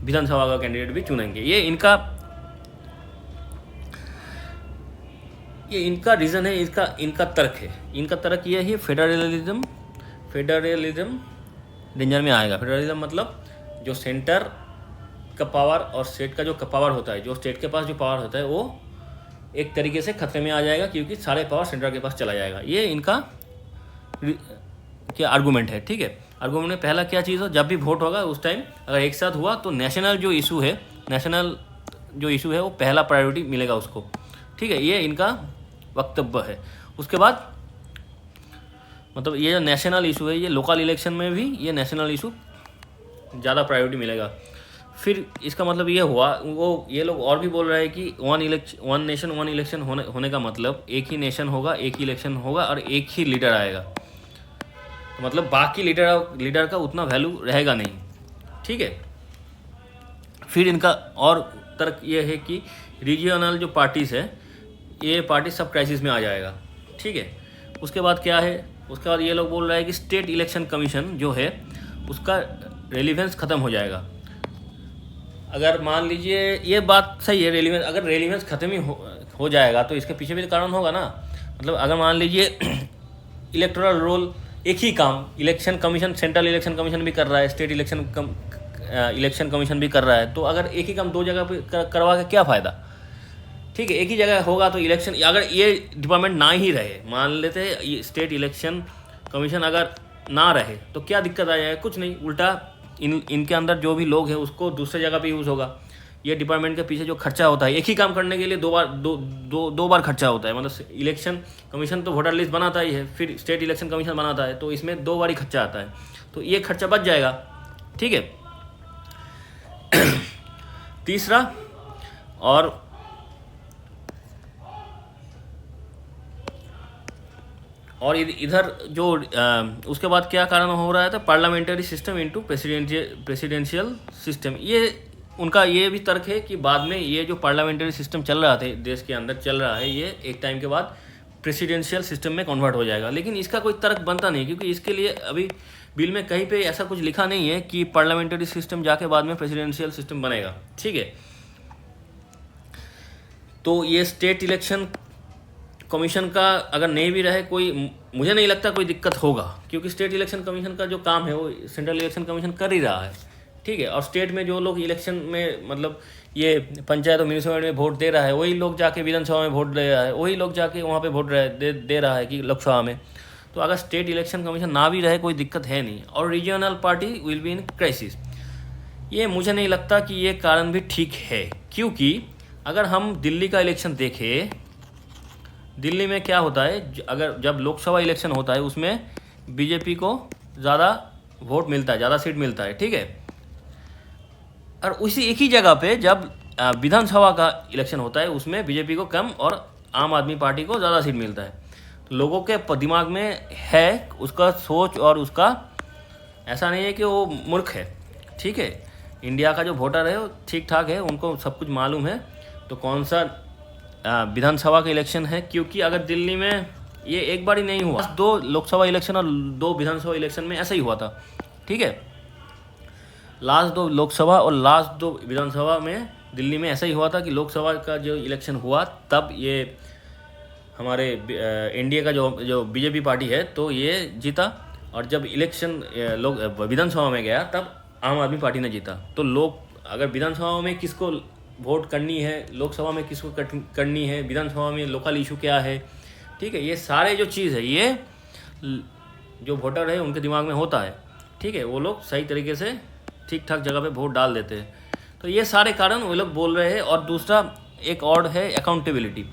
विधानसभा का कैंडिडेट भी चुनेंगे। ये इनका रीज़न है, इनका तर्क है। इनका तर्क ये है फेडरलिज्म डेंजर में आएगा। फेडरलिज्म मतलब जो सेंटर का पावर और स्टेट का जो पावर होता है, जो स्टेट के पास जो पावर होता है वो एक तरीके से खतरे में आ जाएगा, क्योंकि सारे पावर सेंटर के पास चला जाएगा। ये इनका क्या आर्गूमेंट है। ठीक है, आर्गूमेंट में पहला क्या चीज़ हो, जब भी वोट होगा उस टाइम अगर एक साथ हुआ तो नेशनल जो इशू है वो पहला प्रायोरिटी मिलेगा उसको। ठीक है, ये इनका वक्तव्य है। उसके बाद मतलब ये जो नेशनल इशू है, ये लोकल इलेक्शन में भी ये नेशनल इशू ज़्यादा प्रायोरिटी मिलेगा। फिर इसका मतलब ये हुआ, ये लोग और भी बोल रहे हैं कि वन नेशन वन इलेक्शन होने का मतलब एक ही नेशन होगा, एक ही इलेक्शन होगा और एक ही लीडर आएगा। तो मतलब बाकी लीडर का उतना वैल्यू रहेगा नहीं। ठीक है, फिर इनका और तर्क ये है कि रीजनल जो पार्टीज़ है, ये पार्टी सब क्राइसिस में आ जाएगा। ठीक है, उसके बाद क्या है, उसके बाद ये लोग बोल रहे हैं कि स्टेट इलेक्शन कमीशन जो है उसका रेलिवेंस ख़त्म हो जाएगा। अगर मान लीजिए ये बात सही है, अगर रेलिवेंस ख़त्म ही हो जाएगा तो इसके पीछे भी तो कारण होगा ना। मतलब अगर मान लीजिए इलेक्टोरल रोल एक ही काम election commission, central election commission भी कर रहा है, स्टेट इलेक्शन कमीशन भी कर रहा है, तो अगर एक ही काम दो जगह पे करवा के क्या फ़ायदा? ठीक है, एक ही जगह होगा तो इलेक्शन, अगर ये डिपार्टमेंट ना ही रहे, मान लेते हैं स्टेट इलेक्शन कमीशन अगर ना रहे तो क्या दिक्कत आ जाएगा? कुछ नहीं, उल्टा इनके अंदर जो भी लोग हैं उसको दूसरे जगह पे यूज़ होगा। ये डिपार्टमेंट के पीछे जो खर्चा होता है, एक ही काम करने के लिए दो बार खर्चा होता है। मतलब इलेक्शन कमीशन तो वोटर लिस्ट बनाता ही है, फिर स्टेट इलेक्शन कमीशन बनाता है, तो इसमें दो बार ही खर्चा आता है, तो ये खर्चा बच जाएगा। ठीक है। तीसरा, और इधर जो उसके बाद क्या कारण हो रहा है, तो parliamentary system into presidential system. ये उनका ये भी तर्क है कि बाद में ये जो पार्लियामेंट्री सिस्टम चल रहा था देश के अंदर चल रहा है, ये एक टाइम के बाद प्रेसिडेंशियल सिस्टम में कन्वर्ट हो जाएगा। लेकिन इसका कोई तर्क बनता नहीं, क्योंकि इसके लिए अभी बिल में कहीं पे ऐसा कुछ लिखा नहीं है कि पार्लियामेंट्री सिस्टम जाके बाद में प्रेसिडेंशियल सिस्टम बनेगा। ठीक है। तो ये स्टेट इलेक्शन कमीशन का अगर नहीं भी रहे, कोई, मुझे नहीं लगता कोई दिक्कत होगा, क्योंकि स्टेट इलेक्शन कमीशन का जो काम है वो सेंट्रल इलेक्शन कमीशन कर ही रहा है। ठीक है। और स्टेट में जो लोग इलेक्शन में, मतलब ये पंचायत और म्यूनिसिपल में वोट दे रहा है, वही लोग जाके विधानसभा में वोट दे रहा है, वही लोग जाके वहाँ पे वोट दे रहा है कि लोकसभा में। तो अगर स्टेट इलेक्शन कमीशन ना भी रहे कोई दिक्कत है नहीं। और regional party will be in crisis, ये मुझे नहीं लगता कि ये कारण भी ठीक है, क्योंकि अगर हम दिल्ली का इलेक्शन देखें, दिल्ली में क्या होता है, अगर जब लोकसभा इलेक्शन होता है उसमें बीजेपी को ज़्यादा वोट मिलता है, ज़्यादा सीट मिलता है। ठीक है। और उसी एक ही जगह पे जब विधानसभा का इलेक्शन होता है उसमें बीजेपी को कम और आम आदमी पार्टी को ज़्यादा सीट मिलता है। तो लोगों के दिमाग में है उसका सोच, और उसका ऐसा नहीं है कि वो मूर्ख है। ठीक है। इंडिया का जो वोटर है वो ठीक ठाक है, उनको सब कुछ मालूम है तो कौन सा विधानसभा का इलेक्शन है। क्योंकि अगर दिल्ली में ये एक बार ही नहीं हुआ, 2 लोकसभा इलेक्शन और 2 विधानसभा इलेक्शन में ऐसा ही हुआ था। ठीक है। लास्ट 2 लोकसभा और लास्ट 2 विधानसभा में दिल्ली में ऐसा ही हुआ था कि लोकसभा का जो इलेक्शन हुआ तब ये हमारे एनडीए का जो बीजेपी पार्टी है तो ये जीता, और जब इलेक्शन विधानसभा में गया तब आम आदमी पार्टी ने जीता। तो लोग अगर विधानसभा में किसको वोट करनी है, लोकसभा में किसको करनी है, विधानसभा में लोकल इशू क्या है, ठीक है, ये सारे जो चीज़ है ये जो वोटर है उनके दिमाग में होता है। ठीक है। वो लोग सही तरीके से ठीक ठाक जगह पे वोट डाल देते हैं। तो ये सारे कारण वो लोग बोल रहे हैं। और दूसरा एक और है अकाउंटेबिलिटी।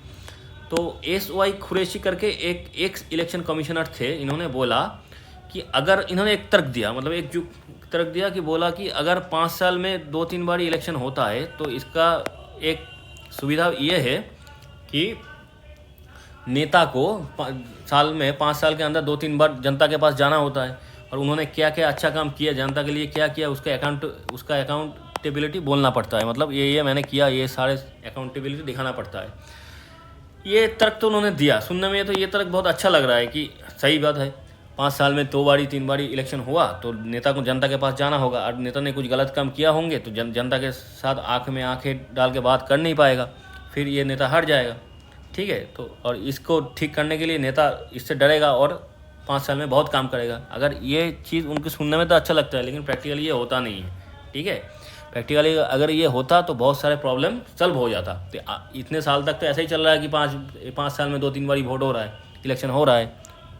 तो SY कुरैशी करके एक इलेक्शन कमिश्नर थे, इन्होंने बोला कि अगर इन्होंने एक तर्क दिया, मतलब एक जो तर्क दिया कि बोला कि अगर 5 साल में 2-3 बार इलेक्शन होता है तो इसका एक सुविधा ये है कि नेता को साल में 5 साल के अंदर 2-3 बार जनता के पास जाना होता है, और उन्होंने क्या क्या अच्छा काम किया, जनता के लिए क्या किया, उसका अकाउंटेबिलिटी बोलना पड़ता है। मतलब ये मैंने किया, ये सारे अकाउंटेबिलिटी दिखाना पड़ता है। ये तर्क तो उन्होंने दिया, सुनने में तो ये तर्क बहुत अच्छा लग रहा है कि सही बात है, 5 साल में 2 बारी 3 बारी इलेक्शन हुआ तो नेता को जनता के पास जाना होगा, और नेता ने कुछ गलत काम किया होंगे तो जनता के साथ आँख में आँखें डाल के बात कर नहीं पाएगा, फिर ये नेता हट जाएगा। ठीक है। तो और इसको ठीक करने के लिए नेता इससे डरेगा और 5 साल में बहुत काम करेगा। अगर ये चीज़ उनके सुनने में तो अच्छा लगता है, लेकिन प्रैक्टिकली ये होता नहीं है। ठीक है। प्रैक्टिकली अगर ये होता तो बहुत सारे प्रॉब्लम सॉल्व हो जाता। तो इतने साल तक तो ऐसा ही चल रहा है कि 5 साल में 2-3 बारी वोट हो रहा है, इलेक्शन हो रहा है,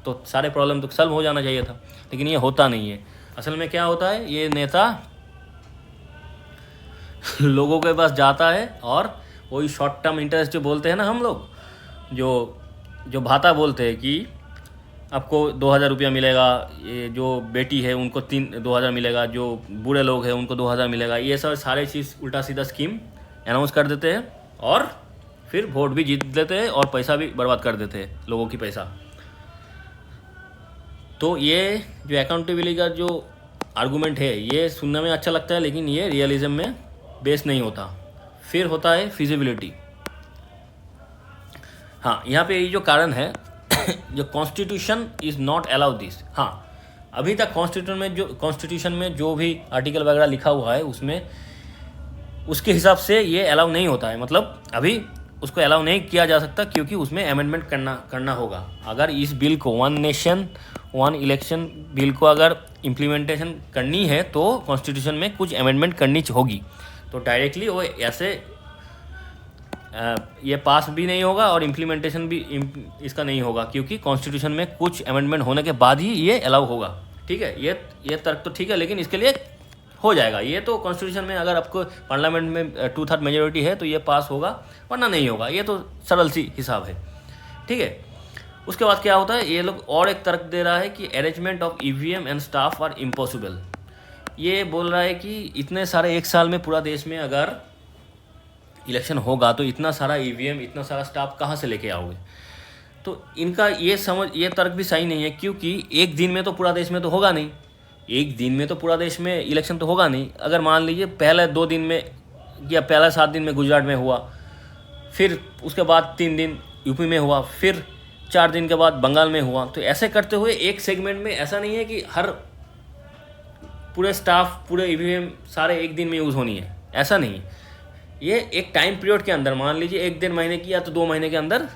तो सारे प्रॉब्लम तो सॉल्व हो जाना चाहिए था, लेकिन ये होता नहीं है। असल में क्या होता है, ये नेता लोगों के पास जाता है और वही शॉर्ट टर्म इंटरेस्ट जो बोलते हैं ना हम लोग, जो भाता बोलते हैं कि आपको 2,000 रुपया मिलेगा, ये जो बेटी है उनको 2,000 मिलेगा, जो बूढ़े लोग हैं उनको 2,000 मिलेगा, ये सब सारे चीज़ उल्टा सीधा स्कीम अनाउंस कर देते हैं और फिर वोट भी जीत लेते हैं और पैसा भी बर्बाद कर देते हैं, लोगों की पैसा। तो ये जो अकाउंटेबिलिटी का जो आर्गूमेंट है ये सुनने में अच्छा लगता है, लेकिन ये रियलिज्म में बेस नहीं होता। फिर होता है फिजिबिलिटी। हाँ, यहाँ पे ये जो कारण है जो constitution is not allow this. हाँ, अभी तक कॉन्स्टिट्यूशन में जो भी आर्टिकल वगैरह लिखा हुआ है उसमें उसके हिसाब से ये अलाउ नहीं होता है। मतलब अभी उसको अलाउ नहीं किया जा सकता क्योंकि उसमें अमेंडमेंट करना होगा। अगर इस बिल को one nation one election bill को अगर इम्प्लीमेंटेशन करनी है तो कॉन्स्टिट्यूशन में कुछ अमेंडमेंट करनी होगी, तो डायरेक्टली वो ऐसे ये पास भी नहीं होगा और इम्प्लीमेंटेशन भी इसका नहीं होगा, क्योंकि कॉन्स्टिट्यूशन में कुछ अमेंडमेंट होने के बाद ही ये अलाउ होगा। ठीक है, ये तर्क तो ठीक है, लेकिन इसके लिए हो जाएगा ये तो कॉन्स्टिट्यूशन में अगर आपको पार्लियामेंट में 2/3 मेजोरिटी है तो ये पास होगा, वरना नहीं होगा। ये तो सरल सी हिसाब है। ठीक है, उसके बाद क्या होता है, ये लोग और एक तर्क दे रहा है कि arrangement of EVM and staff are impossible. ये बोल रहा है कि इतने सारे एक साल में पूरा देश में अगर इलेक्शन होगा तो इतना सारा ईवीएम, इतना सारा स्टाफ कहाँ से लेके आओगे। तो इनका ये तर्क भी सही नहीं है, क्योंकि एक दिन में तो पूरा देश में तो होगा नहीं, एक दिन में तो पूरा देश में इलेक्शन तो होगा नहीं। अगर मान लीजिए पहले 2 दिन में या पहले 7 दिन में गुजरात में हुआ, फिर उसके बाद 3 दिन यूपी में हुआ, फिर 4 दिन के बाद बंगाल में हुआ, तो ऐसे करते हुए एक सेगमेंट में ऐसा नहीं है कि हर पूरे स्टाफ पूरे ईवीएम सारे एक दिन में यूज़ होनी है, ऐसा नहीं है। ये एक टाइम पीरियड के अंदर, मान लीजिए 1-1.5 महीने की या तो 2 महीने के अंदर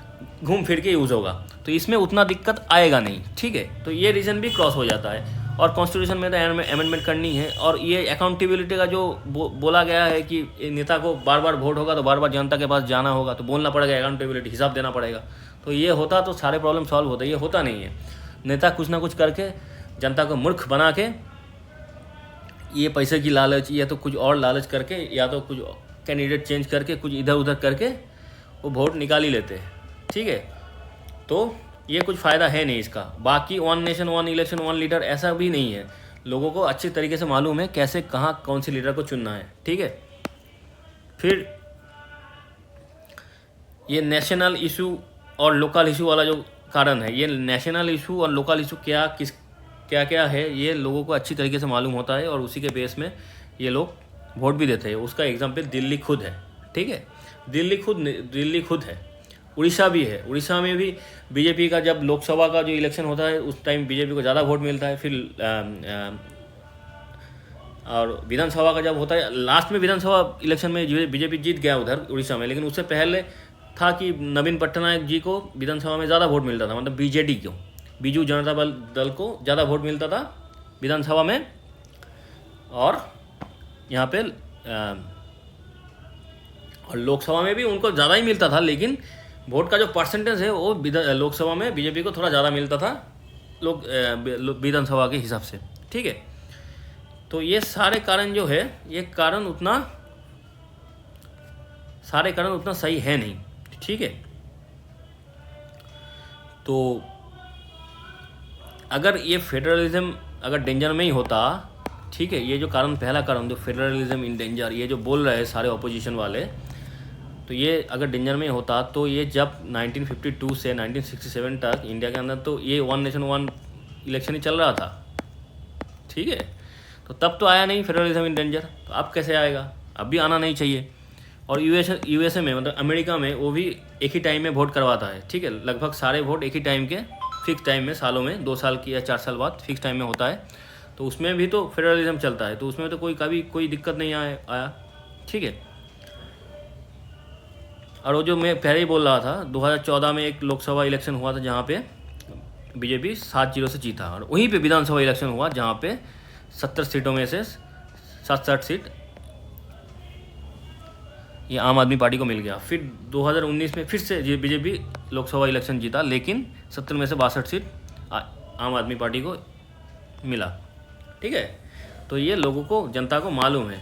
घूम फिर के यूज़ होगा, तो इसमें उतना दिक्कत आएगा नहीं। ठीक है, तो ये रीज़न भी क्रॉस हो जाता है। और कॉन्स्टिट्यूशन में तो अमेंडमेंट करनी है, और ये अकाउंटेबिलिटी का जो बोला गया है कि नेता को बार बार वोट होगा तो बार बार जनता के पास जाना होगा, तो बोलना पड़ेगा, अकाउंटेबिलिटी हिसाब देना पड़ेगा। तो ये होता तो सारे प्रॉब्लम सॉल्व होते, ये होता नहीं है। नेता कुछ ना कुछ करके जनता को मूर्ख बना के, ये पैसे की लालच या तो कुछ और लालच करके या तो कुछ कैंडिडेट चेंज करके कुछ इधर उधर करके वो वोट निकाल ही लेते हैं। ठीक है, तो ये कुछ फ़ायदा है नहीं इसका। बाकी 1 नेशन 1 इलेक्शन 1 लीडर ऐसा भी नहीं है, लोगों को अच्छी तरीके से मालूम है कैसे कहाँ कौन से लीडर को चुनना है। ठीक है, फिर ये नेशनल इशू और लोकल इशू वाला जो कारण है, ये नेशनल इशू और लोकल इशू क्या है ये लोगों को अच्छी तरीके से मालूम होता है, और उसी के बेस में ये लोग वोट भी देते हैं। उसका एग्जाम्पल दिल्ली खुद है। ठीक है, दिल्ली खुद है, उड़ीसा भी है। उड़ीसा में भी बीजेपी का जब लोकसभा का जो इलेक्शन होता है उस टाइम बीजेपी को ज़्यादा वोट मिलता है। फिर और विधानसभा का जब होता है, लास्ट में विधानसभा इलेक्शन में बीजेपी जीत गया उधर उड़ीसा में, लेकिन उससे पहले था कि नवीन पटनायक जी को विधानसभा में ज़्यादा वोट मिलता था, मतलब बीजेडी को, बीजू जनता दल को ज़्यादा वोट मिलता था विधानसभा में, और यहाँ पे और लोकसभा में भी उनको ज़्यादा ही मिलता था, लेकिन वोट का जो परसेंटेज है वो लोकसभा में बीजेपी को थोड़ा ज़्यादा मिलता था विधानसभा के हिसाब से। ठीक है, तो ये सारे कारण जो है, ये सारे कारण उतना सही है नहीं। ठीक है, तो अगर ये फेडरलिज्म अगर डेंजर में ही होता, ठीक है, ये जो कारण पहला कारण जो फेडरलिज्म इन डेंजर, ये जो बोल रहे हैं सारे ऑपोजिशन वाले, तो ये अगर डेंजर में होता तो ये जब 1952 से 1967 तक इंडिया के अंदर तो ये 1 नेशन 1 इलेक्शन ही चल रहा था। ठीक है, तो तब तो आया नहीं फेडरलिज्म इन डेंजर, तो अब कैसे आएगा, अब भी आना नहीं चाहिए। और यूएसए में, मतलब अमेरिका में, वो भी एक ही टाइम में वोट करवाता है। ठीक है, लगभग सारे वोट एक ही टाइम के फिक्स टाइम में, सालों में 2 साल की या 4 साल बाद फिक्स टाइम में होता है, तो उसमें भी तो फेडरलिज्म चलता है, तो उसमें तो कभी कोई दिक्कत नहीं आया। ठीक है, और वो जो मैं पहले ही बोल रहा था, 2014 में एक लोकसभा इलेक्शन हुआ था जहाँ पे बीजेपी 7-0 से जीता, और वहीं पे विधानसभा इलेक्शन हुआ जहाँ पे 70 सीटों में से 67 सीट ये आम आदमी पार्टी को मिल गया। फिर 2019 में फिर से बीजेपी लोकसभा इलेक्शन जीता, लेकिन 70 में से 62 सीट आम आदमी पार्टी को मिला। ठीक है, तो ये लोगों को, जनता को मालूम है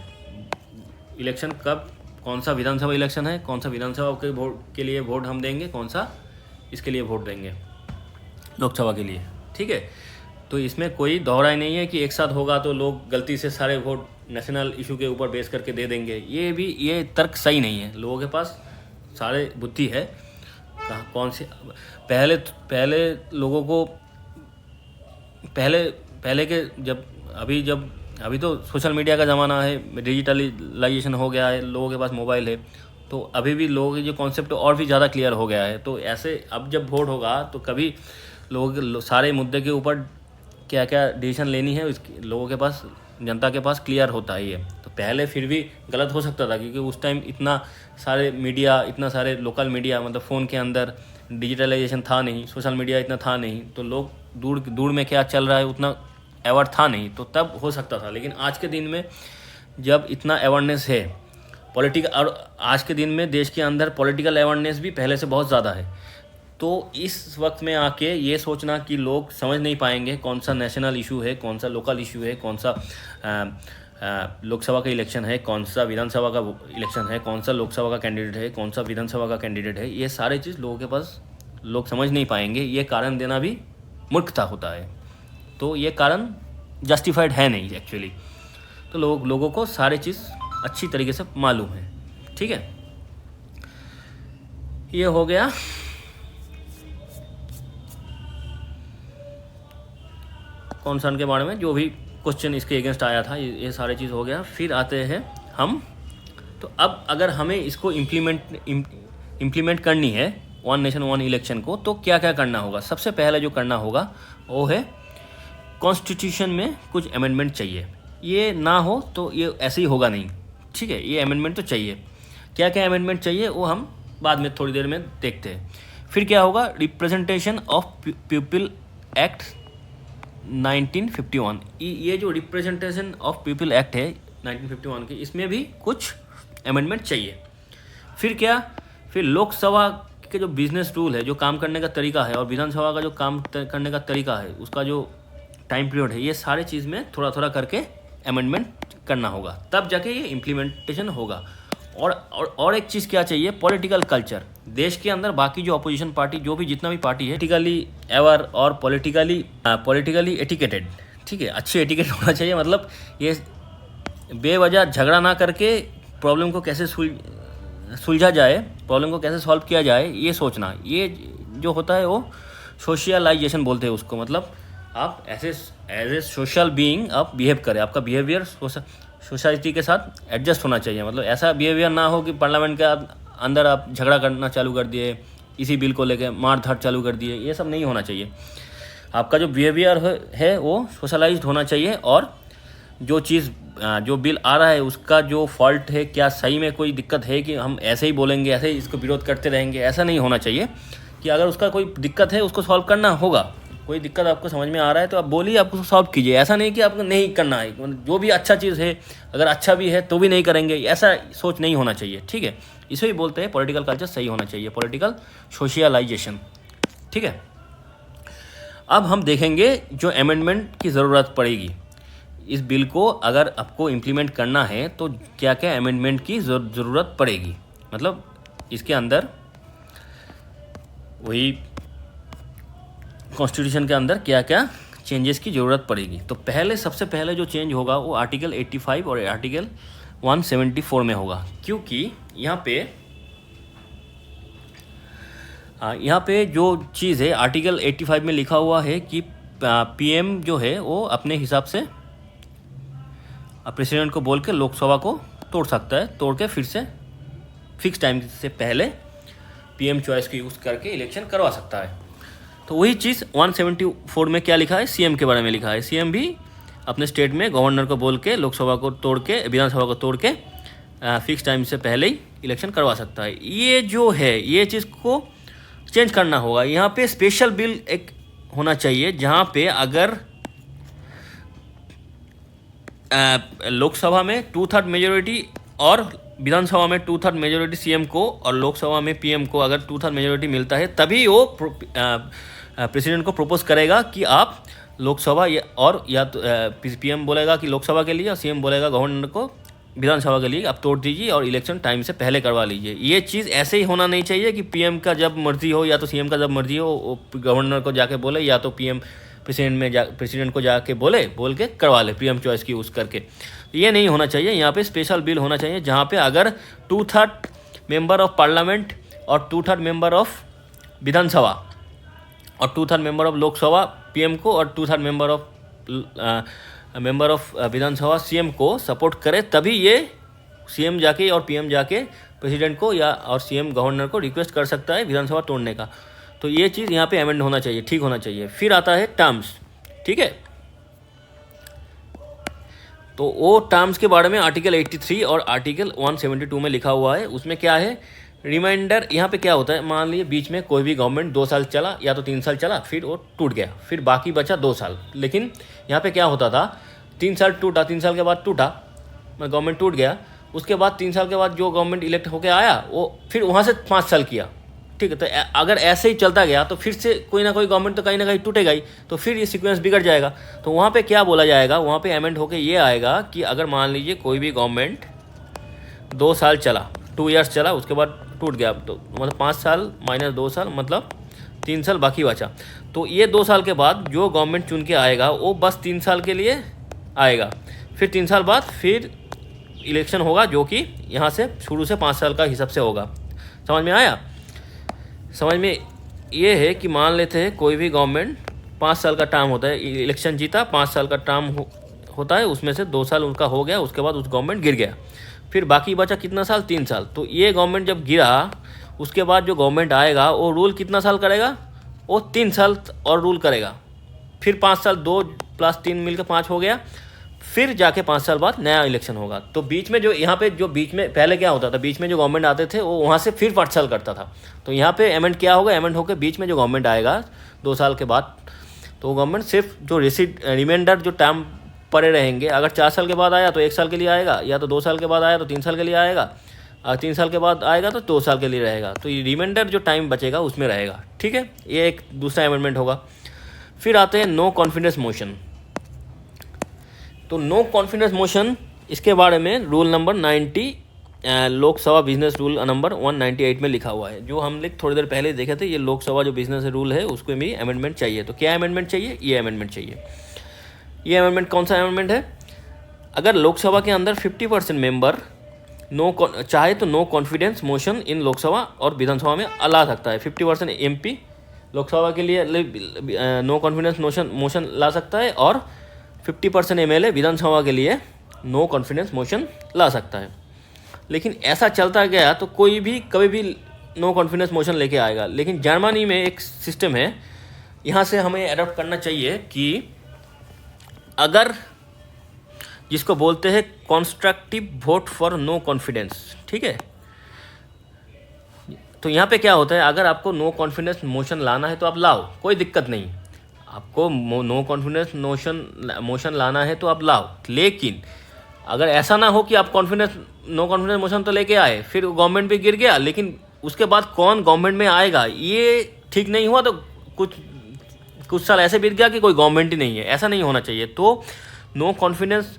इलेक्शन कब, कौन सा विधानसभा इलेक्शन है, कौन सा विधानसभा के वोट के लिए वोट हम देंगे, कौन सा इसके लिए वोट देंगे लोकसभा के लिए। ठीक है, तो इसमें कोई दोहराई नहीं है कि एक साथ होगा तो लोग गलती से सारे वोट नेशनल इशू के ऊपर बेस करके दे देंगे। ये तर्क सही नहीं है। लोगों के पास सारे बुद्धि है, कौन से पहले लोगों को पहले के अभी तो सोशल मीडिया का ज़माना है, डिजिटलाइजेशन हो गया है, लोगों के पास मोबाइल है, तो अभी भी लोगों के जो कॉन्सेप्ट और भी ज़्यादा क्लियर हो गया है। तो ऐसे अब जब वोट होगा तो कभी लोगों के सारे मुद्दे के ऊपर क्या क्या डिसीजन लेनी है लोगों के पास, जनता के पास क्लियर होता ही है। तो पहले फिर भी गलत हो सकता था, क्योंकि उस टाइम इतना सारे मीडिया, इतना सारे लोकल मीडिया, मतलब फ़ोन के अंदर डिजिटलाइजेशन था नहीं, सोशल मीडिया इतना था नहीं, तो लोग दूर दूर में क्या चल रहा है उतना अवेयर था नहीं, तो तब हो सकता था। लेकिन आज के दिन में जब इतना अवेयरनेस है पॉलिटिकल, और आज के दिन में देश के अंदर पॉलिटिकल अवेयरनेस भी पहले से बहुत ज़्यादा है, तो इस वक्त में आके ये सोचना कि लोग समझ नहीं पाएंगे कौन सा नेशनल इशू है, कौन सा लोकल इशू है, कौन सा लोकसभा का इलेक्शन है, कौन सा विधानसभा का इलेक्शन है, कौन सा लोकसभा का कैंडिडेट है, कौन सा विधानसभा का कैंडिडेट है, ये सारे चीज़ लोगों के पास लोग समझ नहीं पाएंगे। ये कारण देना भी मूर्खता होता है, तो ये कारण जस्टिफाइड है नहीं एक्चुअली। तो लोगों को सारे चीज़ अच्छी तरीके से मालूम है। ठीक है, ये हो गया कॉन्सर्न के बारे में, जो भी क्वेश्चन इसके अगेंस्ट आया था, ये सारे चीज़ हो गया। फिर आते हैं हम, तो अब अगर हमें इसको इम्प्लीमेंट करनी है वन नेशन वन इलेक्शन को, तो क्या क्या करना होगा। सबसे पहले जो करना होगा वो है कॉन्स्टिट्यूशन में कुछ अमेंडमेंट चाहिए। ये ना हो तो ये ऐसे ही होगा नहीं, ठीक है, ये अमेंडमेंट तो चाहिए। क्या क्या अमेंडमेंट चाहिए वो हम बाद में थोड़ी देर में देखते हैं। फिर क्या होगा, रिप्रेजेंटेशन ऑफ पीपल एक्ट 1951, ये जो रिप्रेजेंटेशन ऑफ पीपल एक्ट है 1951 की, इसमें भी कुछ अमेंडमेंट चाहिए। फिर क्या, फिर लोकसभा के जो बिजनेस रूल है, जो काम करने का तरीका है, और विधानसभा का जो काम करने का तरीका है, उसका जो टाइम पीरियड है, ये सारे चीज़ में थोड़ा थोड़ा करके अमेंडमेंट करना होगा, तब जाके ये इम्प्लीमेंटेशन होगा। और एक चीज़ क्या चाहिए, पॉलिटिकल कल्चर। देश के अंदर बाकी जो अपोजिशन पार्टी, जो भी जितना भी पार्टी है, पॉलिटिकली एवर और पॉलिटिकली एटिकेटेड, ठीक है, अच्छी एटिकेट होना चाहिए। मतलब ये बेवजह झगड़ा ना करके प्रॉब्लम को कैसे सुलझा जाए, प्रॉब्लम को कैसे सॉल्व किया जाए, ये सोचना, ये जो होता है वो सोशलाइजेशन बोलते हैं उसको। मतलब आप एज ए सोशल बीइंग आप बिहेव करें, आपका बिहेवियर सोसाइटी के साथ एडजस्ट होना चाहिए। मतलब ऐसा बिहेवियर ना हो कि पार्लियामेंट के अंदर आप झगड़ा करना चालू कर दिए, इसी बिल को लेकर मार धाड़ चालू कर दिए, ये सब नहीं होना चाहिए। आपका जो बिहेवियर है वो सोशलाइज्ड होना चाहिए, और जो बिल आ रहा है उसका जो फॉल्ट है, क्या सही में कोई दिक्कत है कि हम ऐसे ही बोलेंगे, ऐसे ही इसको विरोध करते रहेंगे, ऐसा नहीं होना चाहिए। कि अगर उसका कोई दिक्कत है उसको सॉल्व करना होगा। कोई दिक्कत आपको समझ में आ रहा है तो आप बोलिए, आप उसको सॉल्व कीजिए। ऐसा नहीं कि आपको नहीं करना है, जो भी अच्छा चीज़ है अगर अच्छा भी है तो भी नहीं करेंगे, ऐसा सोच नहीं होना चाहिए। ठीक है, इसे ही बोलते हैं पॉलिटिकल कल्चर सही होना चाहिए, पॉलिटिकल सोशलाइजेशन। ठीक है, अब हम देखेंगे जो अमेंडमेंट की ज़रूरत पड़ेगी इस बिल को, अगर आपको इम्प्लीमेंट करना है तो क्या क्या अमेंडमेंट की ज़रूरत पड़ेगी। मतलब इसके अंदर वही कॉन्स्टिट्यूशन के अंदर क्या क्या चेंजेस की ज़रूरत पड़ेगी। तो सबसे पहले जो चेंज होगा वो आर्टिकल 85 और आर्टिकल 174 में होगा, क्योंकि यहाँ पे जो चीज़ है आर्टिकल 85 में लिखा हुआ है कि पीएम जो है वो अपने हिसाब से प्रेसिडेंट को बोल के लोकसभा को तोड़ सकता है, तोड़ के फिर से फिक्स टाइम से पहले पीएम चॉइस को यूज़ करके इलेक्शन करवा सकता है। तो वही चीज़ 174 में क्या लिखा है, सीएम के बारे में लिखा है। सीएम भी अपने स्टेट में गवर्नर को बोल के लोकसभा को तोड़ के, विधानसभा को तोड़ के फिक्स टाइम से पहले ही इलेक्शन करवा सकता है। ये जो है ये चीज़ को चेंज करना होगा। यहाँ पे स्पेशल बिल एक होना चाहिए जहाँ पे अगर लोकसभा में 2/3 मेजोरिटी और विधानसभा में 2/3 मेजोरिटी सीएम को और लोकसभा में पीएम को अगर 2/3 मेजोरिटी मिलता है, तभी वो प्रेसिडेंट को प्रपोज करेगा कि आप लोकसभा या तो पीएम बोलेगा कि लोकसभा के लिए और सीएम बोलेगा गवर्नर को विधानसभा के लिए आप तोड़ दीजिए और इलेक्शन टाइम से पहले करवा लीजिए। ये चीज़ ऐसे ही होना नहीं चाहिए कि पीएम का जब मर्जी हो या तो सीएम का जब मर्जी हो गवर्नर को जाके बोले, या तो पीएम प्रेसिडेंट को जाके बोल के करवा ले पीएम चॉइस की यूज़ करके। ये नहीं होना चाहिए। यहाँ पे स्पेशल बिल होना चाहिए जहाँ पे अगर 2/3 मेंबर ऑफ पार्लियामेंट और 2/3 मेंबर ऑफ विधानसभा और 2/3 मेंबर ऑफ लोकसभा पीएम को और 2/3 मेंबर ऑफ विधानसभा सीएम को सपोर्ट करे, तभी ये सीएम जाके और पीएम जाके प्रेसिडेंट को और सीएम गवर्नर को रिक्वेस्ट कर सकता है विधानसभा तोड़ने का। तो ये चीज़ यहाँ पे अमेंड होना चाहिए, ठीक होना चाहिए। फिर आता है टर्म्स। ठीक है, तो वो टर्म्स के बारे में आर्टिकल 83 और आर्टिकल 172 में लिखा हुआ है। उसमें क्या है, रिमाइंडर यहाँ पे क्या होता है, मान लीजिए बीच में कोई भी गवर्नमेंट 2 साल चला या तो 3 साल चला, फिर वो टूट गया, फिर बाकी बचा 2 साल। लेकिन यहाँ पे क्या होता था, 3 साल टूटा, 3 साल के बाद टूटा, गवर्नमेंट टूट गया, उसके बाद 3 साल के बाद जो गवर्नमेंट इलेक्ट होकर आया वो फिर वहाँ से 5 साल किया, ठीक है। तो अगर ऐसे ही चलता गया तो फिर से कोई ना कोई गवर्नमेंट तो कहीं ना कहीं टूटेगा ही, तो फिर ये सीक्वेंस बिगड़ जाएगा। तो वहाँ पे क्या बोला जाएगा, वहाँ पे अमेंड होके ये आएगा कि अगर मान लीजिए कोई भी गवर्नमेंट 2 साल चला, 2 ईयर्स चला, उसके बाद टूट गया, तो मतलब 5 साल माइनस 2 साल मतलब 3 साल बाकी बचा। तो ये 2 साल के बाद जो गवर्नमेंट चुन के आएगा वो बस 3 साल के लिए आएगा, फिर 3 साल बाद फिर इलेक्शन होगा, जो कि यहाँ से शुरू से 5 साल का हिसाब से होगा। समझ में आया? समझ में ये है कि मान लेते हैं कोई भी गवर्नमेंट 5 साल का टर्म होता है, इलेक्शन जीता, 5 साल का टर्म होता है, उसमें से 2 साल उनका हो गया, उसके बाद उस गवर्नमेंट गिर गया, फिर बाकी बचा कितना साल, 3 साल। तो ये गवर्नमेंट जब गिरा, उसके बाद जो गवर्नमेंट आएगा वो रूल कितना साल करेगा, वो 3 साल और रूल करेगा, फिर 5 साल, 2 + 3 मिलकर 5 हो गया, फिर जाके 5 साल बाद नया इलेक्शन होगा। तो बीच में जो यहाँ पे जो बीच में पहले क्या होता था, बीच में जो गवर्नमेंट आते थे वो वहाँ से फिर 5 साल करता था। तो यहाँ पे अमेंड क्या होगा, अमेंड होकर बीच में जो गवर्नमेंट आएगा 2 साल के बाद, तो गवर्नमेंट सिर्फ जो रिमाइंडर जो टर्म पड़े रहेंगे, अगर 4 साल के बाद आया तो 1 साल के लिए आएगा, या तो 2 साल के बाद आया तो 3 साल के लिए आएगा, और 3 साल के बाद आएगा तो 2 साल के लिए रहेगा। तो ये रिमाइंडर जो टाइम बचेगा उसमें रहेगा, ठीक है। ये एक दूसरा अमेंडमेंट होगा। फिर आते हैं नो कॉन्फिडेंस मोशन। तो नो कॉन्फिडेंस मोशन, इसके बारे में rule number 90 Lok Sabha business rule number 198 में लिखा हुआ है, जो हम लोग थोड़ी देर पहले देखे थे। ये लोकसभा जो बिजनेस रूल है उसको भी अमेंडमेंट चाहिए। तो क्या अमेंडमेंट चाहिए, ये अमेंडमेंट चाहिए। ये अमेंडमेंट कौन सा अमेंडमेंट है, अगर लोकसभा के अंदर 50% मेंबर चाहे तो no confidence motion in Lok Sabha और विधानसभा में ला सकता है। 50% MP लोकसभा के लिए नो कॉन्फिडेंस मोशन ला सकता है, और 50% MLA विधानसभा के लिए नो कॉन्फिडेंस मोशन ला सकता है। लेकिन ऐसा चलता गया तो कोई भी कभी भी नो कॉन्फिडेंस मोशन लेके आएगा। लेकिन जर्मनी में एक सिस्टम है, यहाँ से हमें अडॉप्ट करना चाहिए कि अगर जिसको बोलते हैं constructive vote for no confidence, ठीक है। तो यहाँ पे क्या होता है, अगर आपको नो कॉन्फिडेंस मोशन लाना है तो आप लाओ, कोई दिक्कत नहीं। आपको नो कॉन्फिडेंस मोशन लाना है तो आप लाओ, लेकिन अगर ऐसा ना हो कि आप नो कॉन्फिडेंस मोशन तो लेके आए, फिर गवर्नमेंट भी गिर गया, लेकिन उसके बाद कौन गवर्नमेंट में आएगा ये ठीक नहीं हुआ, तो कुछ साल ऐसे बीत गया कि कोई गवर्नमेंट ही नहीं है। ऐसा नहीं होना चाहिए। तो नो कॉन्फिडेंस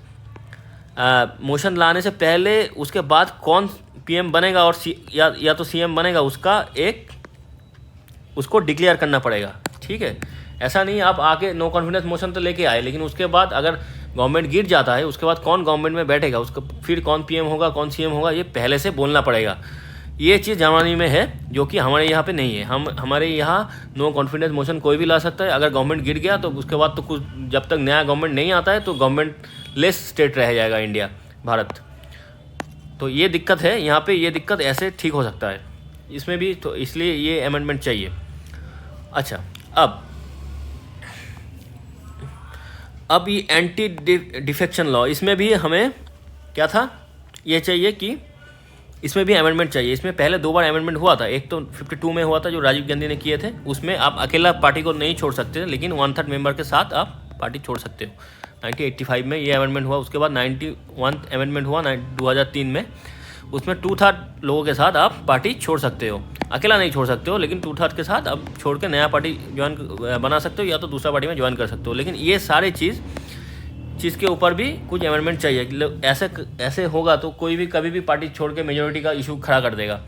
मोशन लाने से पहले उसके बाद कौन PM बनेगा और या तो CM बनेगा, उसको डिक्लेयर करना पड़ेगा, ठीक है। ऐसा नहीं आप आके नो कॉन्फिडेंस मोशन तो लेके आए, लेकिन उसके बाद अगर गवर्नमेंट गिर जाता है, उसके बाद कौन गवर्नमेंट में बैठेगा, उसको फिर कौन PM होगा, कौन CM होगा, ये पहले से बोलना पड़ेगा। ये चीज़ जर्मनी में है, जो कि हमारे यहाँ पे नहीं है। हमारे यहाँ नो कॉन्फिडेंस मोशन कोई भी ला सकता है। अगर गवर्नमेंट गिर गया तो उसके बाद तो कुछ, जब तक नया गवर्नमेंट नहीं आता है तो गवर्नमेंट लेस स्टेट रह जाएगा इंडिया, भारत। तो ये दिक्कत है यहाँ पे, ये दिक्कत ऐसे ठीक हो सकता है इसमें भी, तो इसलिए ये अमेंडमेंट चाहिए। अच्छा, अब ये एंटी डिफेक्शन लॉ, इसमें भी हमें क्या था, ये चाहिए कि इसमें भी अमेंडमेंट चाहिए। इसमें पहले 2 बार अमेंडमेंट हुआ था। एक तो 52 में हुआ था जो राजीव गांधी ने किए थे, उसमें आप अकेला पार्टी को नहीं छोड़ सकते, लेकिन 1/3 मेंबर के साथ आप पार्टी छोड़ सकते हो। 1985 में ये अमेंडमेंट हुआ। उसके बाद 91 अमेंडमेंट हुआ 2003 में, उसमें 2/3 लोगों के साथ आप पार्टी छोड़ सकते हो। अकेला नहीं छोड़ सकते हो, लेकिन 2/3 के साथ आप छोड़ के नया पार्टी ज्वाइन बना सकते हो, या तो दूसरा पार्टी में ज्वाइन कर सकते हो। लेकिन ये सारे चीज़ के ऊपर भी कुछ अमेंडमेंट चाहिए। ऐसे होगा तो कोई भी कभी भी पार्टी छोड़ के मेजोरिटी का इशू खड़ा कर देगा।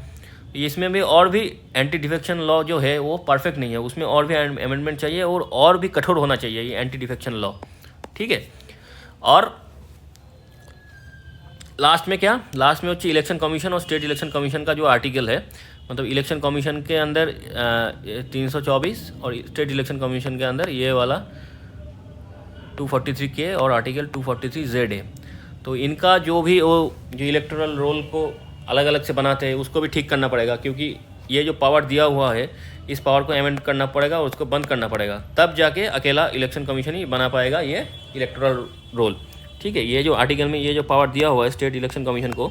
इसमें भी और भी एंटी डिफेक्शन लॉ जो है वो परफेक्ट नहीं है, उसमें और भी अमेंडमेंट चाहिए और भी कठोर होना चाहिए ये एंटी डिफेक्शन लॉ, ठीक है। और लास्ट में होती इलेक्शन कमीशन और स्टेट इलेक्शन कमीशन का जो आर्टिकल है, मतलब इलेक्शन कमीशन के अंदर 324 और स्टेट इलेक्शन कमीशन के अंदर ये वाला 243K और आर्टिकल 243ZA। तो इनका जो इलेक्टोरल रोल को अलग अलग से बनाते हैं उसको भी ठीक करना पड़ेगा, क्योंकि ये जो पावर दिया हुआ है इस पावर को अमेंड करना पड़ेगा और उसको बंद करना पड़ेगा, तब जाके अकेला इलेक्शन कमीशन ही बना पाएगा ये इलेक्टोरल रोल, ठीक है। ये जो आर्टिकल में ये जो पावर दिया हुआ है स्टेट इलेक्शन कमीशन को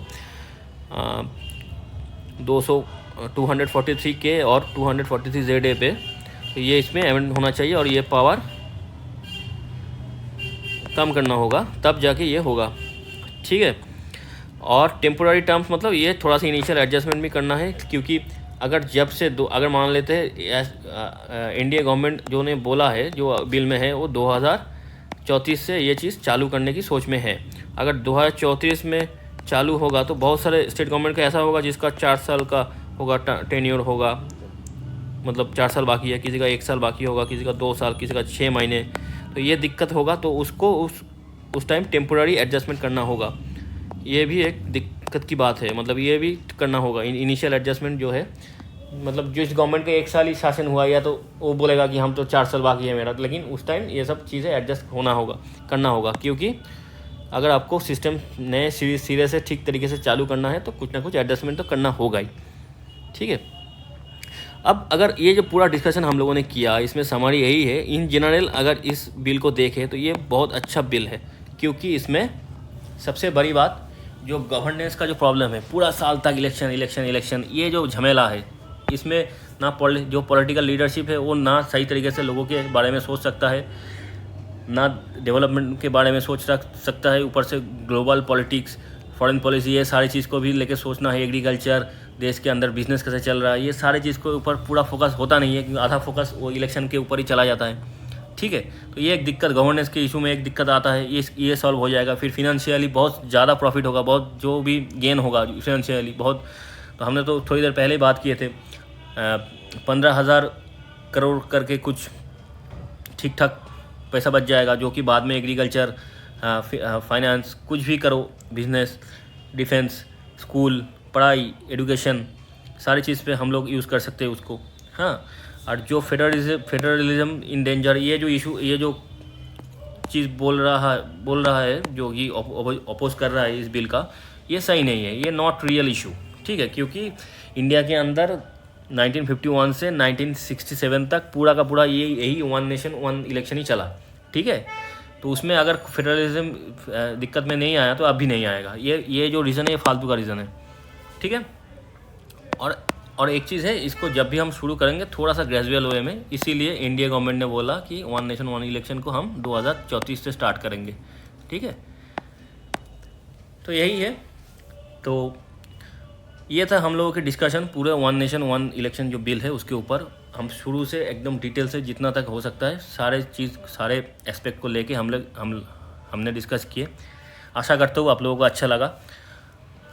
200 243K और 243ZA पे, तो ये इसमें अमेंड होना चाहिए और ये पावर कम करना होगा, तब जाके ये होगा, ठीक है। और टेम्पोररी टर्म्स मतलब ये थोड़ा सा इनिशियल एडजस्टमेंट भी करना है, क्योंकि अगर जब से अगर मान लेते हैं इंडिया गवर्नमेंट जो ने बोला है, जो बिल में है, वो 2034 से ये चीज़ चालू करने की सोच में है। अगर 2034 में चालू होगा तो बहुत सारे स्टेट गवर्नमेंट का ऐसा होगा जिसका 4 साल का होगा टेन्योर होगा, मतलब 4 साल बाकी है, किसी का 1 साल बाकी होगा, किसी का 2 साल, किसी का 6 महीने, तो ये दिक्कत होगा। तो उसको उस टाइम टेम्पोररी एडजस्टमेंट करना होगा, ये भी एक दिक्कत की बात है, मतलब ये भी करना होगा इनिशियल एडजस्टमेंट जो है। मतलब जिस गवर्नमेंट का 1 साल ही शासन हुआ, या तो वो बोलेगा कि हम तो 4 साल बाकी है मेरा, लेकिन उस टाइम ये सब चीज़ें एडजस्ट करना होगा, क्योंकि अगर आपको सिस्टम नए सिरे से ठीक तरीके से चालू करना है तो कुछ ना कुछ एडजस्टमेंट तो करना होगा ही, ठीक है। अब अगर ये जो पूरा डिस्कशन हम लोगों ने किया, इसमें समरी यही है, इन जनरल अगर इस बिल को देखें तो ये बहुत अच्छा बिल है, क्योंकि इसमें सबसे बड़ी बात जो गवर्नेंस का जो प्रॉब्लम है, पूरा साल तक इलेक्शन इलेक्शन इलेक्शन, ये जो झमेला है, इसमें ना जो पॉलिटिकल लीडरशिप है वो ना सही तरीके से लोगों के बारे में सोच सकता है, ना डेवलपमेंट के बारे में सोच सकता है, ऊपर से ग्लोबल पॉलिटिक्स, फॉरेन पॉलिसी, ये सारी चीज़ को भी लेके सोचना है, एग्रीकल्चर, देश के अंदर बिजनेस कैसे चल रहा है, ये सारी चीज़ के ऊपर पूरा फोकस होता नहीं है, क्योंकि आधा फोकस वो इलेक्शन के ऊपर ही चला जाता है, ठीक है। तो ये एक दिक्कत, गवर्नेंस के इशू में एक दिक्कत आता है, ये सॉल्व हो जाएगा, फिर फिनेंशियली बहुत ज़्यादा प्रॉफिट होगा, बहुत जो भी गेन होगा फिनेंशियली बहुत। तो हमने तो थोड़ी देर पहले ही बात किए थे, 15,000 करोड़ करके कुछ ठीक ठाक पैसा बच जाएगा, जो कि बाद में एग्रीकल्चर, फाइनेंस, कुछ भी करो, बिजनेस, डिफेंस, स्कूल, पढ़ाई, एजुकेशन, सारी चीज़ पे हम लोग यूज़ कर सकते हैं उसको, हाँ। और जो फेडरलिज्म इन डेंजर, ये जो इशू, ये जो चीज़ बोल रहा है जो कि अपोज कर रहा है इस बिल का, ये सही नहीं है, ये नॉट रियल इशू, ठीक है। क्योंकि इंडिया के अंदर 1951 से 1967 तक पूरा का पूरा यही 1 नेशन 1 इलेक्शन ही चला, ठीक है। तो उसमें अगर फेडरलिज्म दिक्कत में नहीं आया तो अब भी नहीं आएगा, ये जो रीज़न है ये फालतू का रीज़न है, ठीक है। और एक चीज़ है, इसको जब भी हम शुरू करेंगे थोड़ा सा ग्रेजुअल वे में, इसीलिए इंडिया गवर्नमेंट ने बोला कि 1 नेशन 1 इलेक्शन को हम 2034 से स्टार्ट करेंगे, ठीक है। तो यही है, तो ये था हम लोगों की डिस्कशन पूरे 1 नेशन 1 इलेक्शन जो बिल है उसके ऊपर। हम शुरू से एकदम डिटेल से जितना तक हो सकता है सारे एस्पेक्ट को लेके हमने डिस्कस किए। आशा करता हूँ आप लोगों को अच्छा लगा।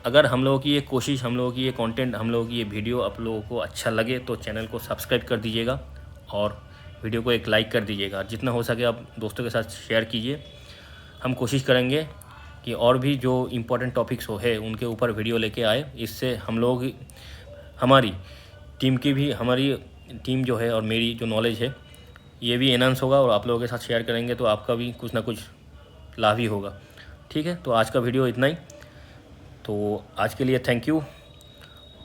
अगर हम लोगों की ये कोशिश, हम लोगों की ये कंटेंट, हम लोगों की ये वीडियो आप लोगों को अच्छा लगे तो चैनल को सब्सक्राइब कर दीजिएगा और वीडियो को एक लाइक कर दीजिएगा। जितना हो सके आप दोस्तों के साथ शेयर कीजिए। हम कोशिश करेंगे कि और भी जो इम्पोर्टेंट टॉपिक्स है उनके ऊपर वीडियो लेके आए। इससे हम लोग, हमारी टीम जो है और मेरी जो नॉलेज है ये भी एनहांस होगा, और आप लोगों के साथ शेयर करेंगे तो आपका भी कुछ ना कुछ लाभ ही होगा, ठीक है। तो आज का वीडियो इतना ही। तो आज के लिए थैंक यू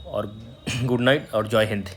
और गुड नाइट और जय हिंद।